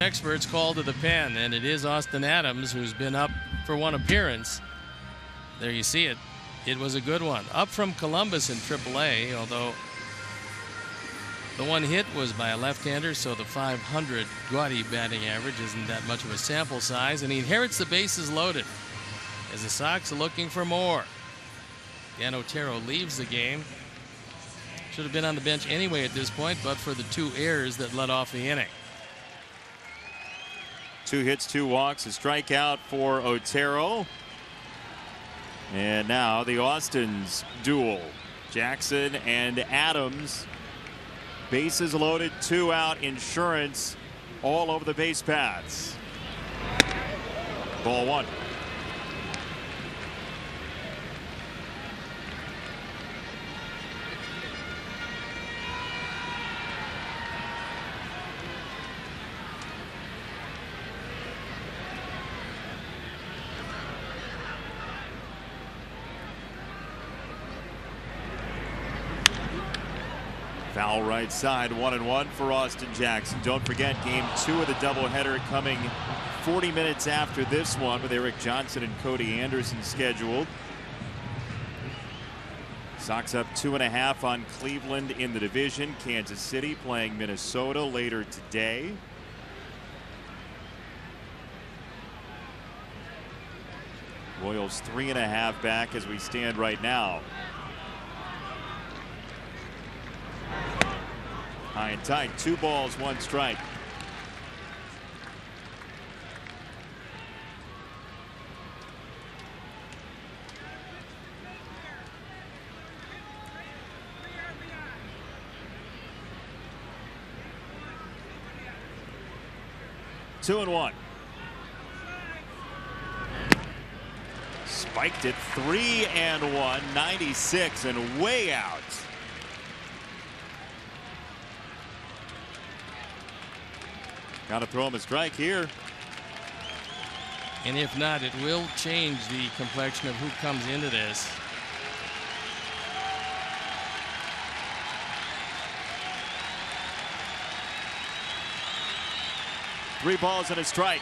Experts called to the pen, and it is Austin Adams who's been up for 1 appearance. There you see it. It was a good one. Up from Columbus in AAA, although the 1 hit was by a left-hander, so the .500 gaudy batting average isn't that much of a sample size, and he inherits the bases loaded as the Sox are looking for more. Dan Otero leaves the game. Should have been on the bench anyway at this point, but for the 2 errors that led off the inning. 2 hits, 2 walks, a strikeout for Otero. And now the Austin's duel. Jackson and Adams. Bases loaded, 2 out, insurance all over the base paths. Ball 1. Foul right side, 1-1 for Austin Jackson. Don't forget, game 2 of the doubleheader coming 40 minutes after this one, with Eric Johnson and Cody Anderson scheduled. Sox up 2.5 on Cleveland in the division. Kansas City playing Minnesota later today. Royals 3.5 back as we stand right now. High and tight, 2 balls, 1 strike. Two and 1. Spiked it 3-1, 96 and way out. Got to throw him a strike here. And if not, it will change the complexion of who comes into this. Three balls and a strike.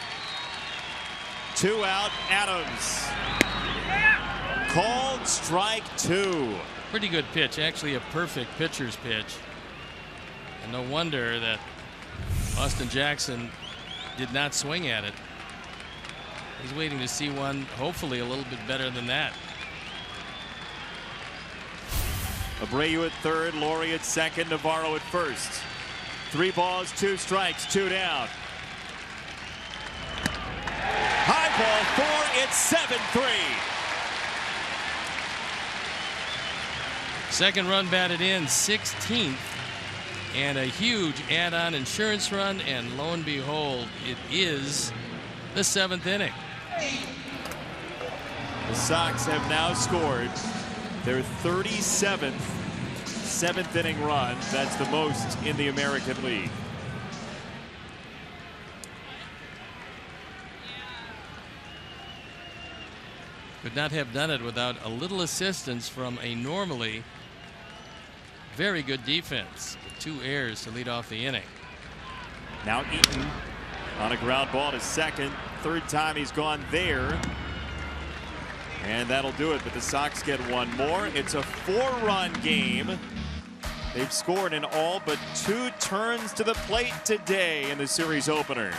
2 out, Adams. Called strike 2. Pretty good pitch, actually a perfect pitcher's pitch. And no wonder that Austin Jackson did not swing at it. He's waiting to see one, hopefully a little bit better than that. Abreu at third, Laurie at second, Navarro at first. 3 balls, 2 strikes, 2 down. High ball 4, it's 7-3. Second run batted in, 16th, and a huge add-on insurance run, and lo and behold, it is the 7th inning. The Sox have now scored their 37th 7th inning run. That's the most in the American League. Could not have done it without a little assistance from a normally very good defense. 2 errors to lead off the inning. Now Eaton on a ground ball to second. 3rd time he's gone there. And that'll do it, but the Sox get 1 more. It's a 4-run game. They've scored in all but 2 turns to the plate today in the series opener.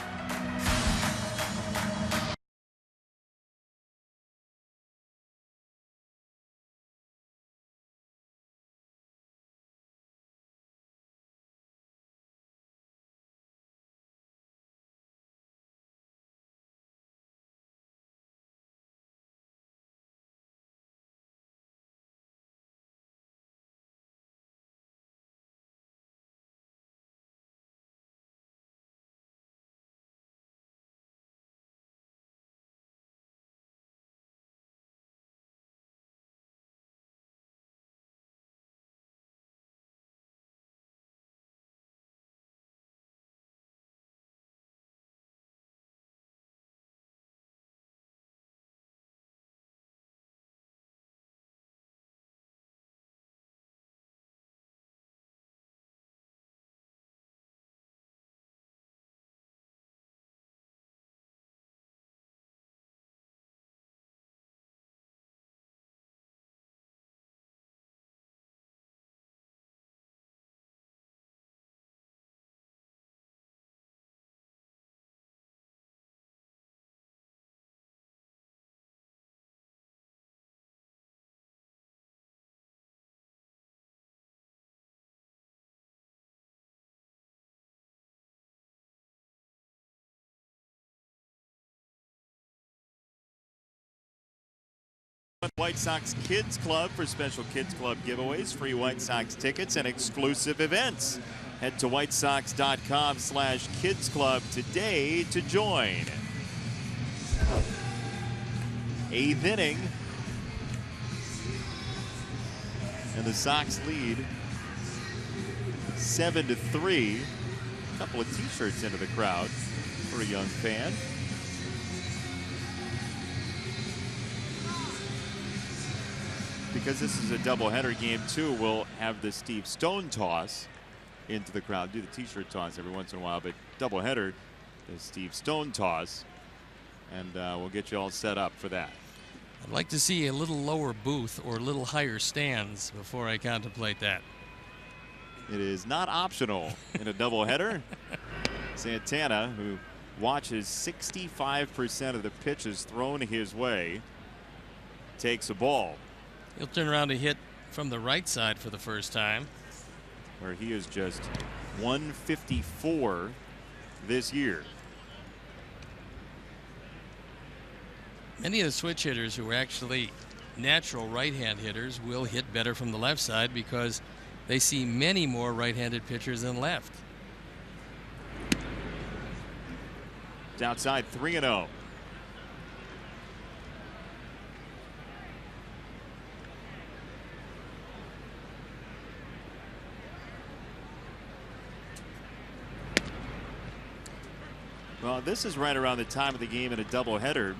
White Sox Kids Club for special Kids Club giveaways, free White Sox tickets, and exclusive events. Head to whitesox.com/Kids Club today to join. 8th inning. And the Sox lead 7-3. A couple of t-shirts into the crowd for a young fan. Because this is a doubleheader game too, we'll have the Steve Stone toss into the crowd. Do the t-shirt toss every once in a while, but doubleheader, the Steve Stone toss, and we'll get you all set up for that. I'd like to see a little lower booth or a little higher stands before I contemplate that. It is not optional in a doubleheader. Santana, who watches 65% of the pitches thrown his way, takes a ball. He'll turn around to hit from the right side for the first time, where he is just 154 this year. Many of the switch hitters who are actually natural right-hand hitters will hit better from the left side because they see many more right-handed pitchers than left. It's outside 3-0. Well, this is right around the time of the game in a doubleheader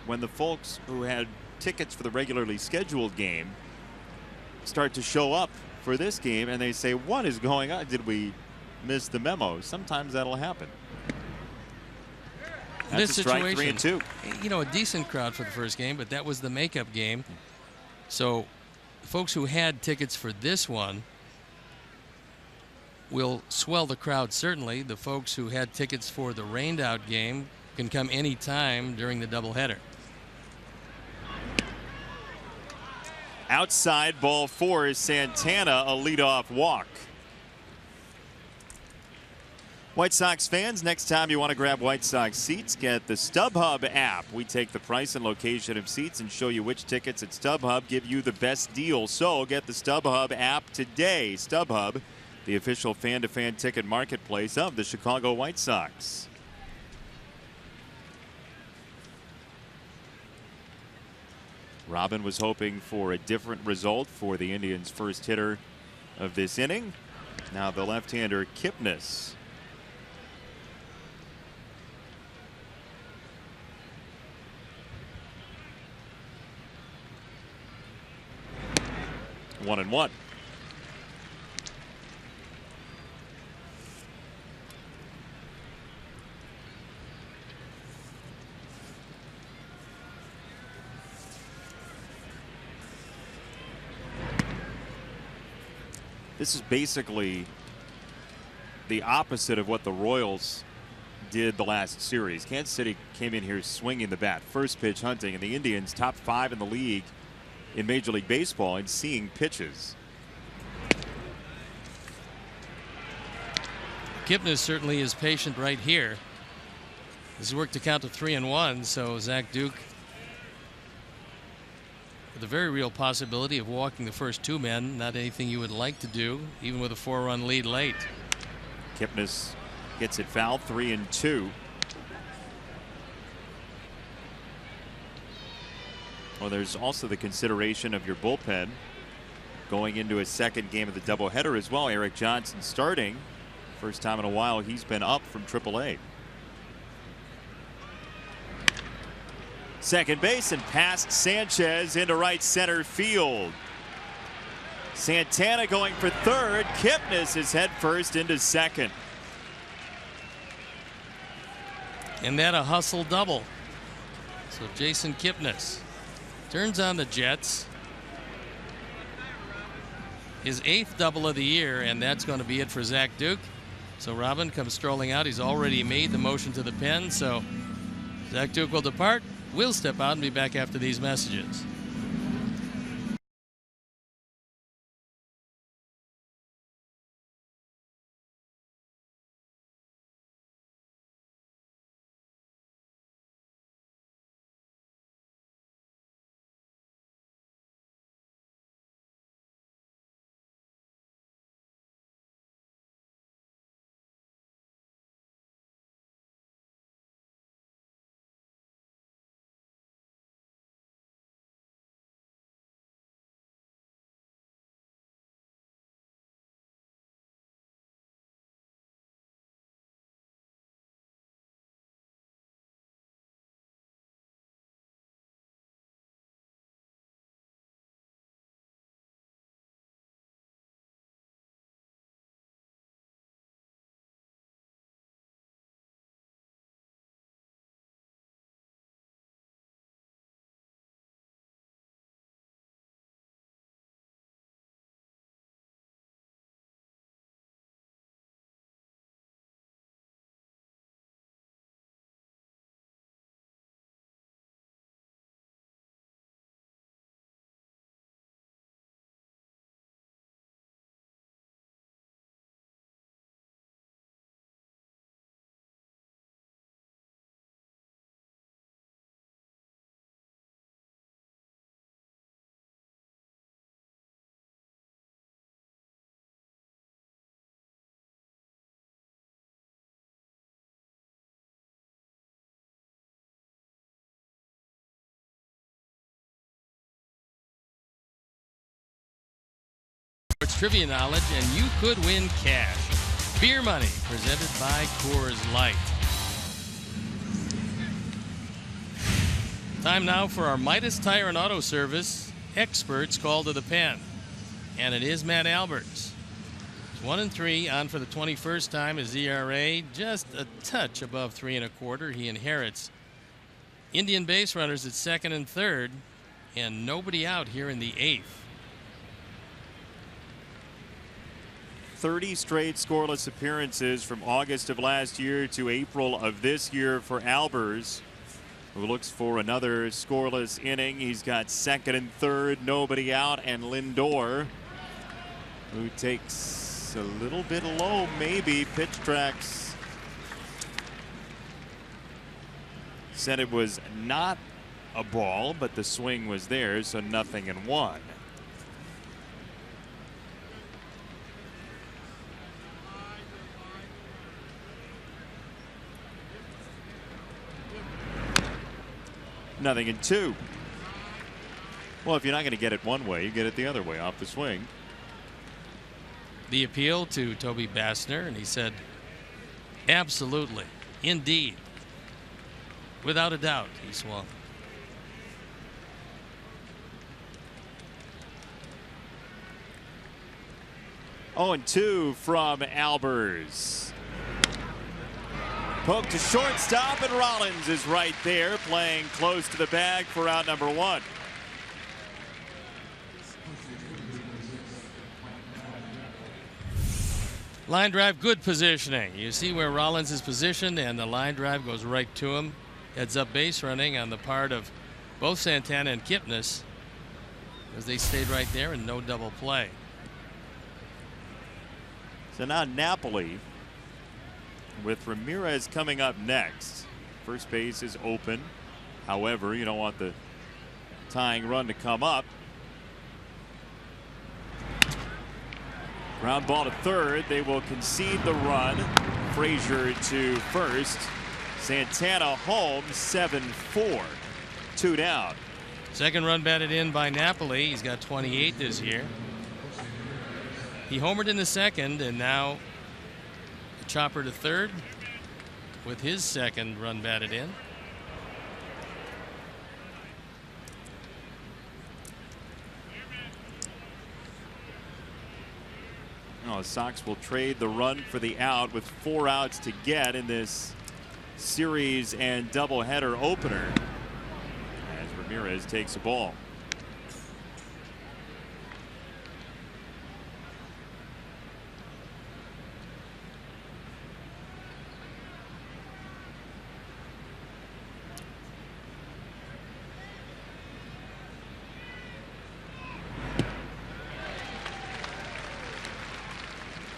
when the folks who had tickets for the regularly scheduled game start to show up for this game, and they say, what is going on? Did we miss the memo? Sometimes that'll happen. That's This a strike, situation, 3-2. you know, a decent crowd for the first game, but that was the makeup game. So folks who had tickets for this one will swell the crowd, certainly. The folks who had tickets for the rained out game can come any time during the doubleheader. Outside, ball 4 is Santana, a leadoff walk. White Sox fans, next time you want to grab White Sox seats, get the StubHub app. We take the price and location of seats and show you which tickets at StubHub give you the best deal. So get the StubHub app today. StubHub, the official fan-to-fan ticket marketplace of the Chicago White Sox. Robin was hoping for a different result for the Indians' first hitter of this inning. Now the left-hander Kipnis. One and one. This is basically the opposite of what the Royals did the last series. Kansas City came in here swinging the bat, first pitch hunting, and the Indians top 5 in the league in Major League Baseball and seeing pitches. Kipnis certainly is patient right here. He's worked to count to 3-1, so Zach Duke with a very real possibility of walking the first 2 men. Not anything you would like to do, even with a 4-run lead late. Kipnis gets it foul, 3-2. Well, there's also the consideration of your bullpen going into a second game of the doubleheader as well. Eric Johnson starting. First time in a while he's been up from AAA. Second base and past Sanchez into right center field. Santana going for third. Kipnis is head first into second. And that a hustle double. So Jason Kipnis turns on the Jets. His 8th double of the year, and that's going to be it for Zach Duke. So Robin comes strolling out. He's already made the motion to the pen. So Zach Duke will depart. We'll step out and be back after these messages. trivia knowledge, and you could win cash. Beer Money, presented by Coors Light. Time now for our Midas Tire and Auto Service experts call to the pen. And it is Matt Albers. 1-3, on for the 21st time. His ERA just a touch above 3 1/4. He inherits Indian base runners at second and third, and nobody out here in the 8th. 30 straight scoreless appearances from August of last year to April of this year for Albers, who looks for another scoreless inning. He's got second and third, nobody out, and Lindor, who takes a little bit low, maybe. Pitch tracks said it was not a ball, but the swing was there, so 0-1. Nothing in 2. Well, if you're not going to get it one way, you get it the other way off the swing. The appeal to Toby Bassner, and he said, absolutely, indeed, without a doubt, he swung. Oh, and 2 from Albers. Poke to shortstop, and Rollins is right there, playing close to the bag for out number 1. Line drive, good positioning. You see where Rollins is positioned, and the line drive goes right to him. Heads up base running on the part of both Santana and Kipnis, as they stayed right there and no double play. So now Napoli, with Ramirez coming up next. First base is open. However, you don't want the tying run to come up. Ground ball to third. They will concede the run. Frazier to first. Santana home, 7-4. 2 down. Second run batted in by Napoli. He's got 28 this year. He homered in the second, and now a chopper to third with his second run batted in. The Sox will trade the run for the out with 4 outs to get in this series and doubleheader opener as Ramirez takes a ball.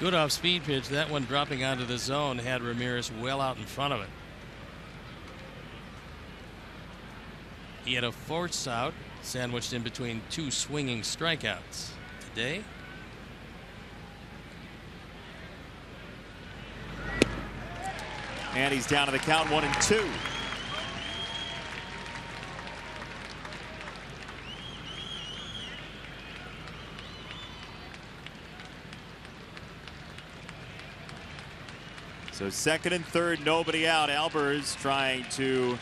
Good off speed pitch. That one dropping onto the zone had Ramirez well out in front of it. He had a force out sandwiched in between 2 swinging strikeouts today. And he's down to the count, 1-2. So second and third, nobody out. Albers trying to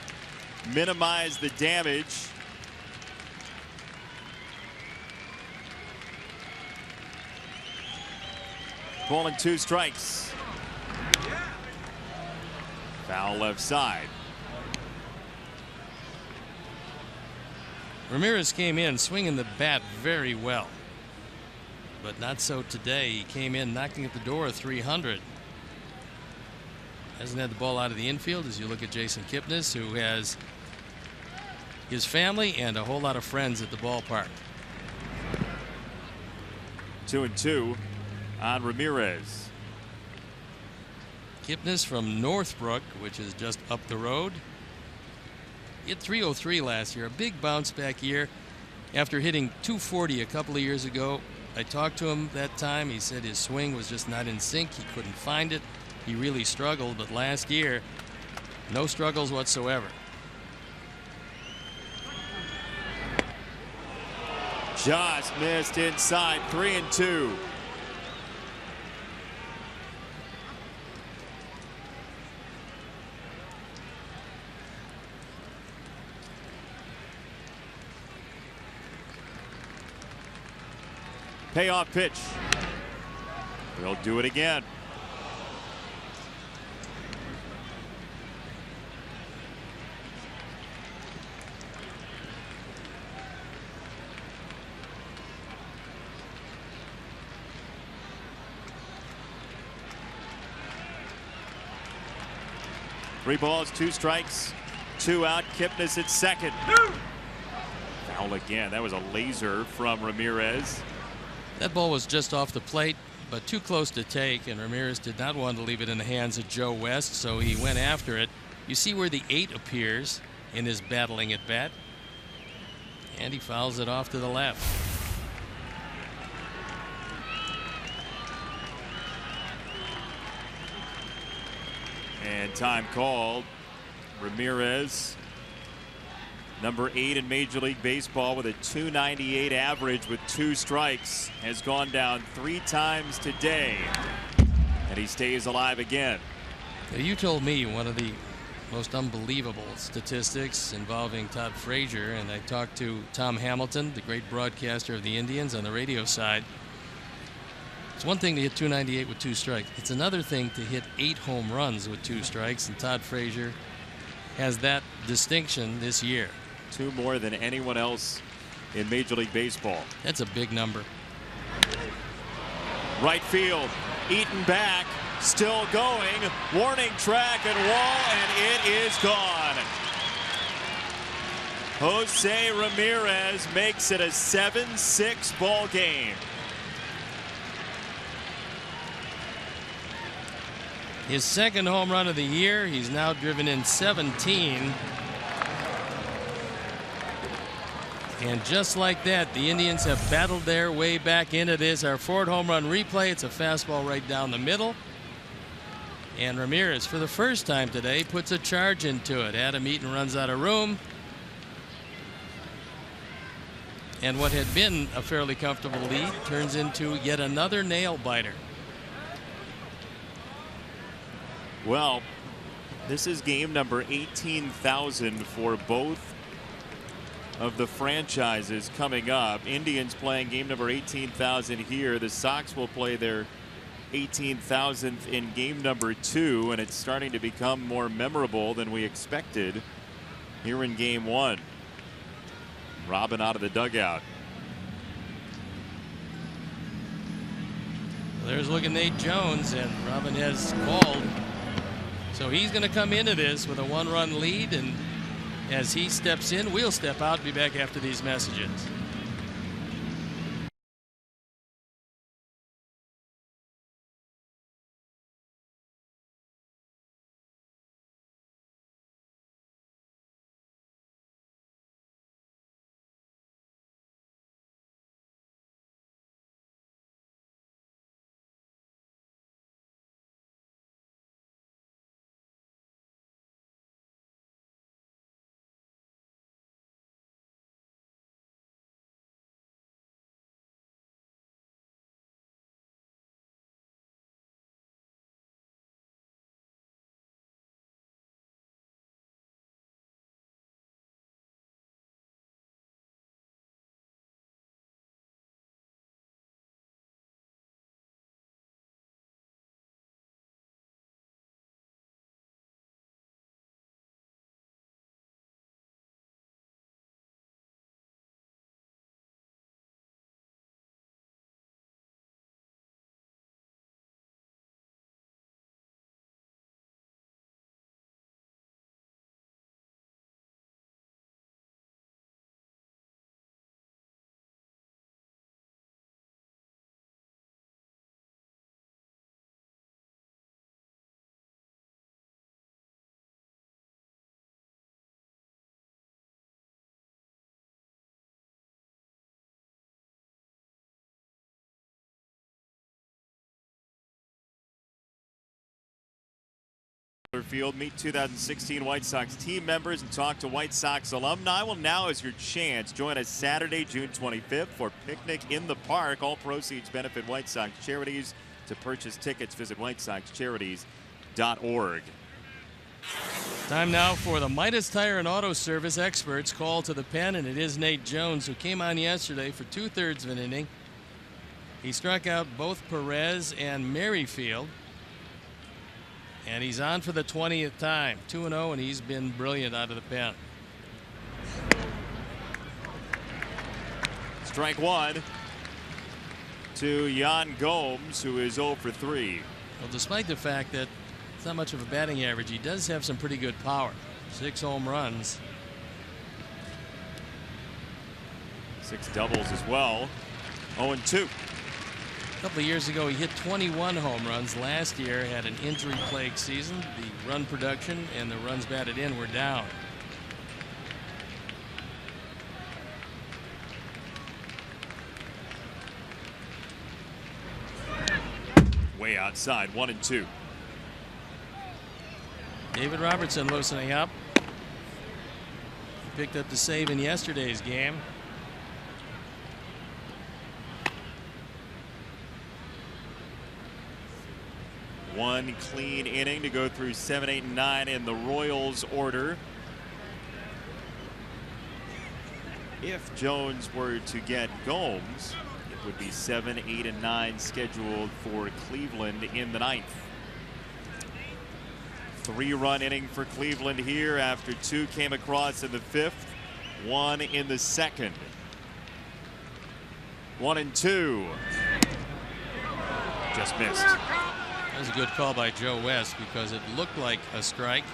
minimize the damage. Ball and 2 strikes. Foul left side. Ramirez came in swinging the bat very well, but not so today. He came in knocking at the door of 300. Hasn't had the ball out of the infield as you look at Jason Kipnis, who has his family and a whole lot of friends at the ballpark. 2-2 on Ramirez. Kipnis from Northbrook, which is just up the road. He hit 303 last year, a big bounce back year after hitting 240 a couple of years ago. I talked to him that time. He said his swing was just not in sync. He couldn't find it. He really struggled, but last year, no struggles whatsoever. Just missed inside, 3-2. Payoff pitch. They'll do it again. Three balls, 2 strikes, 2 out. Kipnis at second. Foul again. That was a laser from Ramirez. That ball was just off the plate, but too close to take, and Ramirez did not want to leave it in the hands of Joe West, so he went after it. You see where the 8 appears in his battling at bat, and he fouls it off to the left. And time called. Ramirez, number 8 in Major League Baseball with a .298 average with 2 strikes, has gone down 3 times today, and he stays alive again. Now, you told me one of the most unbelievable statistics involving Todd Frazier, and I talked to Tom Hamilton, the great broadcaster of the Indians, on the radio side. It's one thing to hit .298 with 2 strikes. It's another thing to hit 8 home runs with 2 strikes, and Todd Frazier has that distinction this year. 2 more than anyone else in Major League Baseball. That's a big number. Right field, Eaton back, still going, warning track and wall, and it is gone. Jose Ramirez makes it a 7-6 ball game. His second home run of the year. He's now driven in 17. And just like that, the Indians have battled their way back into this. Our 4th home run replay. It's a fastball right down the middle. And Ramirez, for the first time today, puts a charge into it. Adam Eaton runs out of room. And what had been a fairly comfortable lead turns into yet another nail biter. Well, this is game number 18,000 for both of the franchises coming up. Indians playing game number 18,000 here. The Sox will play their 18,000th in game number 2, and it's starting to become more memorable than we expected here in game 1. Robin out of the dugout. There's looking Nate Jones, and Robin has called. So he's going to come into this with a 1-run lead, and as he steps in, we'll step out. Be back after these messages. Field, meet 2016 White Sox team members and talk to White Sox alumni. Well, now is your chance. Join us Saturday, June 25th for Picnic in the Park. All proceeds benefit White Sox charities. To purchase tickets, visit whitesoxcharities.org. Time now for the Midas Tire and Auto Service experts. Call to the pen, and it is Nate Jones, who came on yesterday for 2/3 of an inning. He struck out both Perez and Merrifield. And he's on for the 20th time. 2-0, and he's been brilliant out of the pen. Strike one to Yan Gomes, who is 0 for 3. Well, despite the fact that it's not much of a batting average, he does have some pretty good power. 6 home runs. 6 doubles as well. 0-2. A couple of years ago, he hit 21 home runs. Last year, had an injury-plagued season. The run production and the runs batted in were down. Way outside, 1-2. David Robertson loosening up. He picked up the save in yesterday's game. One clean inning to go through 7, 8, and 9 in the Royals order. If Jones were to get Gomes, it would be 7, 8, and 9 scheduled for Cleveland in the 9th. 3-run inning for Cleveland here after 2 came across in the 5th, 1 in the 2nd. 1-2. Just missed. That was a good call by Joe West because it looked like a strike.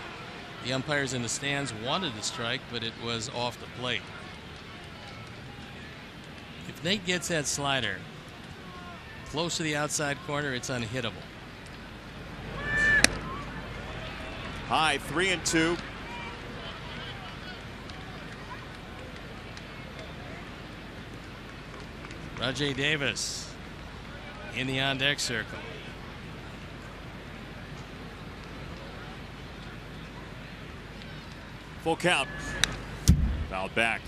The umpires in the stands wanted a strike, but it was off the plate. If Nate gets that slider close to the outside corner, it's unhittable. High, 3-2. Rajay Davis in the on-deck circle. Full count. Fouled back.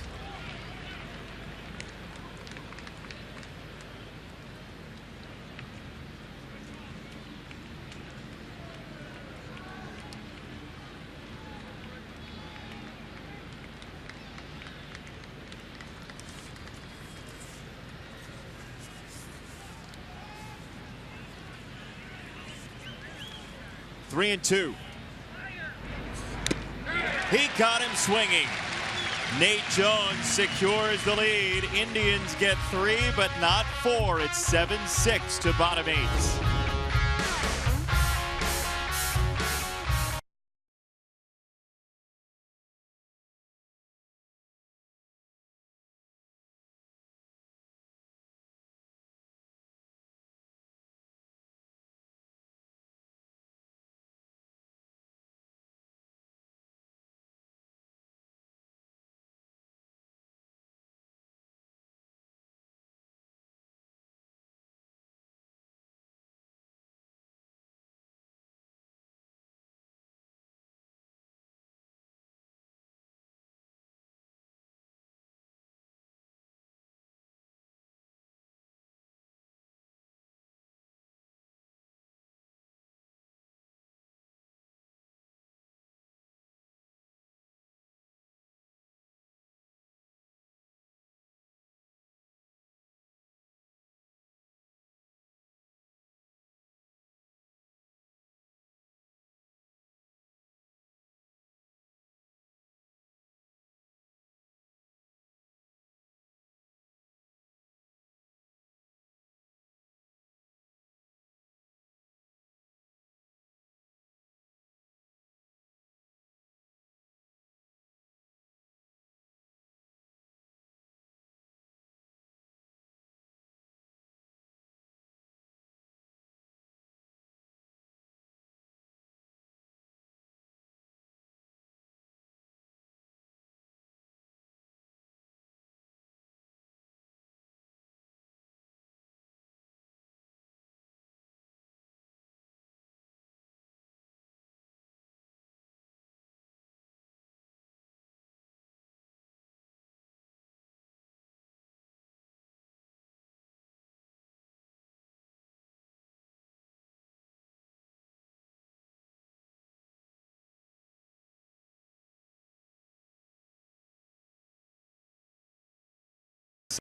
Three and two. He caught him swinging. Nate Jones secures the lead. Indians get 3, but not 4. It's 7-6 to bottom 8.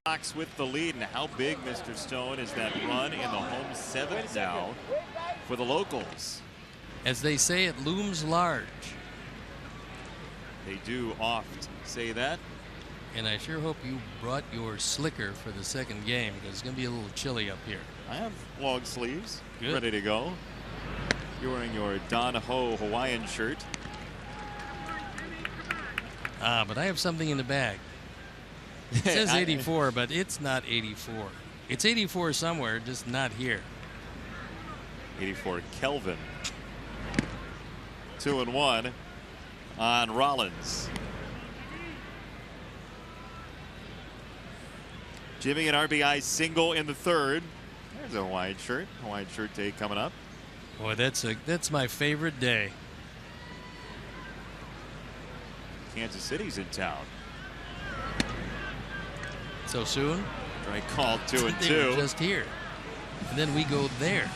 Sox with the lead, and how big, Mr. Stone, is that run in the home seventh now for the locals? As they say, it looms large. They do oft say that. And I sure hope you brought your slicker for the second game, because it's going to be a little chilly up here. I have long sleeves. Good. Ready to go. You're wearing your Don Ho Hawaiian shirt. But I have something in the bag. It says 84, but it's not 84. It's 84 somewhere, just not here. 84 Kelvin. 2-1 on Rollins. Jimmy, an RBI single in the third. There's a Hawaiian shirt. Hawaiian shirt day coming up. Boy, that's my favorite day. Kansas City's in town. So soon? Strike called 2-2. They were just here. And then we go there.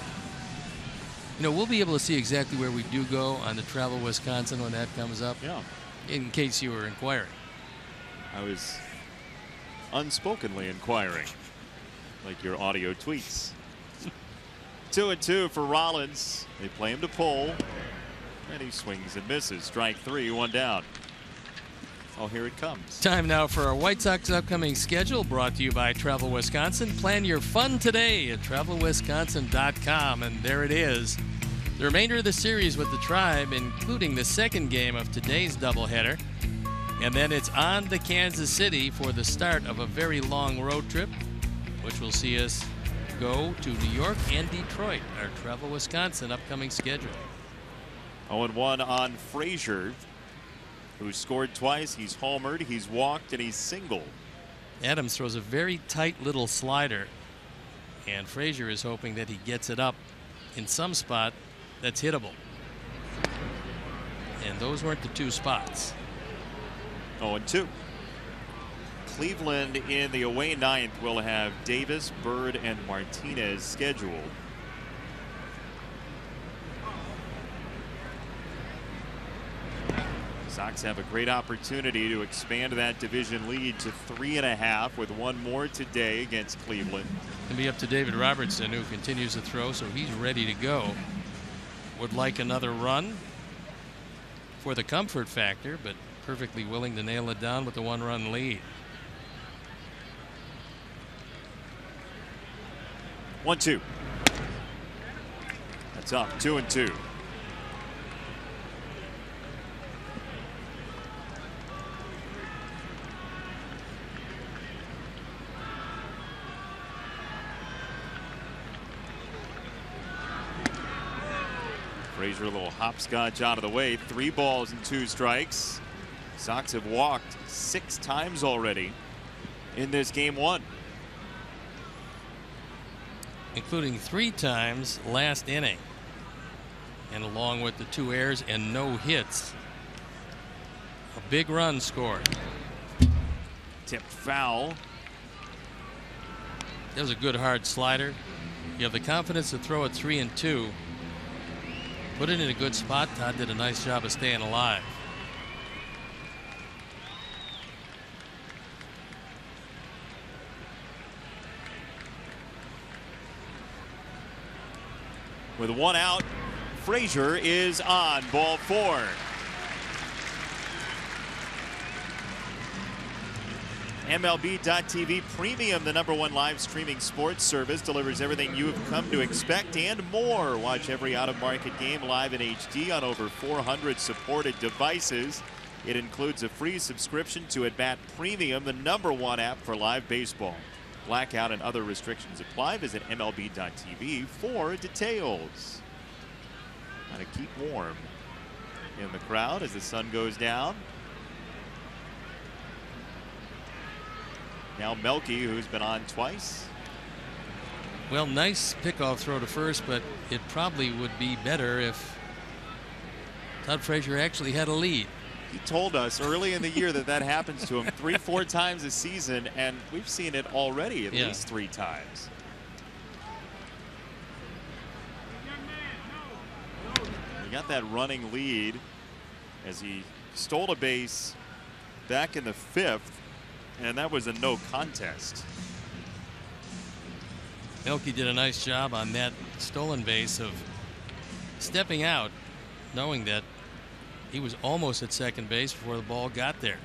You know, we'll be able to see exactly where we do go on the Travel Wisconsin when that comes up. Yeah. In case you were inquiring. I was unspokenly inquiring, like your audio tweets. 2-2 for Rollins. They play him to pull, and he swings and misses. Strike three, one down. Oh, here it comes. Time now for our White Sox upcoming schedule, brought to you by Travel Wisconsin. Plan your fun today at travelwisconsin.com, and there it is. The remainder of the series with the Tribe, including the second game of today's doubleheader. And then it's on to Kansas City for the start of a very long road trip, which will see us go to New York and Detroit, our Travel Wisconsin upcoming schedule. 0-1 on Frazier, who scored twice. He's homered, he's walked, and he's singled. Adams throws a very tight little slider, and Frazier is hoping that he gets it up in some spot that's hittable. And those weren't the two spots. 0-2. Cleveland in the away ninth will have Davis, Bird, and Martinez scheduled. Sox have a great opportunity to expand that division lead to 3.5 with one more today against Cleveland. It'll be up to David Robertson, who continues to throw, so he's ready to go. Would like another run for the comfort factor, but perfectly willing to nail it down with the one-run lead. 1-2. That's up. 2-2. Frazier, a little hopscotch out of the way. 3 balls and 2 strikes. Sox have walked 6 times already in this game 1. Including 3 times last inning. And along with the 2 errors and no hits, a big run scored. Tipped foul. That was a good hard slider. You have the confidence to throw at 3-2. Put it in a good spot. Todd did a nice job of staying alive. With 1 out, Frazier is on. Ball 4. MLB.TV Premium, the #1 live streaming sports service, delivers everything you have come to expect and more. Watch every out-of-market game live in HD on over 400 supported devices. It includes a free subscription to At-Bat Premium, the #1 app for live baseball. Blackout and other restrictions apply. Visit MLB.TV for details. Got to keep warm in the crowd as the sun goes down. Now Melky, who's been on twice. Well, nice pickoff throw to first, but it probably would be better if Todd Frazier actually had a lead. He told us early in the year that happens to him 3-4 times a season, and we've seen it already at least 3 times. He got that running lead as he stole a base back in the 5th. And that was a no contest. Melky did a nice job on that stolen base of stepping out, knowing that he was almost at second base before the ball got there.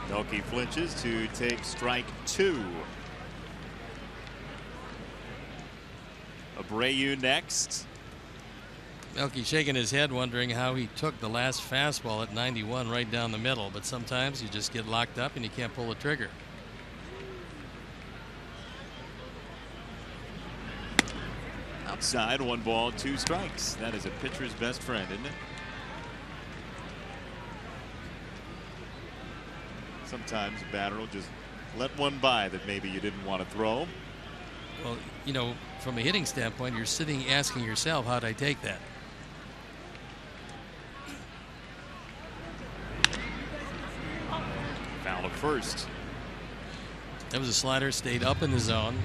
Melky flinches to take strike 2. Abreu next. Melky shaking his head, wondering how he took the last fastball at 91 right down the middle. But sometimes you just get locked up and you can't pull the trigger. Outside, 1 ball, 2 strikes. That is a pitcher's best friend, isn't it? Sometimes a batter will just let one by that maybe you didn't want to throw. Well, you know, from a hitting standpoint, you're sitting asking yourself, how'd I take that? Foul at first. That was a slider, stayed up in the zone.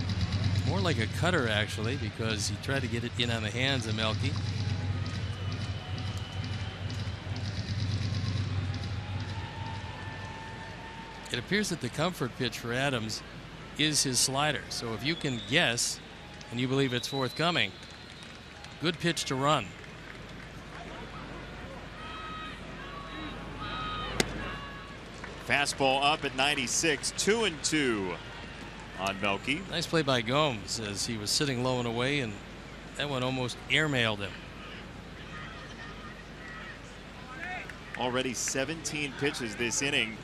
More like a cutter, actually, because he tried to get it in on the hands of Melky. It appears that the comfort pitch for Adams is his slider. So if you can guess and you believe it's forthcoming, good pitch to run. Fastball up at 96, 2-2 on Melky. Nice play by Gomes as he was sitting low and away, and that one almost airmailed him. Already 17 pitches this inning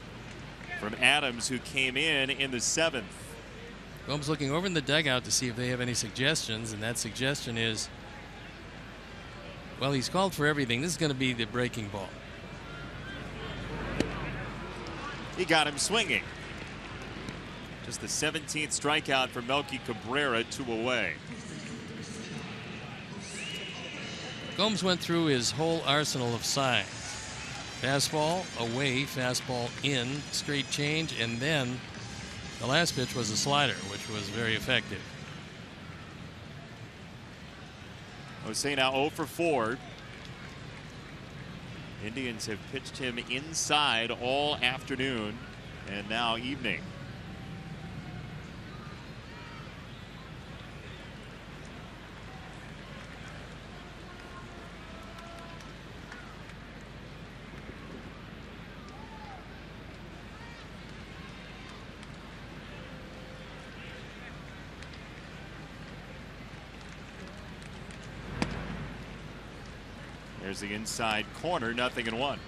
from Adams, who came in the 7th. Gomes looking over in the dugout to see if they have any suggestions, and that suggestion is, well, he's called for everything. This is going to be the breaking ball. He got him swinging. Just the 17th strikeout for Melky Cabrera, 2 away. Gomes went through his whole arsenal of signs. Fastball away, fastball in, straight change, and then the last pitch was a slider, which was very effective. Jose now 0 for 4. Indians have pitched him inside all afternoon and now evening. There's the inside corner, 0-1.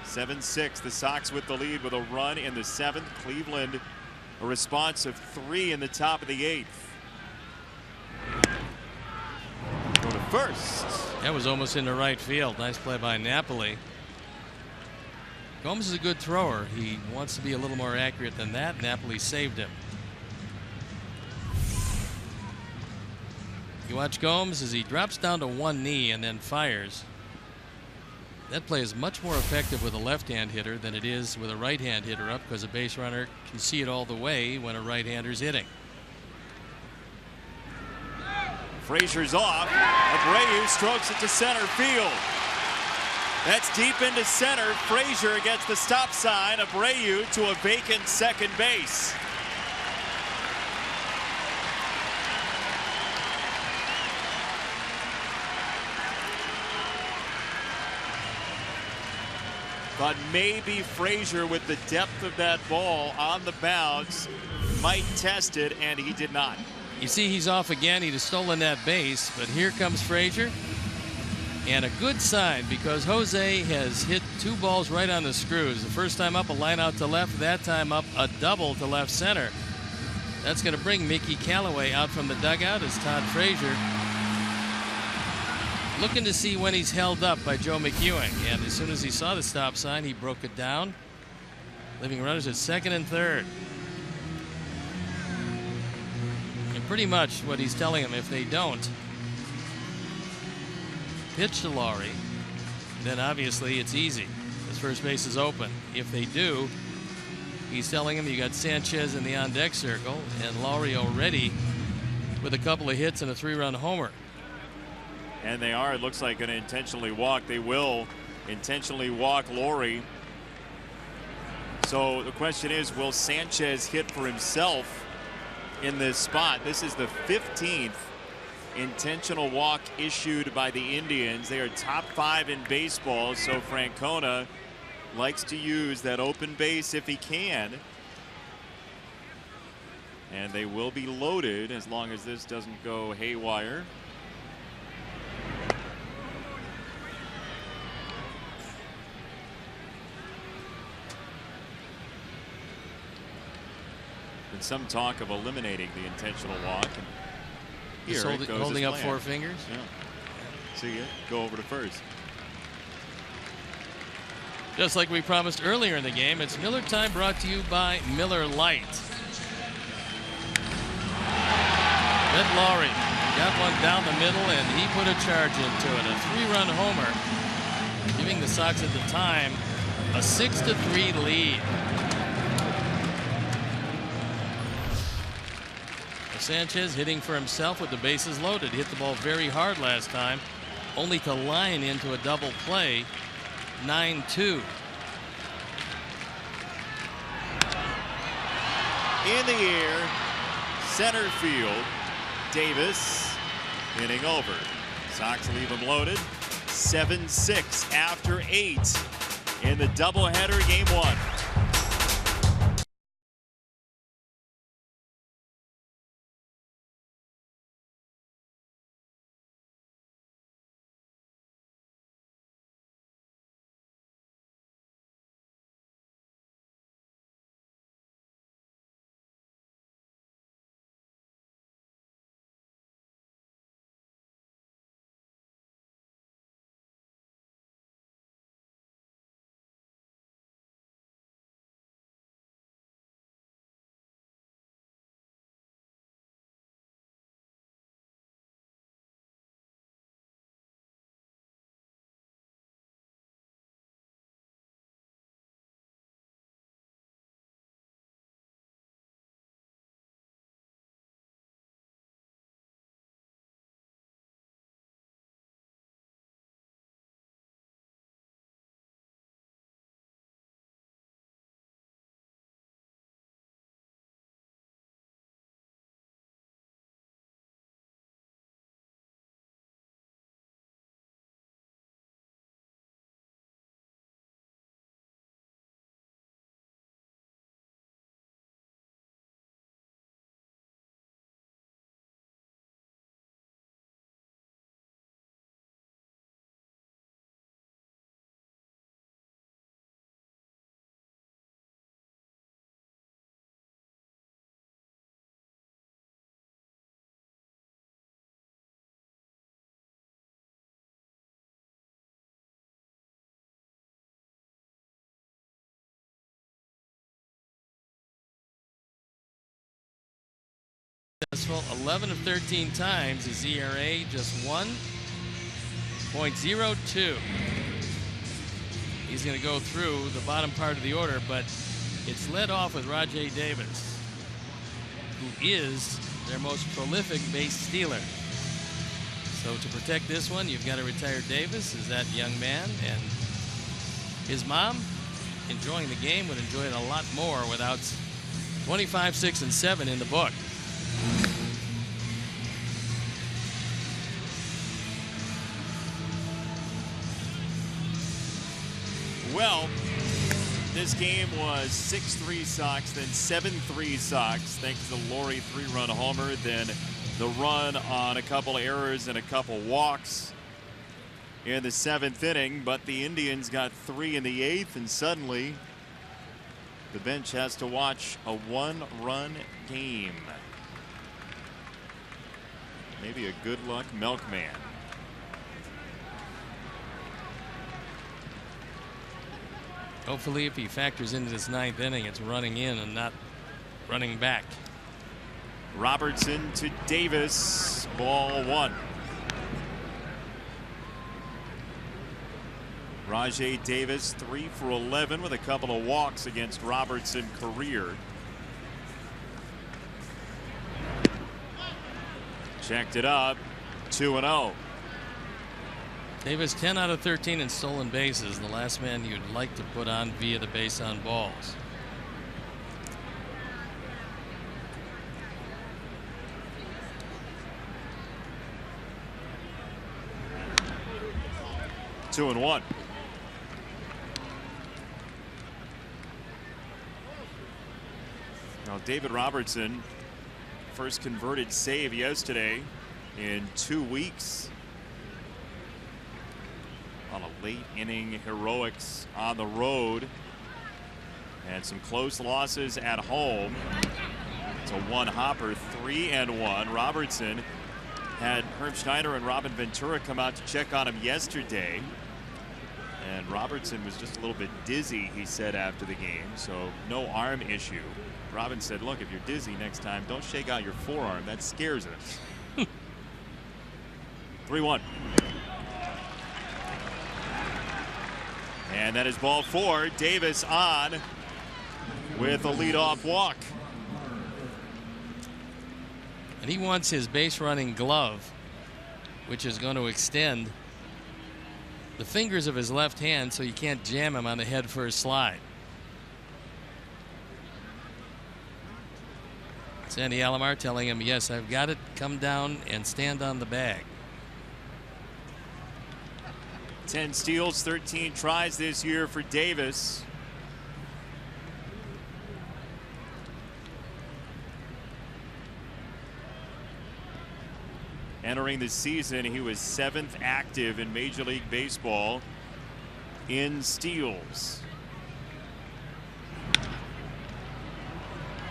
(7-6). The Sox with the lead with a run in the 7th. Cleveland a response of 3 in the top of the 8th. Go to first. That was almost into right field. Nice play by Napoli. Gomes is a good thrower. He wants to be a little more accurate than that. Napoli saved him. You watch Gomes as he drops down to one knee and then fires. That play is much more effective with a left-hand hitter than it is with a right-hand hitter up, because a base runner can see it all the way when a right-hander's hitting. Frazier's off. Abreu strokes it to center field. That's deep into center. Frazier gets the stop sign. Abreu to a vacant second base. Thought maybe Frazier, with the depth of that ball on the bounce, might test it, and he did not. You see, he's off again. He'd have stolen that base, but here comes Frazier. And a good sign, because Jose has hit 2 balls right on the screws. The first time up, a line out to left. That time up, a double to left center. That's going to bring Mickey Callaway out from the dugout as Todd Frazier looking to see when he's held up by Joe McEwing. And as soon as he saw the stop sign, he broke it down, leaving runners at second and third. And pretty much what he's telling them, if they don't pitch to Lowry, then obviously it's easy. His first base is open. If they do, he's telling him you got Sanchez in the on-deck circle, and Lowry already with a couple of hits and a 3-run homer. And they are, it looks like, going to intentionally walk. They will intentionally walk Lowry. So the question is, will Sanchez hit for himself in this spot? This is the 15th intentional walk issued by the Indians. They are top 5 in baseball, so Francona likes to use that open base if he can. And they will be loaded as long as this doesn't go haywire. Been some talk of eliminating the intentional walk. And here it goes holding up 4 fingers. Yeah. See it go over to first. Just like we promised earlier in the game, it's Miller time, brought to you by Miller Lite. Red Lowry got one down the middle, and he put a charge into it. A 3-run homer, giving the Sox at the time a 6-3 lead. Sanchez hitting for himself with the bases loaded. Hit the ball very hard last time, only to line into a double play. 9-2. In the air, center field. Davis hitting over. Sox leave him loaded. 7-6 after 8 in the doubleheader, game 1. Successful 11 of 13 times. His ERA just 1.02. He's going to go through the bottom part of the order, but it's led off with Rajay Davis, who is their most prolific base stealer. So to protect this one, you've got to retire Davis as that young man, and his mom, enjoying the game, would enjoy it a lot more without 25, 6, and 7 in the book. Well, this game was 6-3 Sox, then 7-3 Sox, thanks to the Lowry 3-run homer, then the run on a couple errors and a couple walks in the 7th inning. But the Indians got 3 in the 8th, and suddenly the bench has to watch a 1-run game. Maybe a good luck milkman. Hopefully, if he factors into this 9th inning, it's running in and not running back. Robertson to Davis, ball 1. Rajay Davis 3 for 11 with a couple of walks against Robertson career. Checked it up, 2-0. Davis 10 out of 13 in stolen bases, the last man you'd like to put on via the base on balls. Two and one. Now David Robertson, first converted save yesterday in 2 weeks. On a late inning heroics on the road and some close losses at home. It's a one hopper, 3-1. Robertson had Herb Schneider and Robin Ventura come out to check on him yesterday, and Robertson was just a little bit dizzy, he said after the game, so no arm issue. Robin said, look, if you're dizzy next time, don't shake out your forearm, that scares us. 3-1. And that is ball 4. Davis on with a leadoff walk. And he wants his base running glove, which is going to extend the fingers of his left hand so you can't jam him on the head first slide. Sandy Alomar telling him, yes, I've got it. Come down and stand on the bag. 10 steals, 13 tries this year for Davis. Entering the season, he was 7th active in Major League Baseball in steals.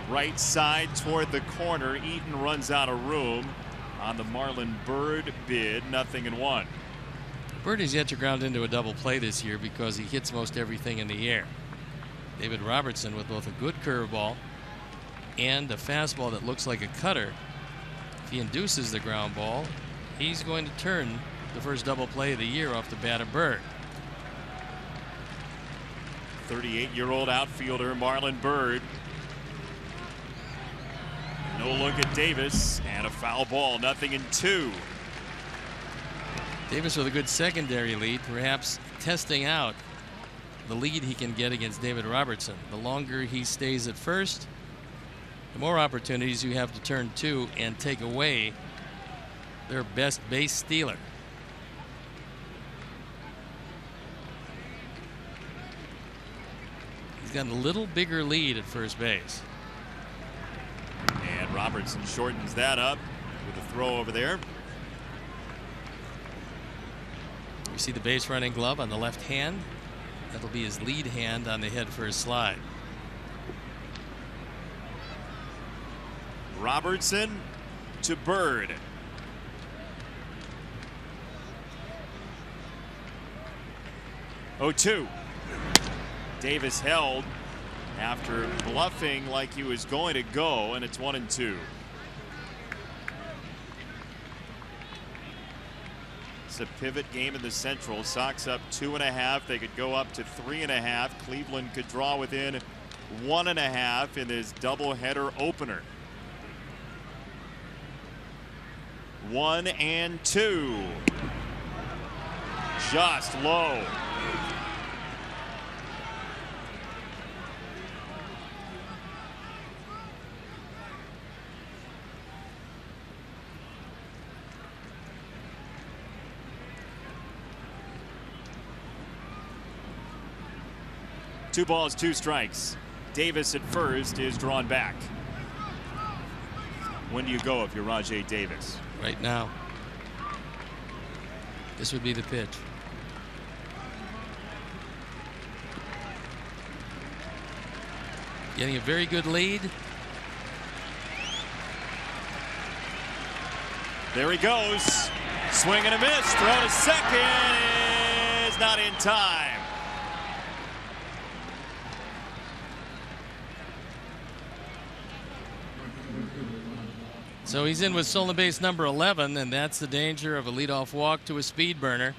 Right side toward the corner. Eaton runs out of room on the Marlon Byrd bid. 0-1. Byrd is yet to ground into a double play this year because he hits most everything in the air. David Robertson with both a good curveball and a fastball that looks like a cutter. If he induces the ground ball, he's going to turn the first double play of the year off the bat of Byrd. 38-year-old outfielder Marlon Byrd. No look at Davis and a foul ball. 0-2. Davis with a good secondary lead, perhaps testing out the lead he can get against David Robertson. The longer he stays at first, the more opportunities you have to turn to and take away their best base stealer. He's got a little bigger lead at first base. And Robertson shortens that up with a throw over there. You see the base running glove on the left hand. That'll be his lead hand on the head first slide. Robertson to Byrd. Oh, 2. Davis held after bluffing like he was going to go, and it's 1-2. It's a pivot game in the Central. Sox up 2.5. They could go up to 3.5. Cleveland could draw within 1.5 in this doubleheader opener. 1-2. Just low. Two balls, 2 strikes. Davis at first is drawn back. When do you go if you're Rajay Davis? Right now. This would be the pitch. Getting a very good lead. There he goes. Swing and a miss. Throw to second is not in time. So he's in with stolen base number 11, and that's the danger of a leadoff walk to a speed burner.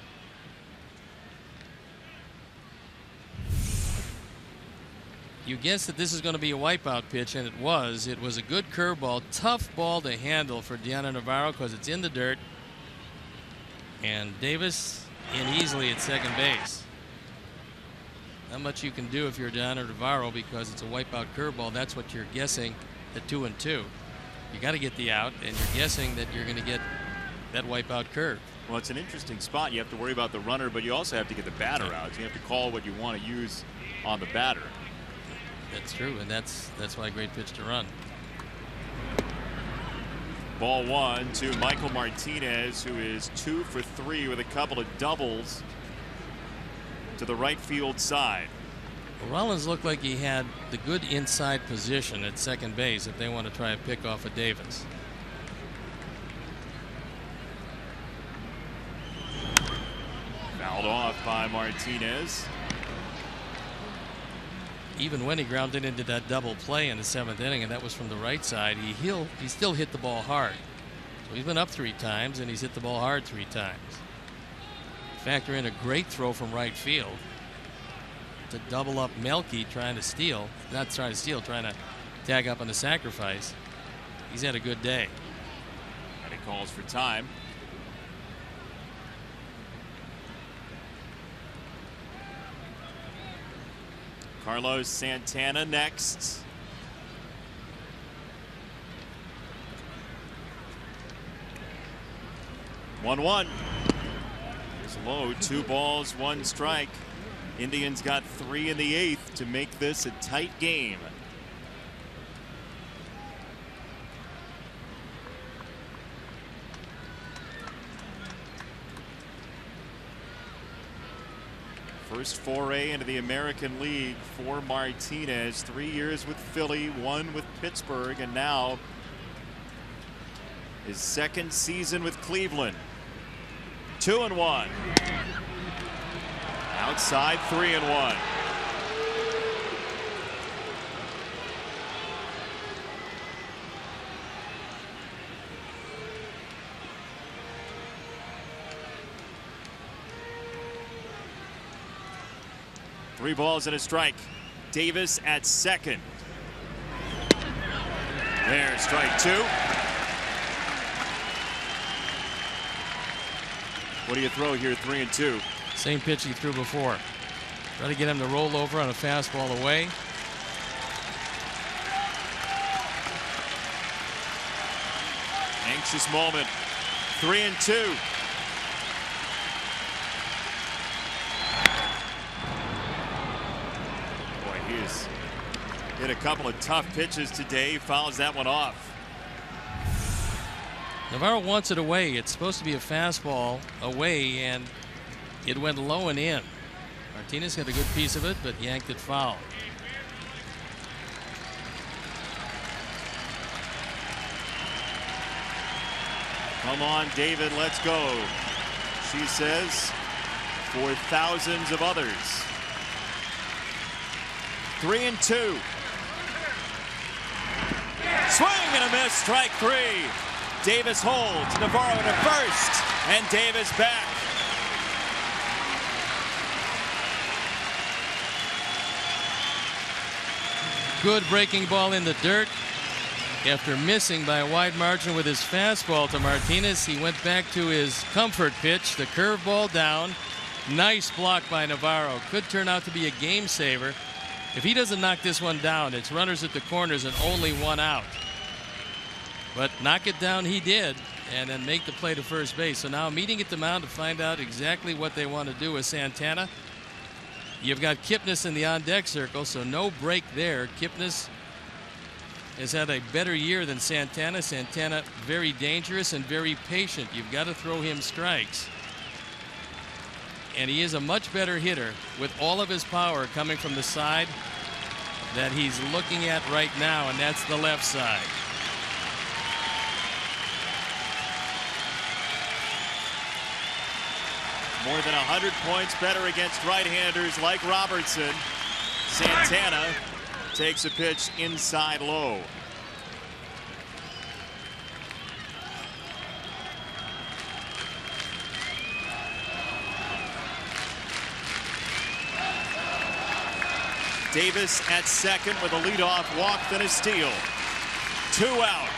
You guessed that this is going to be a wipeout pitch, and it was. It was a good curveball, tough ball to handle for Deanna Navarro because it's in the dirt. And Davis in easily at second base. Not much you can do if you're Deanna Navarro because it's a wipeout curveball. That's what you're guessing at 2-2. You got to get the out, and you're guessing that you're going to get that wipeout curve. Well, it's an interesting spot. You have to worry about the runner, but you also have to get the batter out. So you have to call what you want to use on the batter. That's true, and that's why a great pitch to run. Ball 1 to Michael Martinez, who is 2 for 3 with a couple of doubles to the right field side. Well, Rollins looked like he had the good inside position at second base if they want to try a pick off of Davis. Fouled off by Martinez. Even when he grounded into that double play in the 7th inning, and that was from the right side, he still hit the ball hard. So he's been up 3 times, and he's hit the ball hard 3 times. Factor in a great throw from right field to double up Melky trying to steal. Not trying to steal, trying to tag up on the sacrifice. He's had a good day. And he calls for time. Carlos Santana next. One. It's low. 2 balls, 1 strike. Indians got 3 in the 8th to make this a tight game. First foray into the American League for Martinez. 3 years with Philly, 1 with Pittsburgh, and now his 2nd season with Cleveland. 2-1. Outside, 3-1. Three balls and a strike. Davis at second. There's strike 2. What do you throw here, 3-2? Same pitch he threw before. Try to get him to roll over on a fastball away. Anxious moment. 3-2. Boy, he has hit a couple of tough pitches today. Fouls that one off. Navarro wants it away. It's supposed to be a fastball away, and it went low and in. Martinez got a good piece of it, but yanked it foul. Come on, David, let's go, she says, for thousands of others. 3-2. Swing and a miss, strike 3. Davis holds, Navarro to first, and Davis back. Good breaking ball in the dirt. After missing by a wide margin with his fastball to Martinez, he went back to his comfort pitch, the curveball down. Nice block by Navarro. Could turn out to be a game saver. If he doesn't knock this one down, it's runners at the corners and only 1 out. But knock it down he did, and then make the play to first base. So now meeting at the mound to find out exactly what they want to do with Santana. You've got Kipnis in the on-deck circle, so no break there. Kipnis has had a better year than Santana. Santana very dangerous and very patient. You've got to throw him strikes. And he is a much better hitter with all of his power coming from the side that he's looking at right now, and that's the left side. More than 100 points better against right-handers like Robertson. Santana takes a pitch inside low. Davis at second with a leadoff walk, then a steal. 2 out.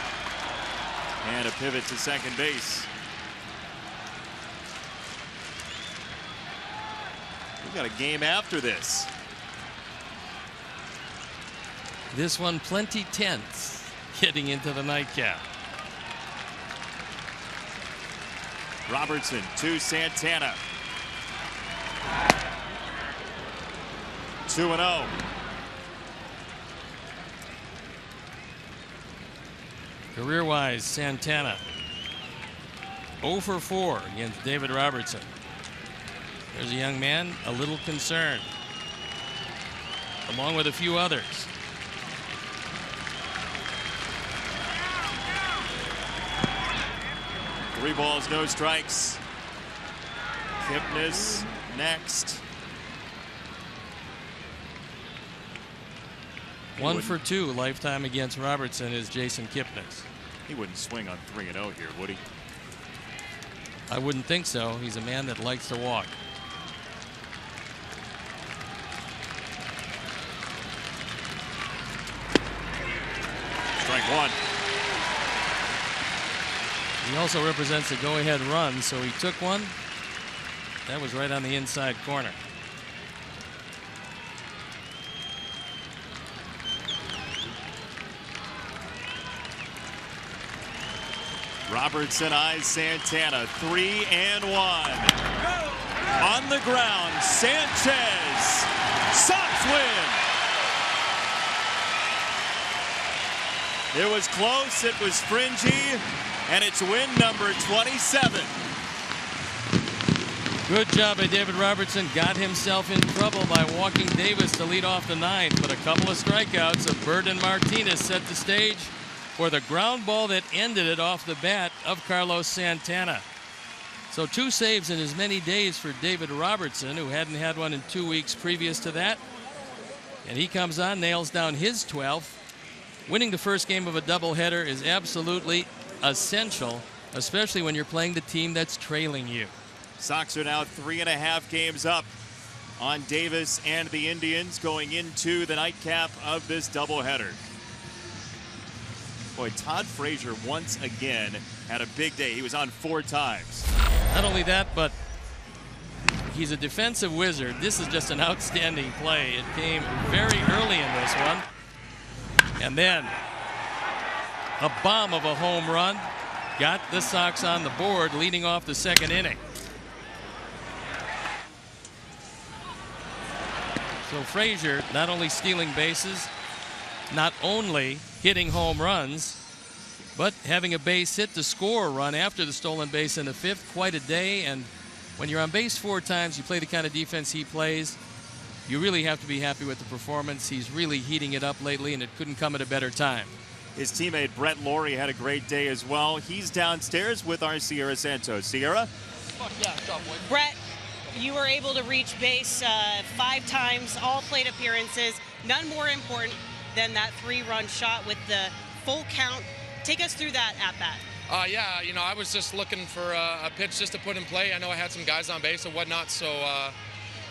And a pivot to second base. We've got a game after this. This one plenty tense getting into the nightcap. Robertson to Santana. 2-0. Career-wise, Santana 0 for 4 against David Robertson. There's a young man a little concerned, along with a few others. Three balls, no strikes. Kipnis next. 1 for 2 lifetime against Robertson is Jason Kipnis. He wouldn't swing on 3-0 here, would he? I wouldn't think so. He's a man that likes to walk. Strike one. He also represents a go-ahead run, so he took one. That was right on the inside corner. Robertson eyes Santana. 3-1. On the ground, Sanchez. Sox win. It was close, it was fringy, and it's win number 27. Good job by David Robertson. Got himself in trouble by walking Davis to lead off the ninth, but a couple of strikeouts of Bird and Martinez set the stage for the ground ball that ended it off the bat of Carlos Santana. So 2 saves in as many days for David Robertson, who hadn't had one in 2 weeks previous to that. And he comes on, nails down his 12th. Winning the first game of a doubleheader is absolutely essential, especially when you're playing the team that's trailing you. Sox are now 3.5 games up on Davis and the Indians going into the nightcap of this doubleheader. Boy, Todd Frazier once again had a big day. He was on 4 times. Not only that, but he's a defensive wizard. This is just an outstanding play. It came very early in this one. And then a bomb of a home run got the Sox on the board, leading off the second inning. So Frazier not only stealing bases, not only hitting home runs, but having a base hit to score a run after the stolen base in the 5th. Quite a day. And when you're on base 4 times, you play the kind of defense he plays, you really have to be happy with the performance. He's really heating it up lately, and it couldn't come at a better time. His teammate Brett Laurie had a great day as well. He's downstairs with our Sierra Santos. Sierra? Brett, you were able to reach base 5 times, all plate appearances. None more important than that 3-run shot with the full count. Take us through that at-bat. Yeah, you know, I was just looking for a pitch just to put in play. I know I had some guys on base and whatnot, so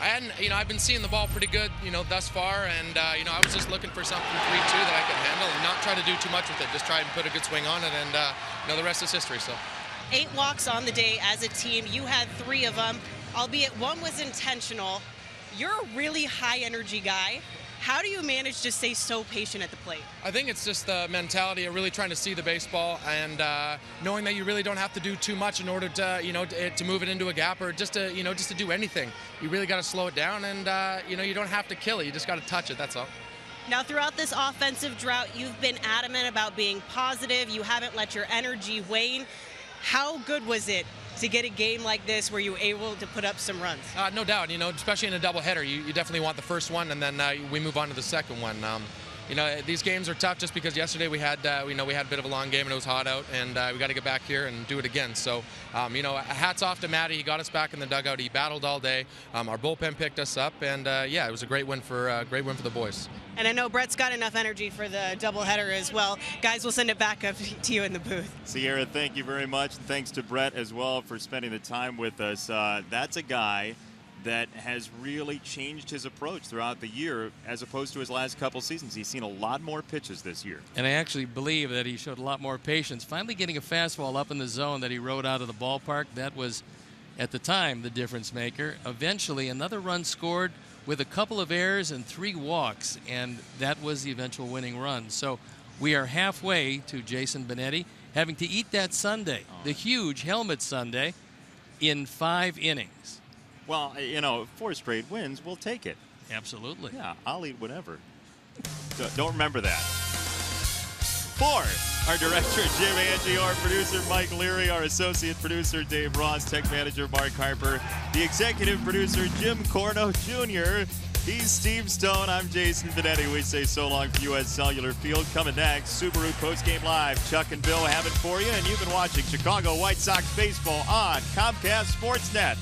I've been seeing the ball pretty good, thus far, and I was just looking for something 3-2 that I could handle and not try to do too much with it. Just try and put a good swing on it, and the rest is history. So, 8 walks on the day as a team. You had 3 of them, albeit one was intentional. You're a really high energy guy. How do you manage to stay so patient at the plate? I think it's just the mentality of really trying to see the baseball and knowing that you really don't have to do too much in order to, to move it into a gap or just to do anything. You really got to slow it down, and you don't have to kill it. You just got to touch it. That's all. Now, throughout this offensive drought, you've been adamant about being positive. You haven't let your energy wane. How good was it to get a game like this where you were able to put up some runs? No doubt, especially in a doubleheader, you definitely want the first one, and then we move on to the second one. These games are tough just because yesterday we had a bit of a long game and it was hot out, and we got to get back here and do it again. So, hats off to Matty. He got us back in the dugout. He battled all day. Our bullpen picked us up, and it was a great win for the boys. And I know Brett's got enough energy for the doubleheader as well. Guys, we'll send it back up to you in the booth. Sierra, thank you very much. Thanks to Brett as well for spending the time with us. That's a guy that has really changed his approach throughout the year as opposed to his last couple seasons. He's seen a lot more pitches this year. And I actually believe that he showed a lot more patience. Finally getting a fastball up in the zone that he rode out of the ballpark, that was, at the time, the difference maker. Eventually, another run scored with a couple of errors and 3 walks, and that was the eventual winning run. So we are halfway to Jason Benetti having to eat that sundae, the huge helmet sundae, in 5 innings. Well, you know, 4 straight wins, we'll take it. Absolutely. Yeah, I'll eat whatever. Don't remember that. For our director, Jim Angie, our producer, Mike Leary, our associate producer, Dave Ross, tech manager, Mark Harper, the executive producer, Jim Corno Jr., he's Steve Stone, I'm Jason Benetti. We say so long from U.S. Cellular Field. Coming next, Subaru Postgame Live. Chuck and Bill have it for you, and you've been watching Chicago White Sox baseball on Comcast Sportsnet.